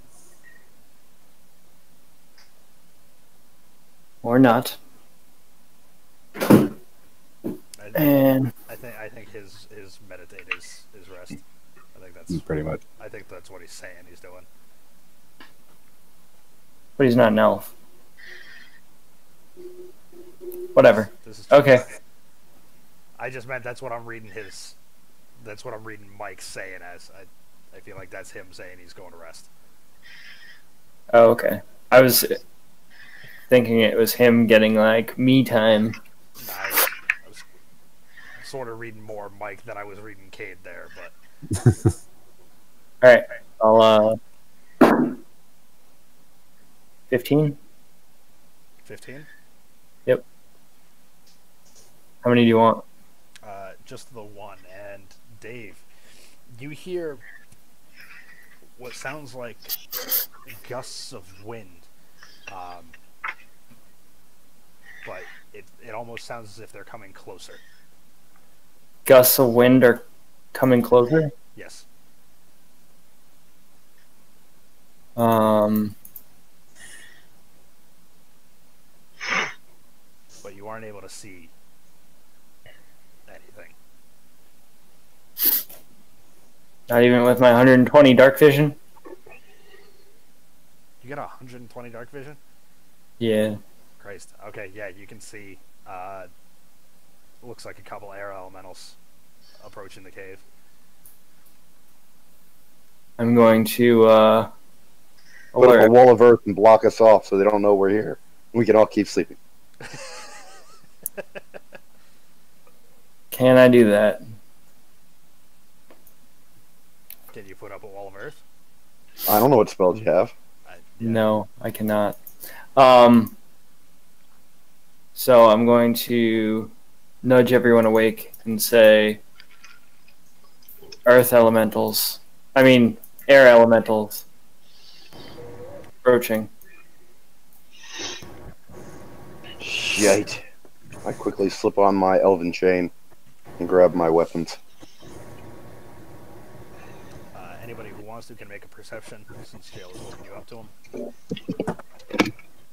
Or not. And I think his meditate is rest. I think that's Pretty much. I think that's what he's saying he's doing. but he's not an elf. Whatever. This is Okay. I just meant that's what I'm reading that's what I'm reading Mike saying as. I feel like that's him saying he's going to rest. Oh, okay. I was thinking it was him getting like me time. Nah, I was sort of reading more Mike than I was reading Cade there, but All right. I'll 15. 15? Yep. How many do you want? Just the one. And Dave, you hear what sounds like gusts of wind, but it almost sounds as if they're coming closer. Gusts of wind are coming closer. Yes. But you aren't able to see anything. Not even with my 120 dark vision. You got 120 dark vision? Yeah. Christ. Okay, yeah, you can see looks like a couple air elementals approaching the cave. I'm going to Put up a alert. wall of earth and block us off so they don't know we're here. We can all keep sleeping. Can I do that? Can you put up a wall of earth? I don't know what spells you have. Yeah. No, I cannot. So I'm going to nudge everyone awake and say, Earth elementals. I mean, air elementals. Approaching. Shite. I quickly slip on my elven chain and grab my weapons. Anybody who wants to can make a perception since Jail is holding you up to him.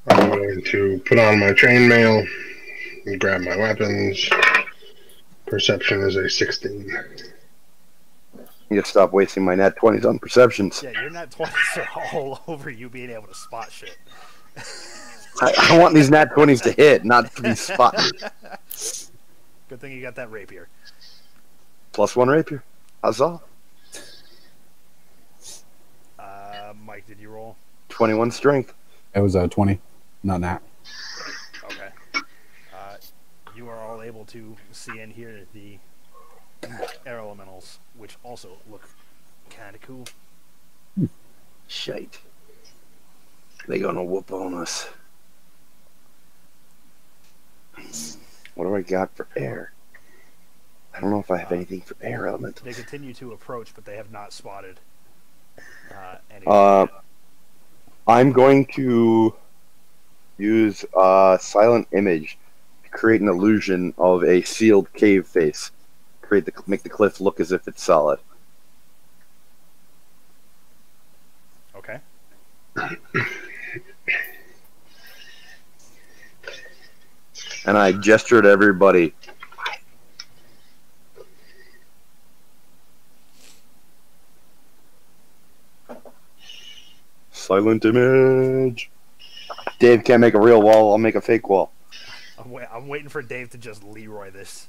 I'm going to put on my chainmail and grab my weapons. Perception is a 16. You gotta stop wasting my nat 20s on perceptions. Yeah, your nat 20s are all over you being able to spot shit. I want these nat 20s to hit, not to be spotted. Good thing you got that rapier. +1 rapier. Huzzah. Mike, did you roll? 21 strength. It was 20, not nat. Okay. You are all able to see and hear the air elementals, which also look kind of cool. Shite. They gonna whoop on us. What do I got for air? I don't know if I have anything for air elementals. They continue to approach, but they have not spotted any. I'm going to use silent image to create an illusion of a sealed cave face. Make the cliff look as if it's solid. Okay. And I gesture to everybody. Silent image. Dave can't make a real wall. I'll make a fake wall. I'm waiting for Dave to just Leroy this.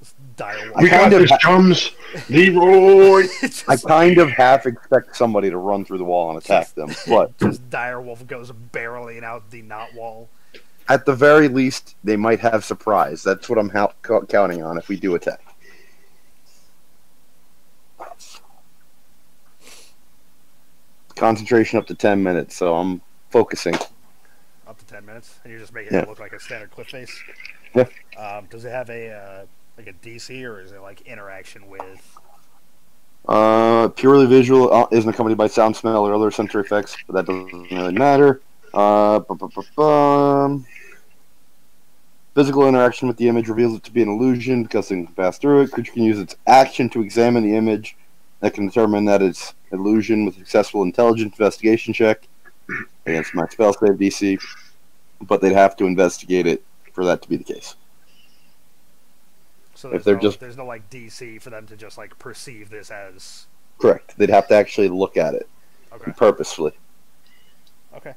Just dial We got this, chums. Leroy. I kind of half expect somebody to run through the wall and attack them, but Just Direwolf goes barreling out the knot wall. at the very least, they might have surprise. That's what I'm counting on if we do attack. Concentration up to 10 minutes, so I'm focusing. Up to 10 minutes, and you're just making Yeah. it look like a standard cliff face. Yeah. Does it have a like a DC, or is it like interaction with? Purely visual isn't accompanied by sound, smell, or other sensory effects, but that doesn't really matter. Physical interaction with the image reveals it to be an illusion because it can pass through it. Creature can use its action to examine the image that can determine that it's illusion with a successful intelligence investigation check against my spell save DC, but they'd have to investigate it for that to be the case. So If there's no like DC for them to just like perceive this as correct, they'd have to actually look at it okay. purposefully. Okay.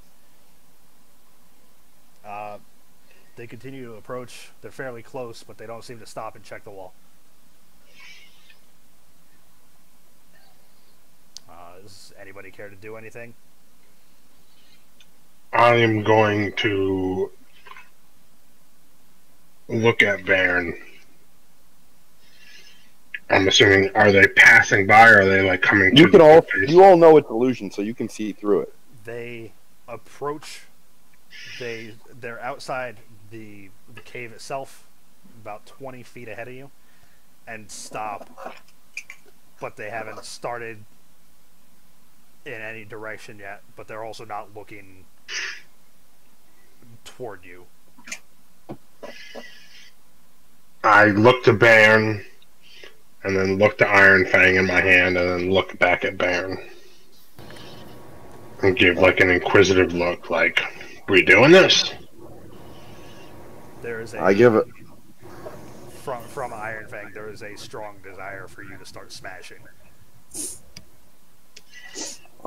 They continue to approach. They're fairly close, but they don't seem to stop and check the wall. Does anybody care to do anything? I am going to look at Baron. I'm assuming, are they passing by, or are they like coming to the face? You all know it's illusion, so you can see through it. They approach. They're outside the cave itself, about 20 feet ahead of you, and stop. But they haven't started in any direction yet. But they're also not looking toward you. I look to Baron, and then look to Iron Fang in my hand, and then look back at Baron. And give like an inquisitive look, like, we doing this? There is a... I give it... From Iron Fang, there is a strong desire for you to start smashing.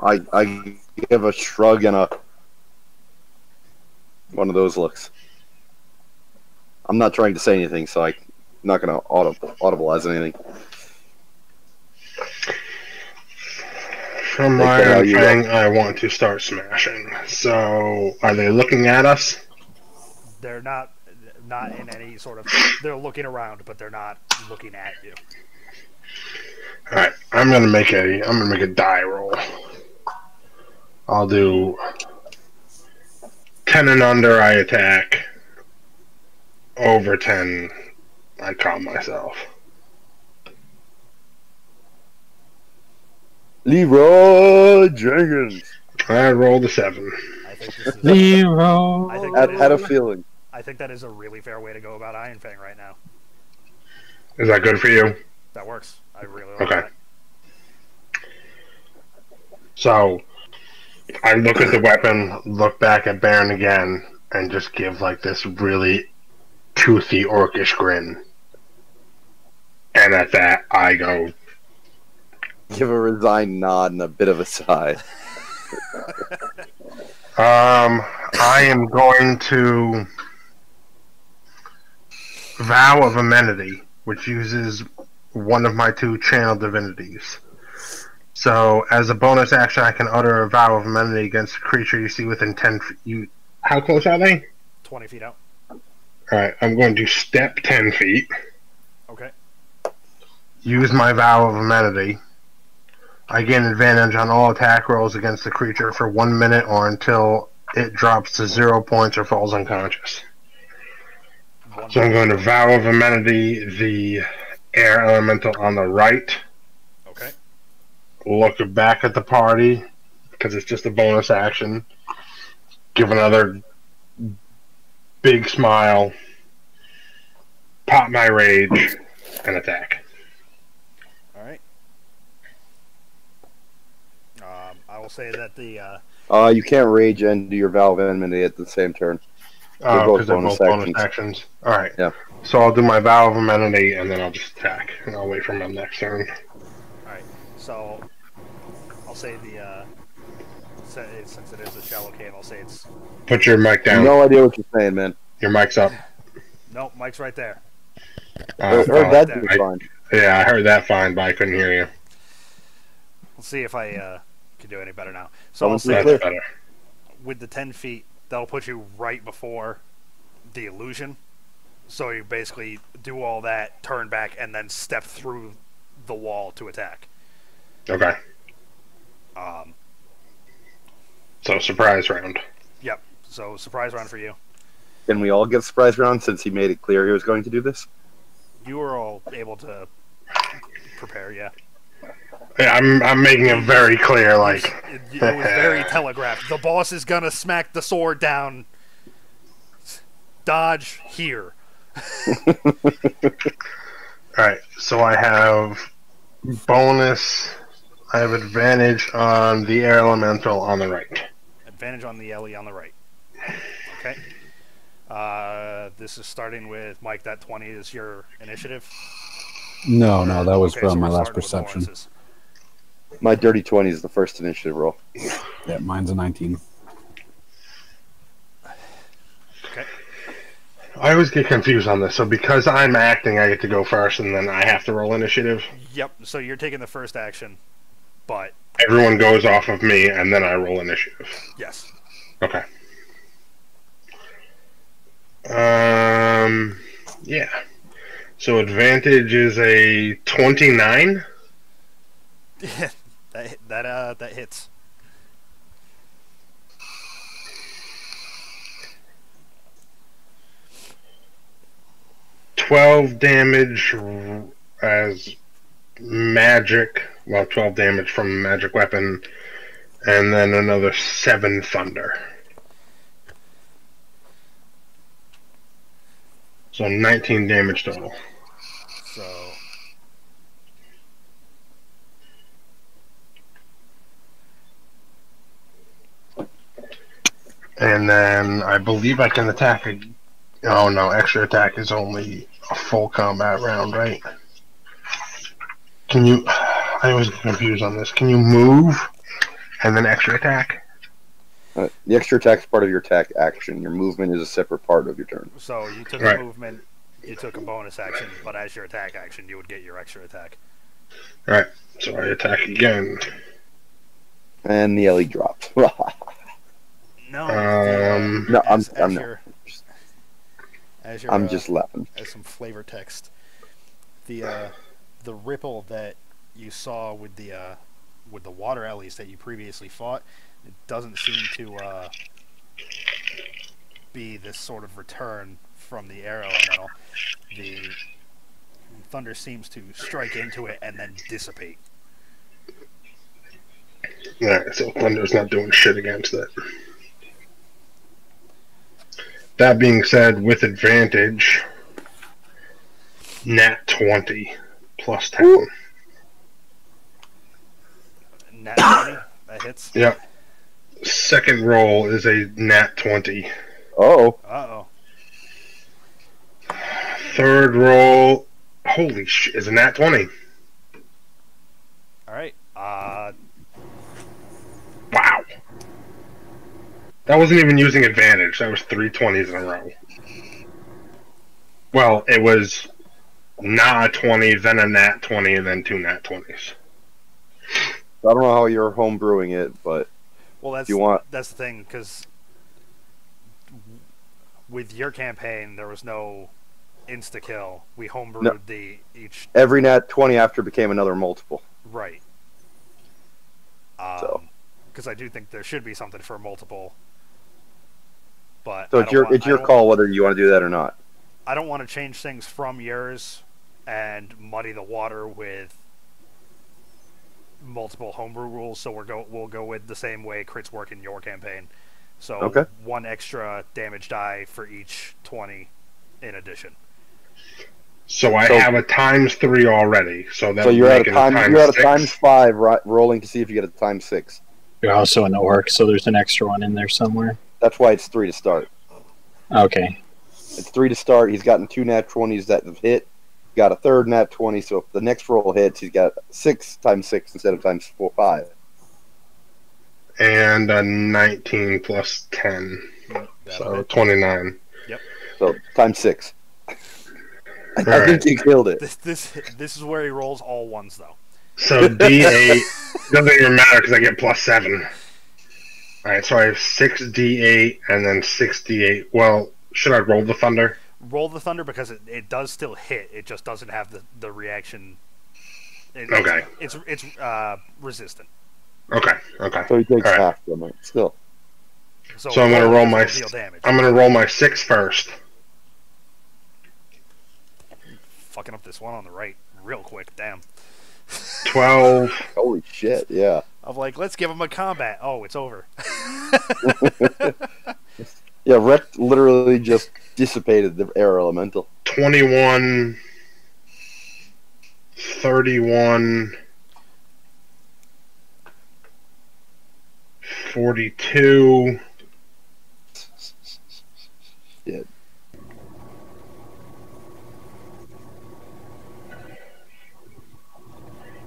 I give a shrug and a... one of those looks. I'm not trying to say anything, so I'm not going to audibilize anything. From Iron Fang, I want to start smashing. So, are they looking at us? They're not in any sort of... They're looking around, but they're not looking at you. Alright, I'm gonna make a die roll. I'll do 10 and under, I attack. Over 10, I calm myself. Leroy Jenkins. I rolled a 7. I think this is... Leroy! I had a feeling. I think that is a really fair way to go about Iron Fang right now. Is that good for you? That works. I really like Okay. that. So, I look at the weapon, look back at Baron again, and just give like this really toothy orcish grin. And at that, I go... Give a resigned nod and a bit of a sigh. I am going to Vow of Amenity, which uses one of my 2 channel divinities. So, as a bonus action, I can utter a Vow of Amenity against a creature you see within 10 feet. How close are they? 20 feet out. Alright, I'm going to step 10 feet. Okay. Use my Vow of Amenity. I gain advantage on all attack rolls against the creature for 1 minute or until it drops to 0 points or falls unconscious. So I'm going to Vow of Amenity the air elemental on the right. Okay. Look back at the party, because it's just a bonus action. Give another big smile. Pop my rage, and attack. Alright. I will say that the... You can't rage and do your Vow of Enmity at the same turn. Because they're both bonus actions. Alright. Yeah. So I'll do my Vow of Amenity, and then I'll just attack. And I'll wait for my next turn. Alright, so... I'll say the, since it is a shallow cave, I'll say it's... Put your mic down. No idea what you're saying, man. Your mic's up. Nope, mic's right there. Heard that dude fine. Yeah, I heard that fine, but I couldn't hear you. We'll see if I can do any better now. So I'll say That's that better. with the 10 feet, that'll put you right before the illusion. So you basically do all that, turn back, and then step through the wall to attack. Okay. So surprise round. Yep. So surprise round for you. Can we all get a surprise round since he made it clear he was going to do this? You were all able to prepare, yeah. Yeah, I'm making it very clear, like... It was very telegraphed. The boss is gonna smack the sword down. Dodge here. Alright, so I have bonus. I have advantage on the air elemental on the right. Advantage on the LE on the right. Okay. This is starting with Mike. That 20 is your initiative? No, that was Okay, from so my we're last starting with perception. bonuses. My dirty 20 is the first initiative roll. Yeah, mine's a 19. Okay. I always get confused on this. So because I'm acting, I get to go first, and then I have to roll initiative. Yep. So you're taking the first action, but Everyone goes off of me, and then I roll initiative. yes. Okay. Yeah. So advantage is a 29. that hits. $12 damage as magic. Well, 12 damage from magic weapon, and then another 7 thunder. So 19 damage total. So And then I believe I can attack. Oh no, extra attack is only a full combat round, right? Can you? I always get confused on this. Can you move and then extra attack? The extra attack is part of your attack action. Your movement is a separate part of your turn. So you took Right. a movement, you took a bonus action, but as your attack action, you would get your extra attack. Right. So I attack again. And the LE dropped. No. No, I'm not. I'm just laughing. As some flavor text, the ripple that you saw with the water alleys that you previously fought, it doesn't seem to be this sort of return from the air elemental. The thunder seems to strike into it and then dissipate. Alright, so Thunder's not doing shit against it. That being said, with advantage, nat 20 plus 10. Ooh. Nat 20, that hits. Yep. Second roll is a nat 20. Oh, Uh-oh. Third roll, holy shit, is a nat 20. Alright. Wow. That wasn't even using advantage. That was 3 20s in a row. Well, it was not a 20, then a nat 20, and then 2 nat 20s. I don't know how you're home brewing it, but Well, if you want, that's the thing, because with your campaign, there was no insta-kill. We homebrewed each... every nat 20 after became another multiple. Right. So. Because I do think there should be something for multiple. But So it's your call whether you want to do that or not. I don't want to change things from yours and muddy the water with multiple homebrew rules. So we'll go with the same way crits work in your campaign. So Okay. 1 extra damage die for each 20 in addition. So I have a +3 already. So that you're at a ×6. ×5 rolling to see if you get a ×6. You're also in the orc, so there's an extra one in there somewhere. That's why it's 3 to start. Okay. It's 3 to start. He's gotten 2 nat 20s that have hit. Got a third nat 20, so if the next roll hits, he's got 6 ×6 instead of ×5. And a 19 plus 10. So 29. Yep. So ×6. I Right. think he killed it. This is where he rolls all ones though. So D8 doesn't even matter because I get +7. Alright, so I have 6d8 and then 6d8. Well, should I roll the thunder? Roll the thunder because it does still hit. It just doesn't have the reaction. Okay. It's resistant. Okay. So he takes Alright. half from it. Still. So I'm gonna roll my deal damage. I'm gonna roll my 6 first. Fucking up this one on the right real quick. Damn. 12. Holy shit! Yeah. I'm like, let's give him a combat. Oh, it's over. Yeah, Wreck literally just dissipated the air elemental. 21. 31. 42. Shit.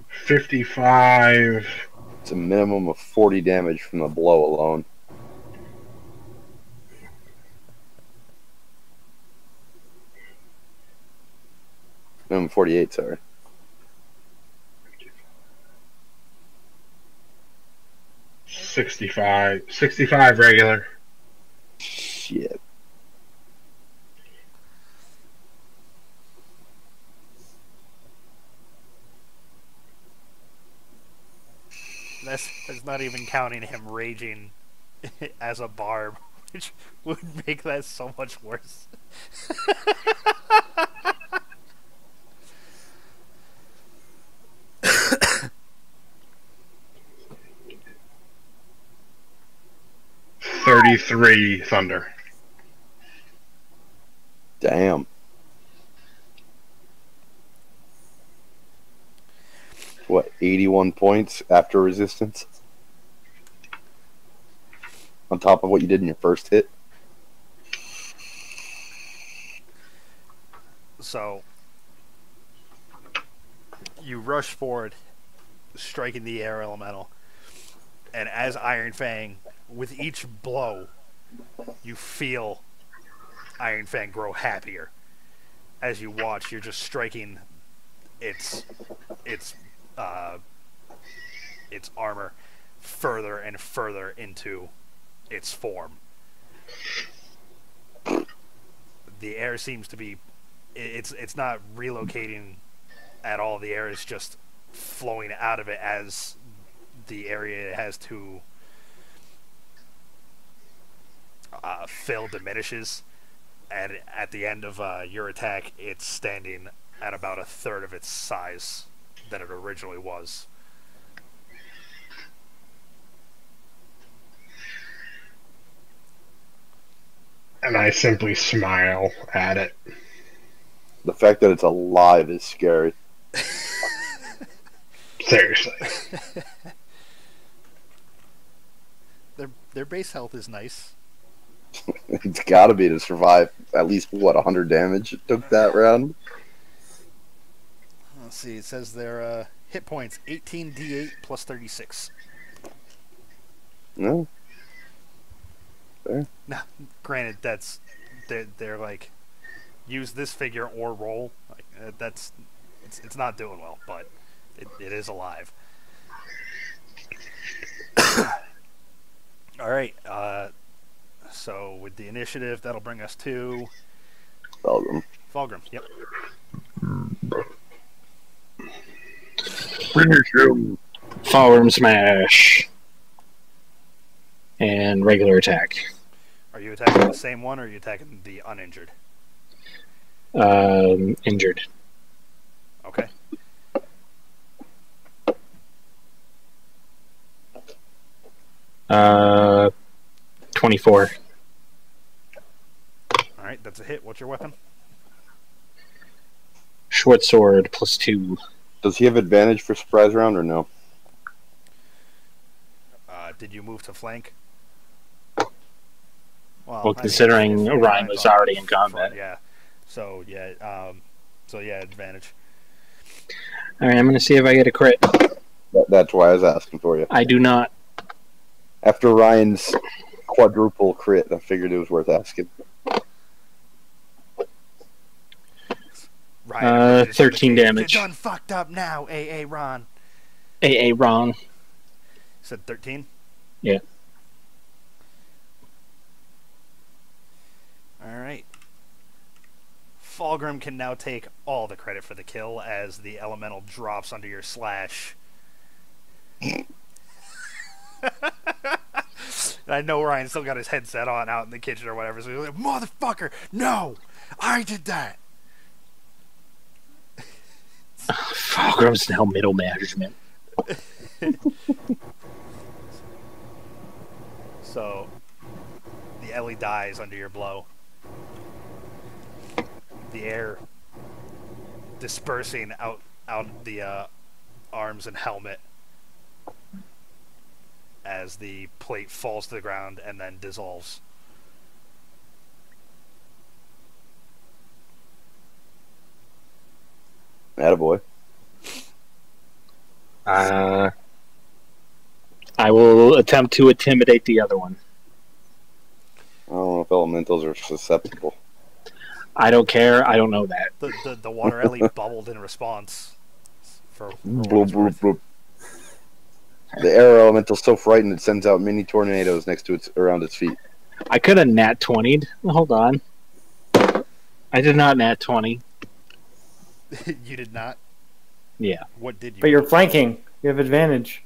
55. It's a minimum of 40 damage from the blow alone. Minimum 48, sorry. 65 regular. Shit. That's not even counting him raging as a barb, which would make that so much worse. $33 thunder. Damn. What, 81 points after resistance? On top of what you did in your first hit? So, you rush forward, striking the air elemental, and as Iron Fang, with each blow, you feel Iron Fang grow happier. As you watch, you're just striking its armor further and further into its form. The air seems to be it's not relocating at all. The air is just flowing out of it as the area it has to fill diminishes, and at the end of your attack, it's standing at about a third of its size than it originally was. And I simply smile at it. The fact that it's alive is scary. Seriously. Their base health is nice. It's gotta be to survive at least, what, 100 damage it took that round? Let's see, it says their hit points 18d8 plus 36. No. Fair. Now, granted, that's they're like, use this figure or roll. Like, it's not doing well, but it is alive. All right. So with the initiative, that'll bring us to Fulgrim. Fulgrim. Yep. Firearm smash. And regular attack. Are you attacking the same one, or are you attacking the uninjured? Injured. Okay. Uh, 24. All right, that's a hit. What's your weapon? Short sword plus 2. Does he have advantage for surprise round or no? Did you move to flank? Well, considering if Ryan was already in combat. Yeah. So yeah. Advantage. All right, I'm going to see if I get a crit. That's why I was asking for you. I do not. After Ryan's quadruple crit, I figured it was worth asking. Ryan, 13 damage. You're done fucked up now, AA Ron. AA Ron. Said 13? Yeah. Alright. Fulgrim can now take all the credit for the kill as the elemental drops under your slash. I know Ryan still got his headset on out in the kitchen or whatever, so he's like, "Motherfucker, no! I did that!" Falgrim's now middle management. So, the Ellie dies under your blow. The air dispersing out the arms and helmet as the plate falls to the ground and then dissolves. Attaboy. I will attempt to intimidate the other one. I don't know if elementals are susceptible. I don't care. I don't know that. The water Ellie bubbled in response. For Bloop, bloop, bloop. The air elemental's so frightened it sends out mini tornadoes next to around its feet. I could have nat 20'd. Hold on. I did not nat 20. You did not? Yeah. What did you? But you're flanking. You have advantage.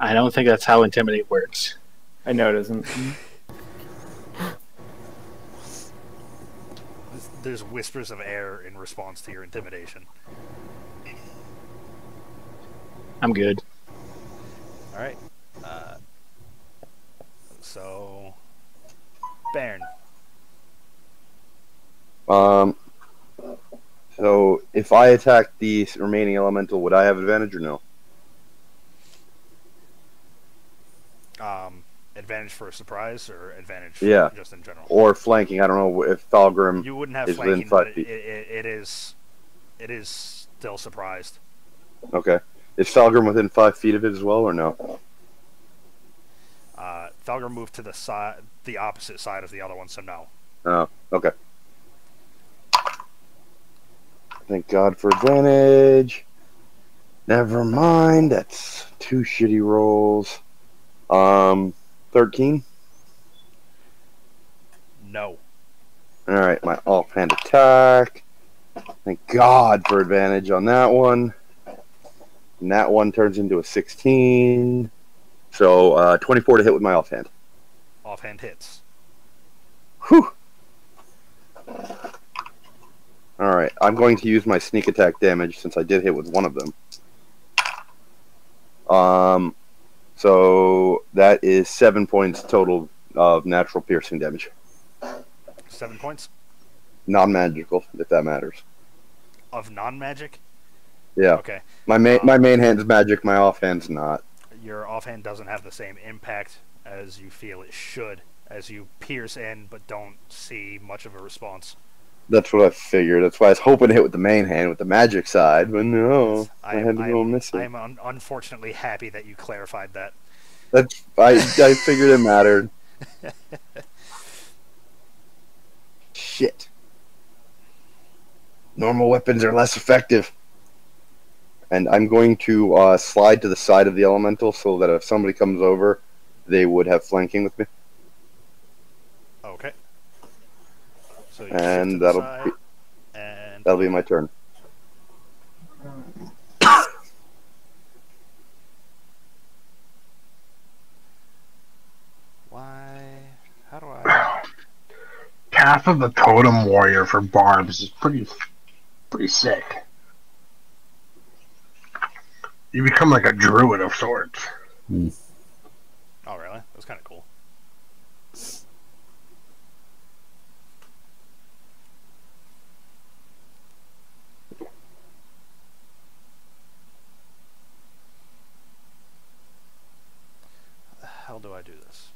I don't think that's how intimidate works. I know it doesn't. There's whispers of air in response to your intimidation. I'm good. All right. So, Bairn. So if I attack the remaining elemental, would I have advantage or no? Advantage for a surprise or advantage just in general? Or flanking. I don't know if Thalgrim You wouldn't have is flanking, within 5 but feet. it is still surprised. Okay. Is Thalgrim within 5 feet of it as well, or no? Thalgrim moved to the opposite side of the other one, so no. Oh, okay. Thank God for advantage. Never mind. That's 2 shitty rolls. 13? No. Alright, my offhand attack. Thank God for advantage on that one. And that one turns into a 16. So, 24 to hit with my offhand. Offhand hits. Whew. Alright, I'm going to use my sneak attack damage since I did hit with one of them. So that is 7 points total of natural piercing damage. 7 points? Non-magical, if that matters. Of non-magic? Yeah. Okay. My main hand's magic, my offhand's not. Your offhand doesn't have the same impact as you feel it should, as you pierce in but don't see much of a response. That's what I figured. That's why I was hoping to hit with the main hand, with the magic side, but no, I had to go missing. I'm unfortunately happy that you clarified that. I figured it mattered. Shit. Normal weapons are less effective. And I'm going to slide to the side of the elemental so that if somebody comes over, they would have flanking with me. Okay. So and that'll be my turn. Why? How do I? Path of the Totem Warrior for barbs is pretty sick. You become like a druid of sorts. Oh, really? That's kind of cool. How do I do this?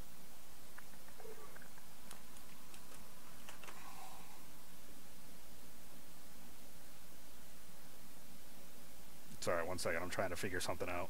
Sorry, 1 second. I'm trying to figure something out.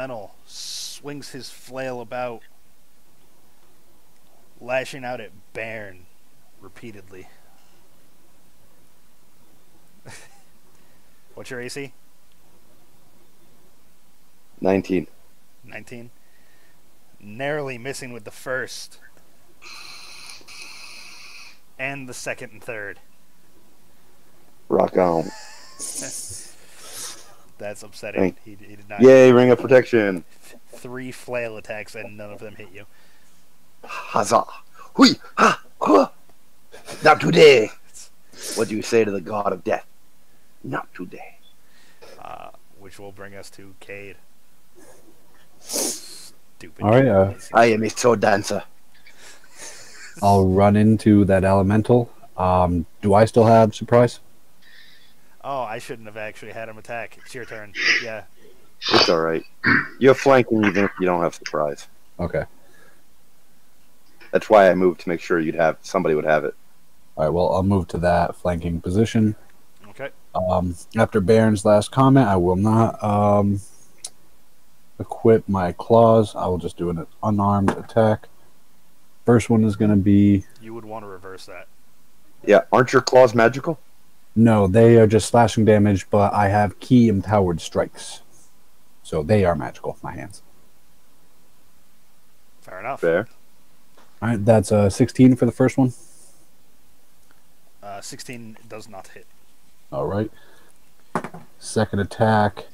elemental swings his flail about, lashing out at Bairn repeatedly. What's your AC? 19. 19. Narrowly missing with the first. And the second and third. Rock on. That's upsetting. He did not. Yay, ring of protection. 3 flail attacks and none of them hit you. Huzzah. Hui, ha, ha. Not today. What do you say to the god of death? Not today. Which will bring us to Cade. Stupid. All right. I am a sword dancer. I'll run into that elemental. Do I still have surprise? Oh, I shouldn't have actually had him attack. It's your turn. Yeah. It's alright. You're flanking even if you don't have surprise. Okay. That's why I moved to make sure somebody would have it. All right. Well, I'll move to that flanking position. Okay. After Baron's last comment, I will not equip my claws. I will just do an unarmed attack. First one is going to be... You would want to reverse that. Yeah, aren't your claws magical? No, they are just slashing damage, but I have key empowered strikes. So they are magical, my hands. Fair enough. Fair. All right, that's a 16 for the first one. 16 does not hit. All right. Second attack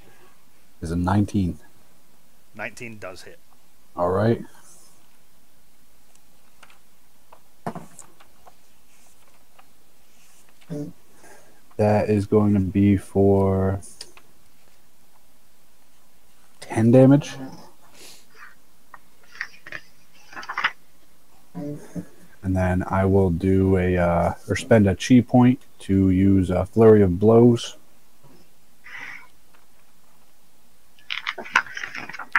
is a 19. 19 does hit. All right. That is going to be for 10 damage. And then I will do or spend a chi point to use a flurry of blows.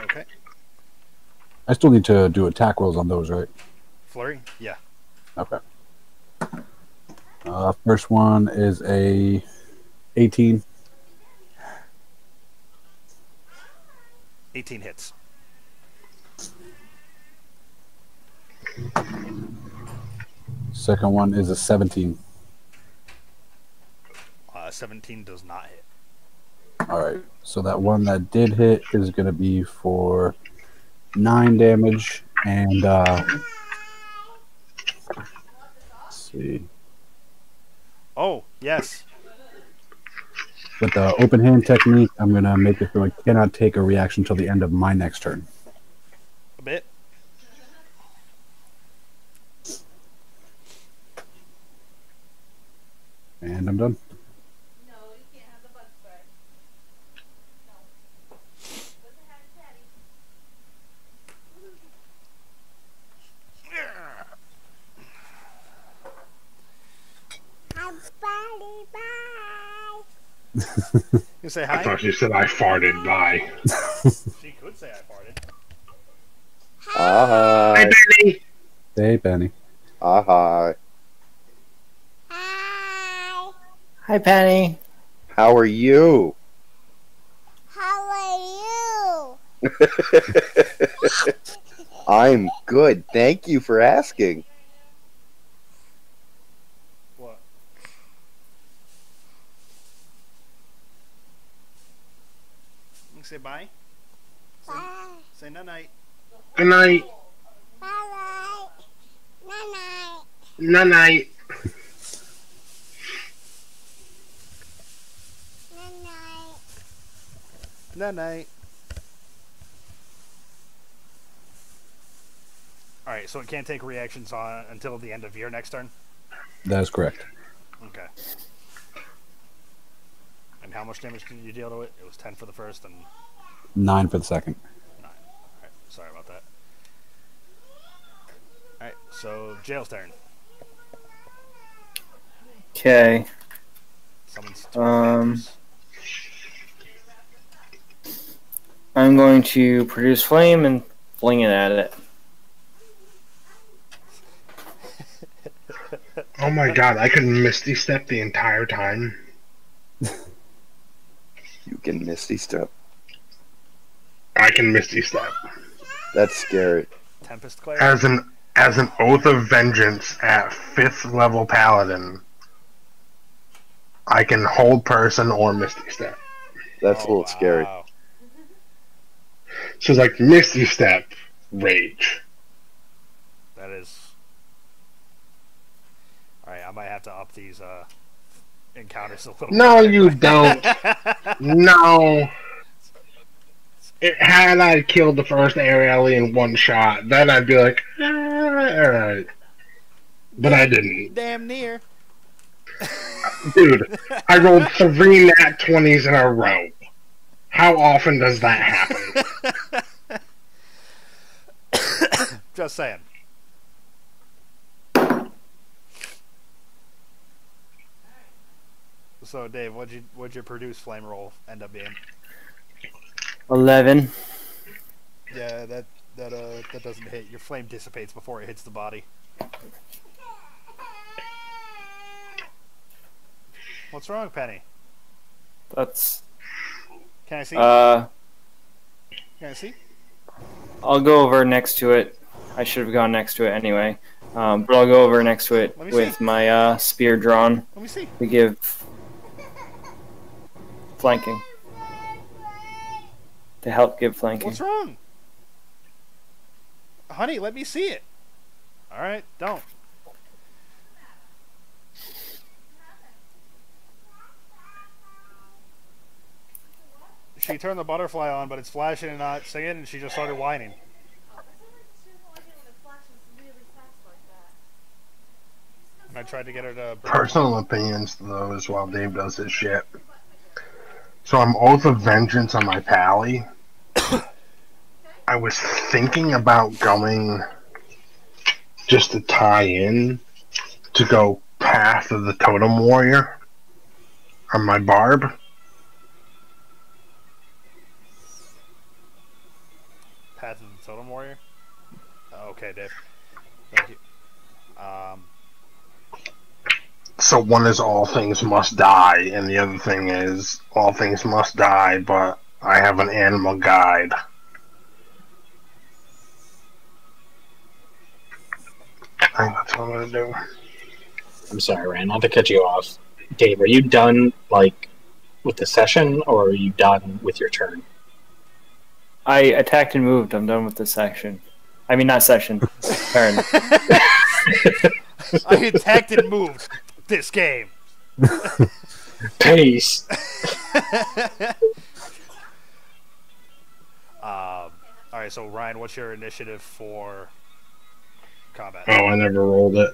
Okay. I still need to do attack rolls on those, right? Flurry? Yeah. Okay. First one is a 18. 18 hits. Second one is a 17. 17 does not hit. All right. So that one that did hit is going to be for 9 damage. And let's see. Oh, yes. With the open hand technique, I'm going to make it so I cannot take a reaction until the end of my next turn. A bit. And I'm done. No, you can't have the bug spray. No. Doesn't have a patty. I'm Spidey, bye. You say I hi? thought you said I farted. Bye. She could say I farted. Hi. Benny. Hey, Benny. Hi. Hi. Hi, Penny. How are you? How are you? I'm good. Thank you for asking. What? You say bye? Bye. Say night-night. Good night. Bye. Night night. Night night. Night night. Night-night. Alright, so it can't take reactions on until the end of your next turn? That is correct. Okay. And how much damage did you deal to it? It was 10 for the first and 9 for the second. 9. Alright, sorry about that. Alright, so Jail's turn. Okay. Summons I'm going to produce flame and fling it at it. Oh my god, I could Misty Step the entire time. You can Misty Step. I can Misty Step. That's scary. Tempest Cleric? As an oath of vengeance at 5th level paladin, I can hold person or Misty Step. That's a little scary. Wow. So it's like Misty Step, rage. That is... Alright, I might have to up these encounters a little No, bit. you don't. No. Had I killed the first Ariel in one shot, then I'd be like, alright. But I didn't. Damn near. Dude, I rolled 3 nat 20s in a row. How often does that happen? Just saying. So, Dave, what'd your produce flame roll end up being? 11. Yeah, that doesn't hit. Your flame dissipates before it hits the body. What's wrong, Penny? That's... Can I see? Can I see? I'll go over next to it. I should have gone next to it anyway. But I'll go over next to it Let me with see. my spear drawn Let me see. to give flanking. To help give flanking. What's wrong? Honey, let me see it. Alright, don't. She turned the butterfly on, but it's flashing and not singing, and she just started whining. And I tried to get her to... Personal opinions, though, as while Dave does his shit. So I'm Oath of Vengeance on my pally. I was thinking about going just to tie in to go Path of the Totem Warrior on my barb. Path of the Totem Warrior? Okay, Dave. Thank you. So one is all things must die, and the other thing is all things must die, but I have an animal guide. I think that's what I'm gonna do. I'm sorry, Rand, not to cut you off. Dave, are you done, like, with the session, or are you done with your turn? I attacked and moved. I'm done with this section. I mean, not session. Turn. I attacked and moved this game. Peace. Alright, so Ryan, what's your initiative for combat? Oh, I never rolled it.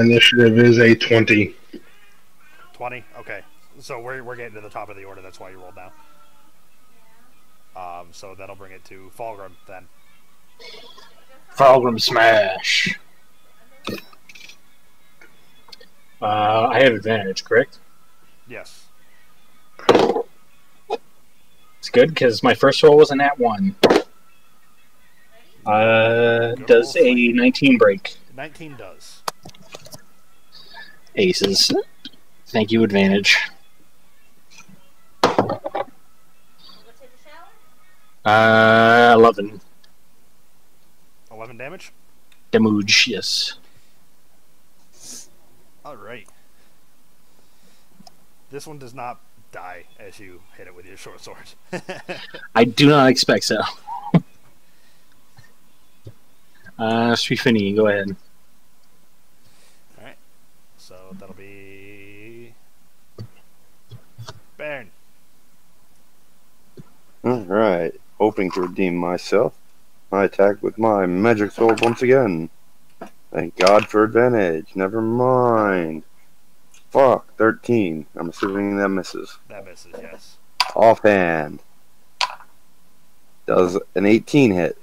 Initiative is a 20. 20? Okay. So we're getting to the top of the order, that's why you rolled now. So that'll bring it to Fulgrim then. Fulgrim smash. I have advantage, correct? Yes. It's good because my first roll was a nat 1. Does a 19 break? 19 does. Aces. Thank you, advantage. 11. 11 damage? Damage, yes. Alright. This one does not die as you hit it with your short sword. I do not expect so. Sweefini, go ahead. Alright. So that'll be... Baron. Alright. Hoping to redeem myself, I attack with my magic sword once again. Thank God for advantage. Never mind. Fuck, 13. I'm assuming that misses. That misses, yes. Offhand. Does an 18 hit?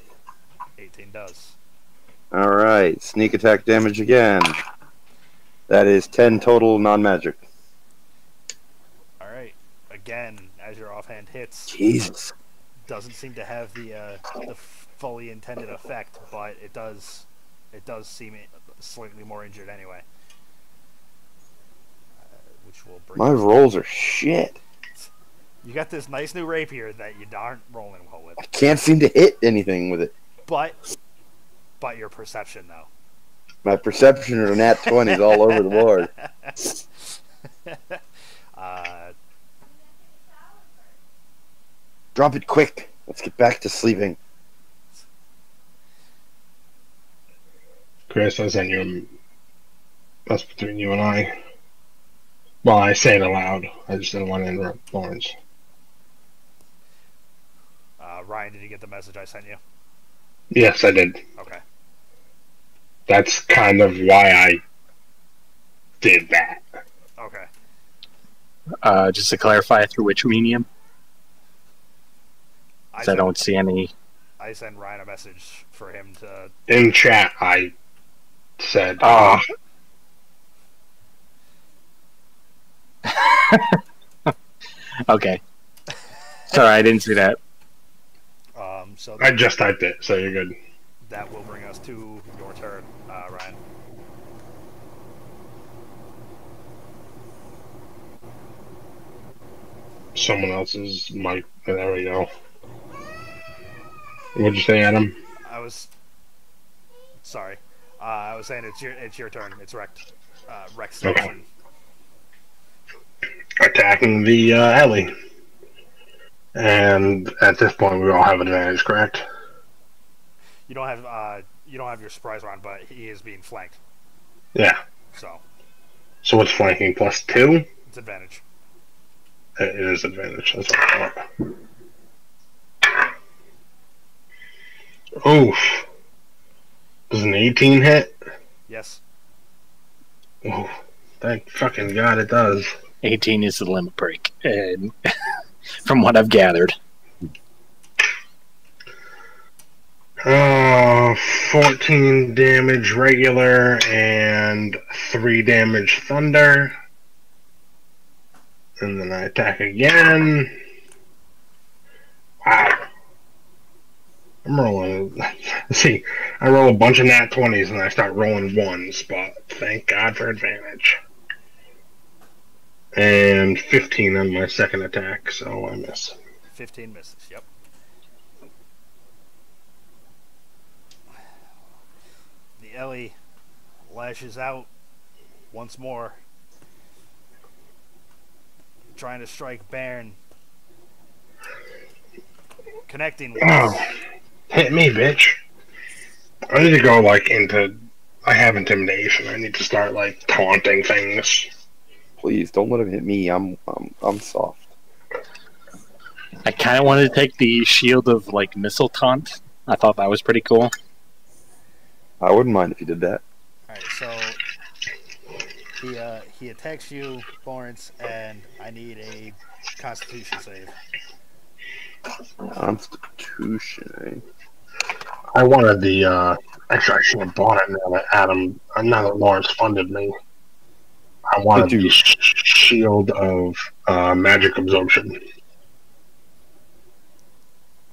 18 does. Alright, sneak attack damage again. That is 10 total non-magic. Alright. Again, as your offhand hits, Jesus. doesn't seem to have the fully intended effect, but it does seem slightly more injured anyway. Which will bring My rolls are shit. You got this nice new rapier that you aren't rolling well with. I can't seem to hit anything with it. But your perception, though. My perception of nat 20s all over the board. Drop it quick. Let's get back to sleeping. Chris, I sent you. That's between you and I. Well, I say it aloud. I just didn't want to interrupt Lawrence. Ryan, did you get the message I sent you? Yes, I did. Okay. That's kind of why I did that. Okay. Just to clarify, through which medium? I don't see any. I sent Ryan a message for him to. In chat, I said, Okay. Sorry, I didn't see that. So I just typed it, so you're good. that will bring us to your turn, Ryan. Someone else's mic. There we go. What'd you say, Adam? I was sorry. I was saying it's your turn. It's Rex. Rex. Okay. Attacking the alley. And at this point, we all have advantage, correct? You don't have your surprise round, but he is being flanked. Yeah. So what's flanking? +2? it's advantage. It is advantage. That's what I thought. Oof. Does an 18 hit? Yes. Oh, thank fucking God it does. 18 is the limit break, and from what I've gathered. 14 damage regular and 3 damage thunder. And then I attack again. Wow. I'm rolling. See, I roll a bunch of nat 20s and I start rolling ones, but thank God for advantage. And 15 on my second attack, so I miss. 15 misses. Yep. The Ellie lashes out once more, trying to strike Bairn. Connecting with hit me, bitch. I need to go into. I have intimidation. I need to start taunting things. Please don't let him hit me. I'm soft. I kind of wanted to take the shield of missile taunt. I thought that was pretty cool. I wouldn't mind if you did that. Alright, so he attacks you, Lawrence, and I need a Constitution save. Constitution, eh? I wanted the. Actually, I should have bought it now that now that Lawrence funded me. I wanted the shield of magic absorption.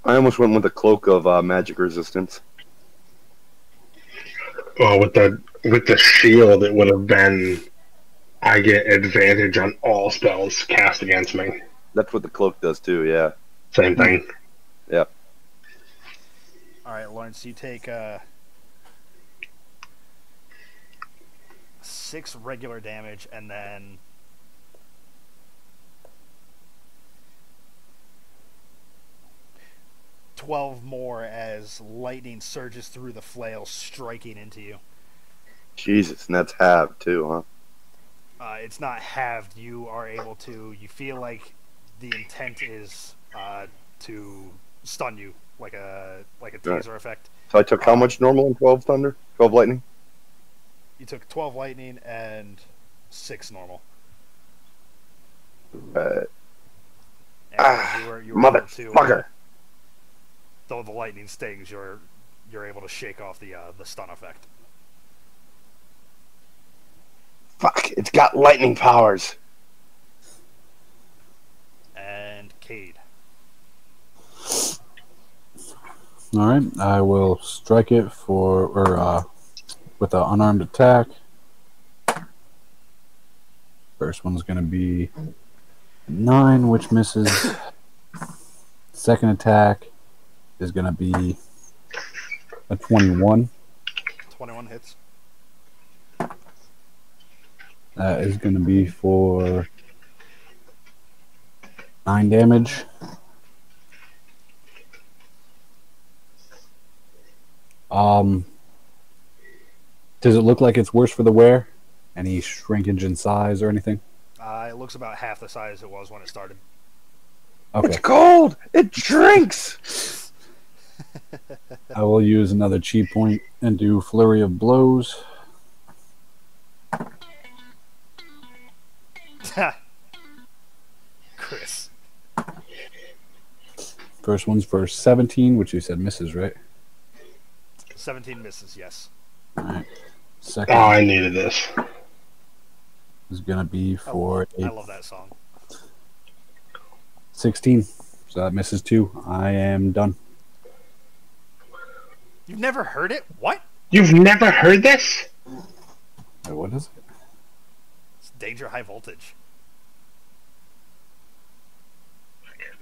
I almost went with the cloak of magic resistance. Well, with the shield, it would have been. I get advantage on all spells cast against me. That's what the cloak does too. Yeah. Same thing. Yeah. All right, Lawrence, you take 6 regular damage, and then 12 more as lightning surges through the flail, striking into you. Jesus, and that's halved too, huh? It's not halved. You are able to. You feel like the intent is to stun you, like a taser effect. So I took how much normal and 12 thunder? 12 lightning? You took 12 lightning and 6 normal. Right. And you were motherfucker. Though the lightning stings, you're able to shake off the stun effect. Fuck! It's got lightning powers. And Cade. All right, I will strike it with an unarmed attack. First one's going to be 9, which misses. Second attack is going to be a 21. 21 hits. That is going to be for 9 damage. Does it look like it's worse for the wear? Any shrinkage in size or anything? It looks about half the size it was when it started. Okay. It's cold. It drinks. I will use another chi point and do flurry of blows. Chris. First one's for 17, which you said misses, right? 17 misses, yes. Alright. Oh, Second I needed this. is going to be for I a love that song. 16. So that misses 2. I am done. You've never heard it? What? You've never heard this? Wait, what is it? It's Danger High Voltage.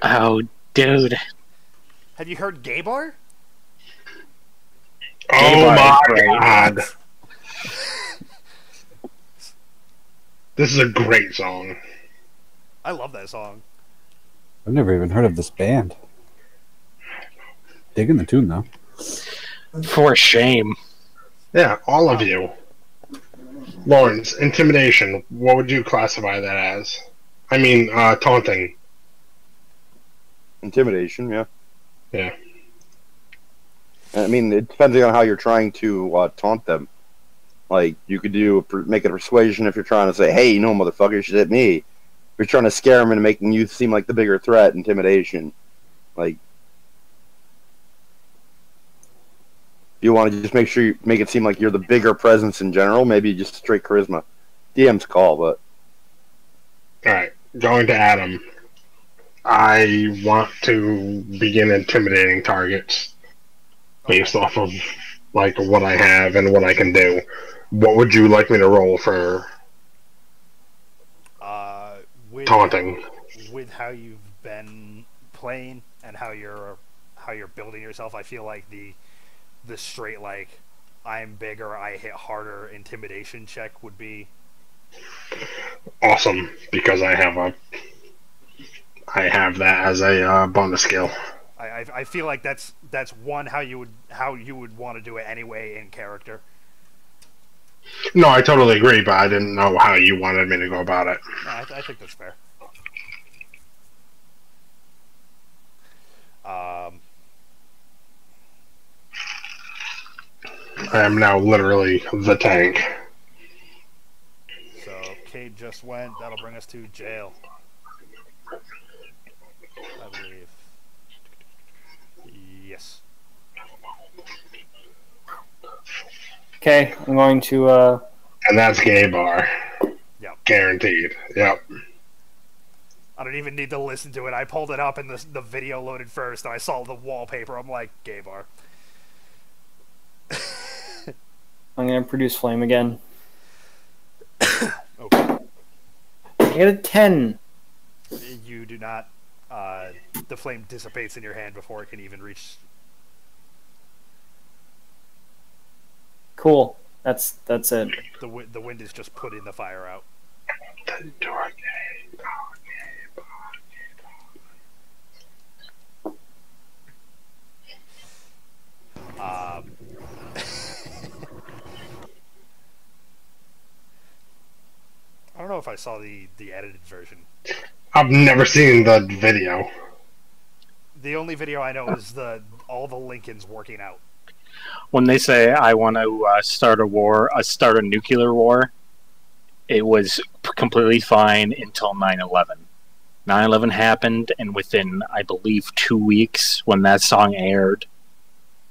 Oh, dude. Have you heard Gay Bar? Oh Bar my is great. god. This is a great song. I love that song. I've never even heard of this band. Digging the tune, though. For shame. Yeah, all of you. Lawrence, intimidation. What would you classify that as? I mean, taunting. Intimidation, yeah. Yeah. I mean, it depends on how you're trying to taunt them. Like, you could make it a persuasion if you're trying to say, hey, no, motherfucker, you should hit me. If you're trying to scare them into making you seem like the bigger threat, intimidation. Like, you want to just make sure you make it seem like you're the bigger presence in general, maybe just straight charisma. DM's call, but... Alright, going to Adam. I want to begin intimidating targets based off of like what I have and what I can do. What would you like me to roll for taunting? With how you've been playing and how you're building yourself, I feel like the straight like I'm bigger, I hit harder intimidation check would be Awesome, because I have that as a bonus skill. I feel like that's one how you would want to do it anyway in character. No, I totally agree, but I didn't know how you wanted me to go about it. No, I think that's fair. I am now literally the tank. So Cade just went. That'll bring us to jail, I believe. Yes. Okay, I'm going to And that's gay bar. Yep. Guaranteed. Yep. I don't even need to listen to it. I pulled it up and the video loaded first, and I saw the wallpaper. I'm like, gay bar. I'm going to produce flame again. Okay. I get a 10. You do not. The flame dissipates in your hand before it can even reach. Cool. That's it. The wind is just putting the fire out. I don't know if I saw the edited version. I've never seen the video. The only video I know is all the Lincolns working out. When they say I want to start a war, start a nuclear war, it was completely fine until 9/11. 9/11 happened, and within, I believe, 2 weeks, when that song aired,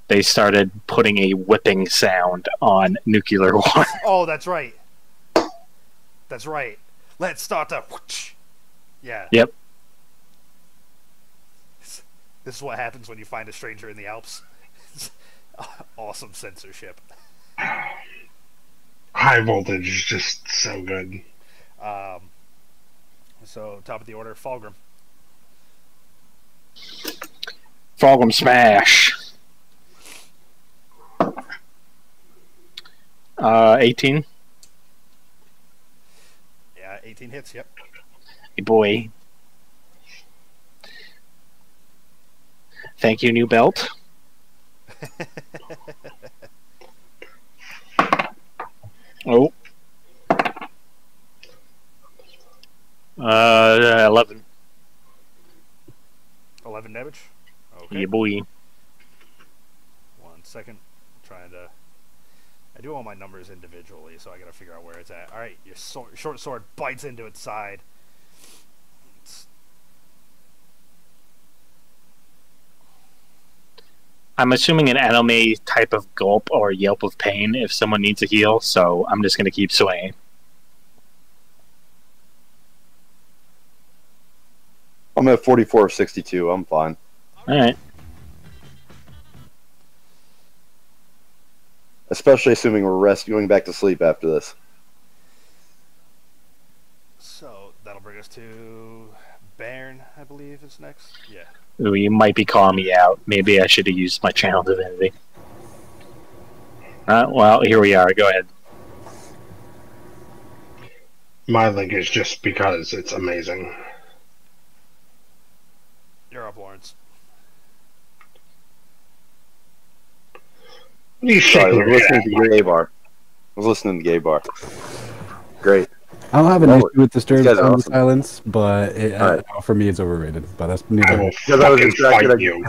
they started putting a whipping sound on nuclear war. Oh, that's right. That's right. Let's start the. Yeah. Yep. This is what happens when you find a stranger in the Alps. Awesome censorship. High voltage is just so good. So, top of the order, Fulgrim. Frog'em Smash. 18. Yeah, 18 hits, yep. Hey boy. Thank you, new belt. Oh. 11. 11 damage? Okay. Yeah, boy. 1 second. I'm trying to... I do all my numbers individually, so I gotta figure out where it's at. Alright, your short sword bites into its side. I'm assuming an anime type of gulp or yelp of pain if someone needs a heal, so I'm just going to keep swinging. I'm at 44 of 62. I'm fine. Alright. Especially assuming we're going back to sleep after this. So, that'll bring us to Bairn, I believe, is next. Yeah. Ooh, you might be calling me out. Maybe I should have used my channel divinity. Well, here we are. Go ahead. My link is just because it's amazing. You're up, Lawrence. You Sorry, I shaking was your listening to Gay Bar. I was listening to Gay Bar. Great. I don't have an issue with Disturbed guys are Sound of awesome. Silence, but Right. for me it's overrated. But that's I neither. will Because I was fucking distracted. fight you.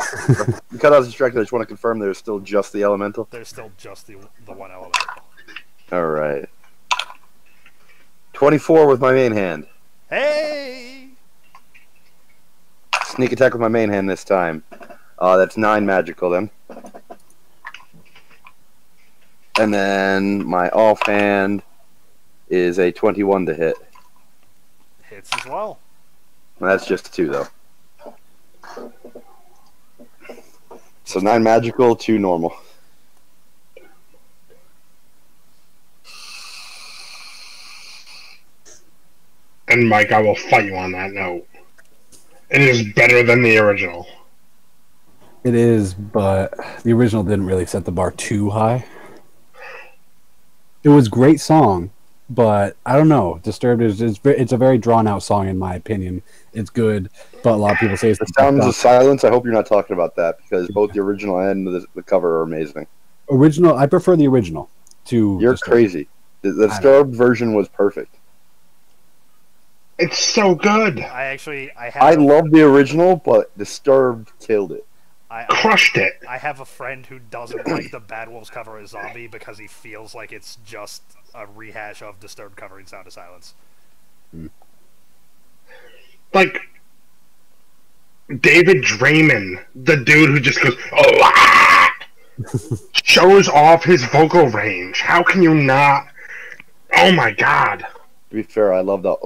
Because I was distracted, I just want to confirm there's still just the elemental. There's still just the one element. All right. 24 with my main hand. Hey! Sneak attack with my main hand this time. That's 9 magical then. And then my offhand is a 21 to hit. Hits as well. That's just 2 though. So 9 magical, 2 normal. And Mike, I will fight you on that note. It is better than the original. It is, but the original didn't really set the bar too high. It was a great song, but I don't know. Disturbed it's a very drawn out song in my opinion. It's good, but a lot of people say it's The Sounds of Silence, I hope you're not talking about that, because both the original and the cover are amazing. Original. I prefer the original to. You're Disturbed. crazy. The Disturbed version was perfect. It's so good. I love the original, but Disturbed killed it. Crushed it. I have a friend who doesn't like the Bad Wolves cover of Zombie because he feels like it's just a rehash of Disturbed covering Sound of Silence. Like, David Draymond, the dude who just goes, oh, ah! shows off his vocal range. How can you not? Oh my god. To be fair, I love the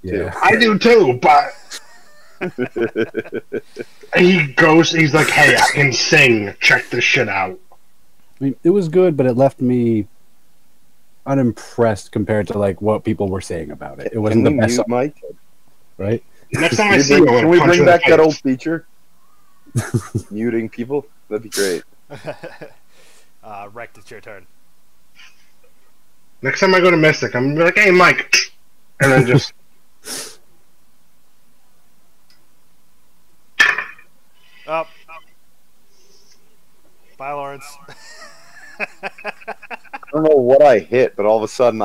Yeah. I do too, but he's like, hey, I can sing. Check this shit out. I mean, it was good, but it left me unimpressed compared to like what people were saying about it. It wasn't the best song, Mike? right? Next time I see you, Can we bring back that old feature? Muting people? That'd be great. Rect, it's your turn. Next time I go to Mystic, I'm gonna be like, hey, Mike. And then just... Up. Bye, Lawrence. I don't know what I hit, but all of a sudden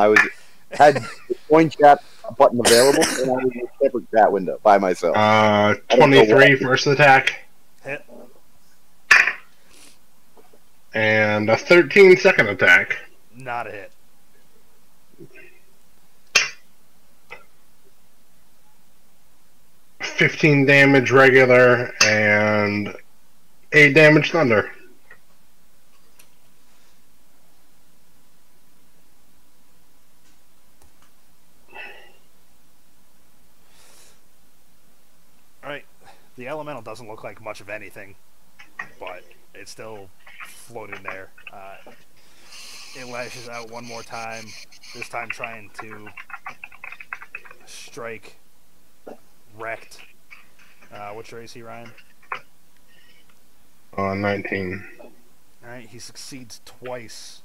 had the coin chat button available, and I was in a separate chat window by myself. 23 first attack. Hit. And a 13 second attack. Not a hit. $15 damage regular and 8 damage thunder. Alright. The elemental doesn't look like much of anything, but it's still floating there. It lashes out one more time, this time trying to strike wrecked. What's your AC, Ryan? 19. Alright, he succeeds twice.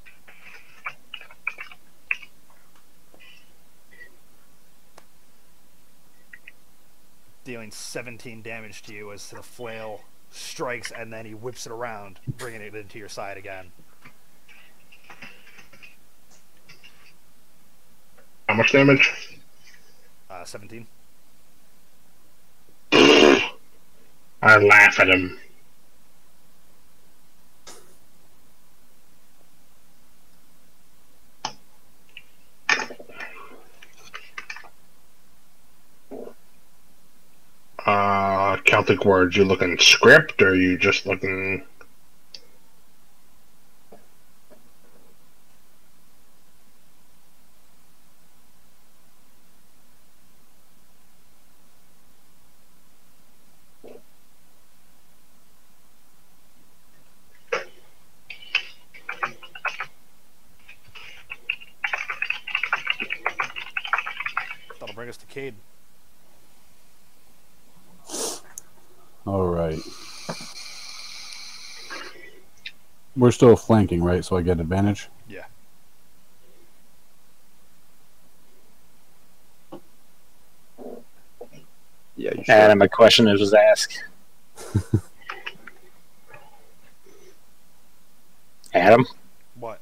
Dealing 17 damage to you as the flail strikes, and then he whips it around, bringing it into your side again. How much damage? 17. I laugh at him. Celtic words, you looking script, or you just looking... That'll bring us to Cade. All right. We're still flanking, right? So I get advantage? Yeah. Yeah, you should. Adam, a question was asked. Adam? What?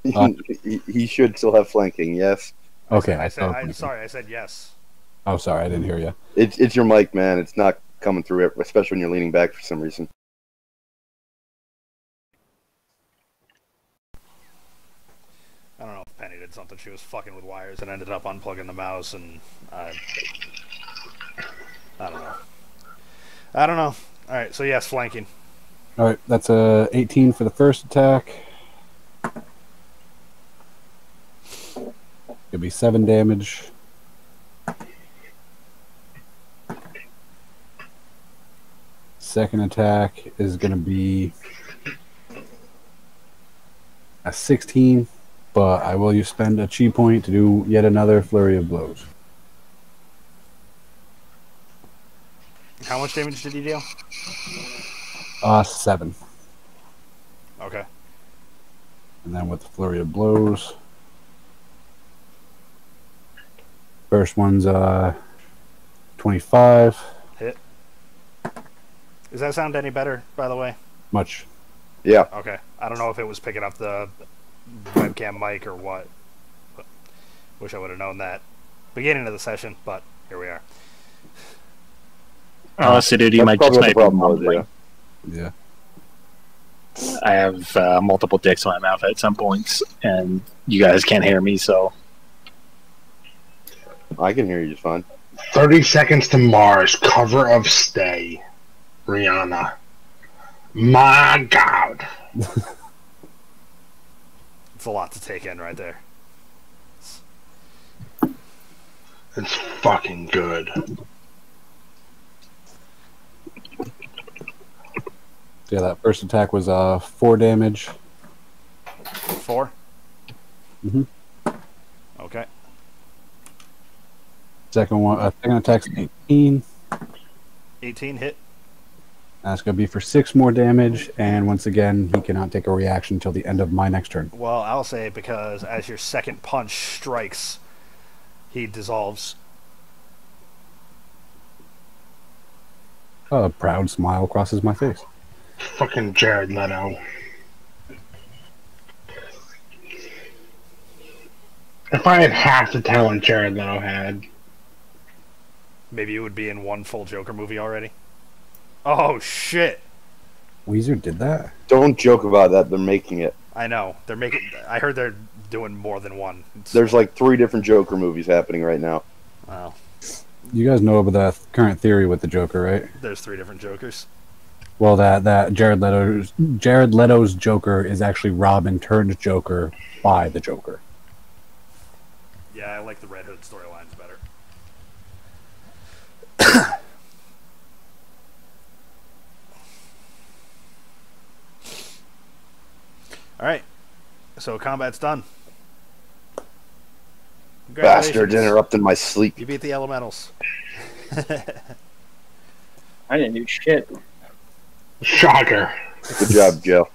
He should still have flanking, yes. Okay. I said, flanking. sorry, I said yes. Oh, sorry. I didn't hear you. It's your mic, man. It's not coming through it, especially when you're leaning back for some reason. I don't know if Penny did something. She was fucking with wires and ended up unplugging the mouse, and I don't know. I don't know. Alright, so yes, flanking. All right. That's a 18 for the first attack. It'll be 7 damage. Second attack is going to be a 16, but I will spend a chi point to do yet another flurry of blows. How much damage did he deal? 7. Okay. And then with the flurry of blows, first one's 25. Hit. Does that sound any better, by the way? Much. Yeah. Okay. I don't know if it was picking up the webcam mic or what. But wish I would have known that beginning of the session, but here we are. Acidity That's might probably just what the might be problem was, mumbling. Yeah. I have multiple dicks in my mouth at some points, and you guys can't hear me, so... I can hear you just fine. 30 Seconds to Mars, cover of Stay. Rihanna. My God. It's a lot to take in right there. It's fucking good. Yeah, that first attack was 4 damage. 4? Mhm. Okay. Second attack's 18. 18 hit. That's going to be for 6 more damage, and once again, he cannot take a reaction until the end of my next turn. Well, I'll say because as your second punch strikes, he dissolves. A proud smile crosses my face. Fucking Jared Leto. If I had half the talent Jared Leto had. Maybe you would be in one full Joker movie already. Oh, shit. Weezer did that? Don't joke about that. They're making it. I know. I heard they're doing more than one. There's like 3 different Joker movies happening right now. Wow. You guys know about the current theory with the Joker, right? There's 3 different Jokers. Well, that Jared Leto's Joker is actually Robin turned Joker by the Joker. Yeah, I like the Red Hood storylines better. Alright. So combat's done. Bastard interrupting my sleep. You beat the elementals. I didn't do shit. Shocker. Good job, Joe.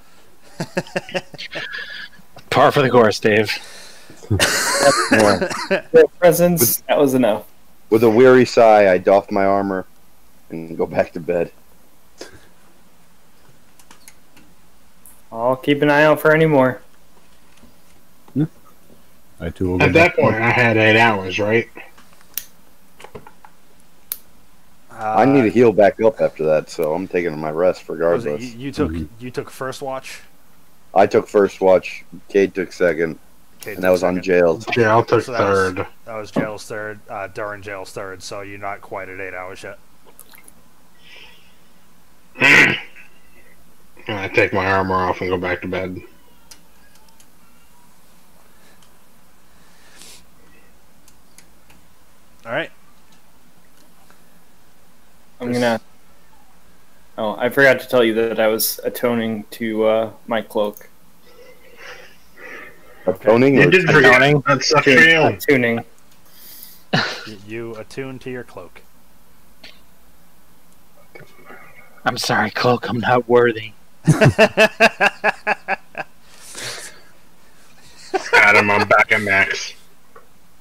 Par for the course, Dave. Their presence, that was enough. With a weary sigh, I doff my armor and go back to bed. I'll keep an eye out for any more. I too will go At that back. point, I had 8 hours, right? I need to heal back up after that, so I'm taking my rest Was regardless. it, you took first watch. I took first watch, Cade took second, Kate and that was took on second. jails. Yeah, I'll take So that was- third. That was jail's third. During jail's third. So you're not quite at 8 hours yet. And I take my armor off and go back to bed. All right. I'm gonna. Oh, I forgot to tell you that I was atoning to my cloak. Atoning You or did forget. That's such for you. Attuning. You attune to your cloak. I'm sorry, Cloak. I'm not worthy. Adam, I'm back at max.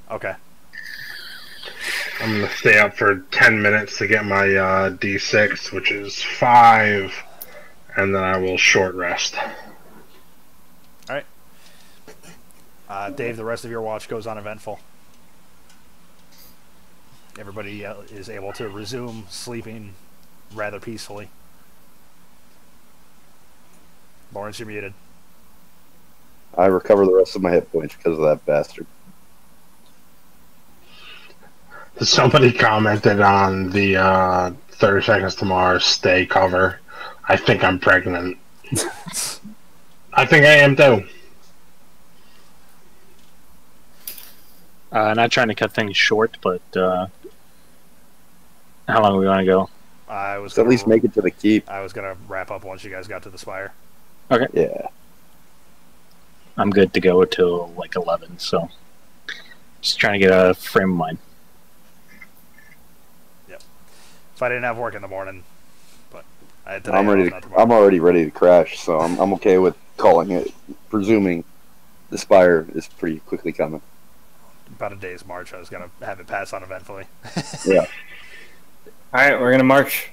Okay. I'm gonna stay up for 10 minutes to get my D6, which is 5, and then I will short rest. Dave, the rest of your watch goes uneventful. Everybody is able to resume sleeping rather peacefully. Lawrence, you're muted. I recover the rest of my hit points because of that bastard. Somebody commented on the 30 Seconds to Mars stay cover. I think I'm pregnant. I think I am too. Not trying to cut things short, but how long do we want to go? I was So at gonna, least make it to the keep. I was gonna wrap up once you guys got to the spire. Yeah. I'm good to go till like 11, so just trying to get a frame of mind. If I didn't have work in the morning, but I had today. I'm ready. not tomorrow. I'm already ready to crash, so I'm okay with calling it. Presuming the spire is pretty quickly coming. About a day's march. I was gonna have it pass uneventfully. Yeah. All right, we're gonna march.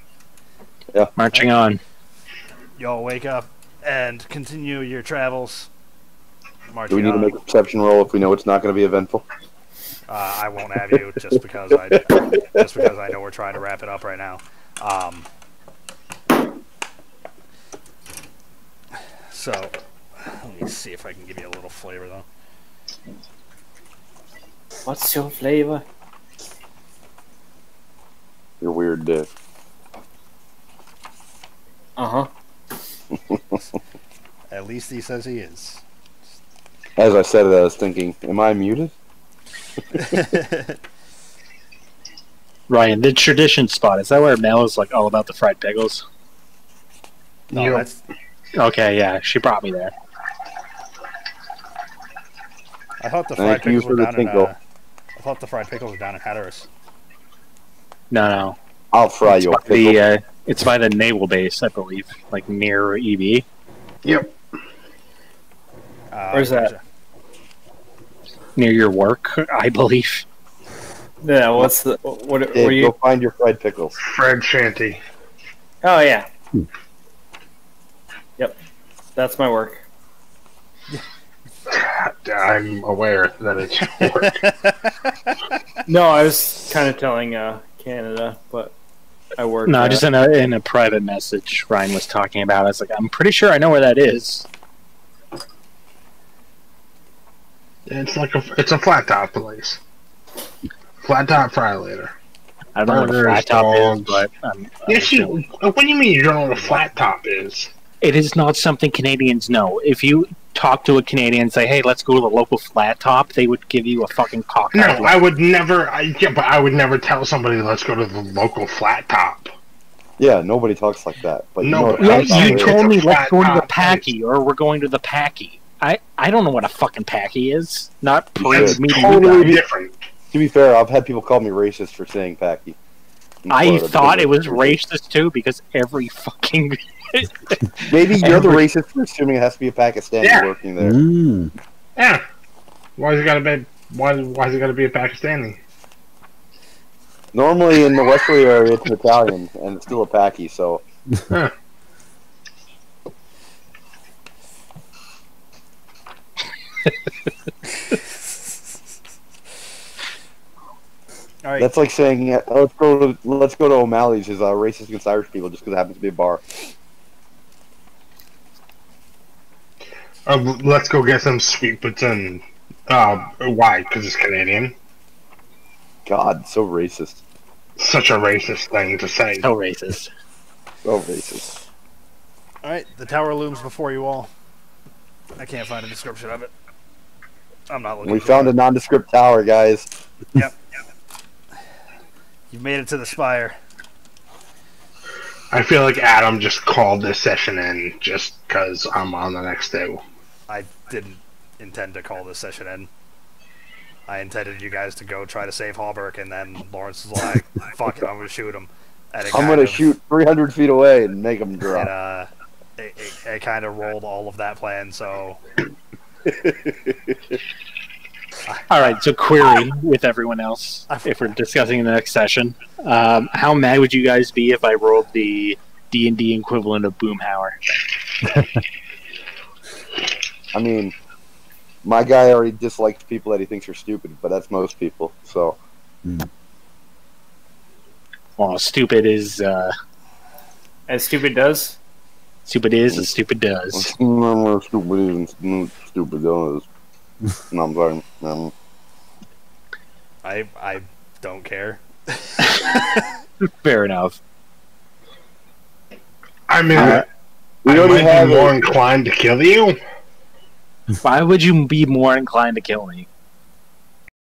Marching on. Y'all wake up and continue your travels. Do Marching we need to on. make a perception roll if we know it's not going to be eventful? I won't have you just because I know we're trying to wrap it up right now. So let me see if I can give you a little flavor though. What's your flavor? You're weird, dude. Uh huh. At least he says he is. As I said it, I was thinking, am I muted? Ryan, the tradition spot, is that where Mel is like all about the fried pickles? No, Yep. that's. Okay, yeah, she brought me there. I thought the fried Thank you pickles were for the down in. tinkle. I thought the fried pickles were down in Hatteras. No. I'll fry It's you a by pickle. it's by the naval base, I believe, like near EB. Yep. Where's that? Near your work, I believe. Yeah. What's the what? Dave, Were you? go find your fried pickles. Fred Shanty. Oh yeah. Yep. That's my work. I'm aware that it's work. No, I was kind of telling Canada, but I work. No, just in a private message Ryan was talking about. I was like, I'm pretty sure I know where that is. It's a flat top place. Flat top fry later. I don't know what a Burgers, flat top is, dogs. but Yes, you. What do you mean you don't know what a flat top is? it is not something Canadians know. If you talk to a Canadian and say, hey, let's go to the local flat top, they would give you a fucking cock. No, I would never. But I would never tell somebody let's go to the local flat top. Yeah, nobody talks like that. But No, you know, Well, I'm you sorry, told me it's a let's go to the flat top Packy, or we're going to the Packy. I don't know what a fucking Packy is. Not It's pre-meeting Totally you guys. different. to be fair, I've had people call me racist for saying Packy. I Florida, thought because it was of- racist too because every fucking Maybe you're the every- racist for assuming it has to be a Pakistani Yeah. working there. Mm. Yeah. Why's it gotta be? Why's it gotta be a Pakistani? Normally in the Westerly area, it's an Italian, and it's still a Paki. So Huh. All right. that's like saying, yeah, let's go to O'Malley's, is racist against Irish people just because it happens to be a bar. Let's go get some sweet potato. Why? Because it's Canadian. God, so racist. Such a racist thing to say. so racist. So racist. All right. The tower looms before you all. I can't find a description of it. I'm not looking. We found a nondescript tower, guys. Yep. You've made it to the spire. I feel like Adam just called this session in just because I'm on the next day. I didn't intend to call this session in. I intended you guys to go try to save Hallberg, and then Lawrence was like, "Fuck it, I'm gonna shoot him." And it I'm kind gonna of- shoot 300 feet away and make them drop. And it kind of rolled all of that plan. So All right, so query with everyone else if we're discussing the next session. How mad would you guys be if I rolled the D&D equivalent of Boomhauer? I mean, my guy already dislikes people that he thinks are stupid, but that's most people. So Well, stupid is As stupid does. stupid is as stupid does. stupid is and stupid does. No, I'm sorry. I don't care. Fair enough. I mean, We I already might have be more inclined to kill you. Why would you be more inclined to kill me?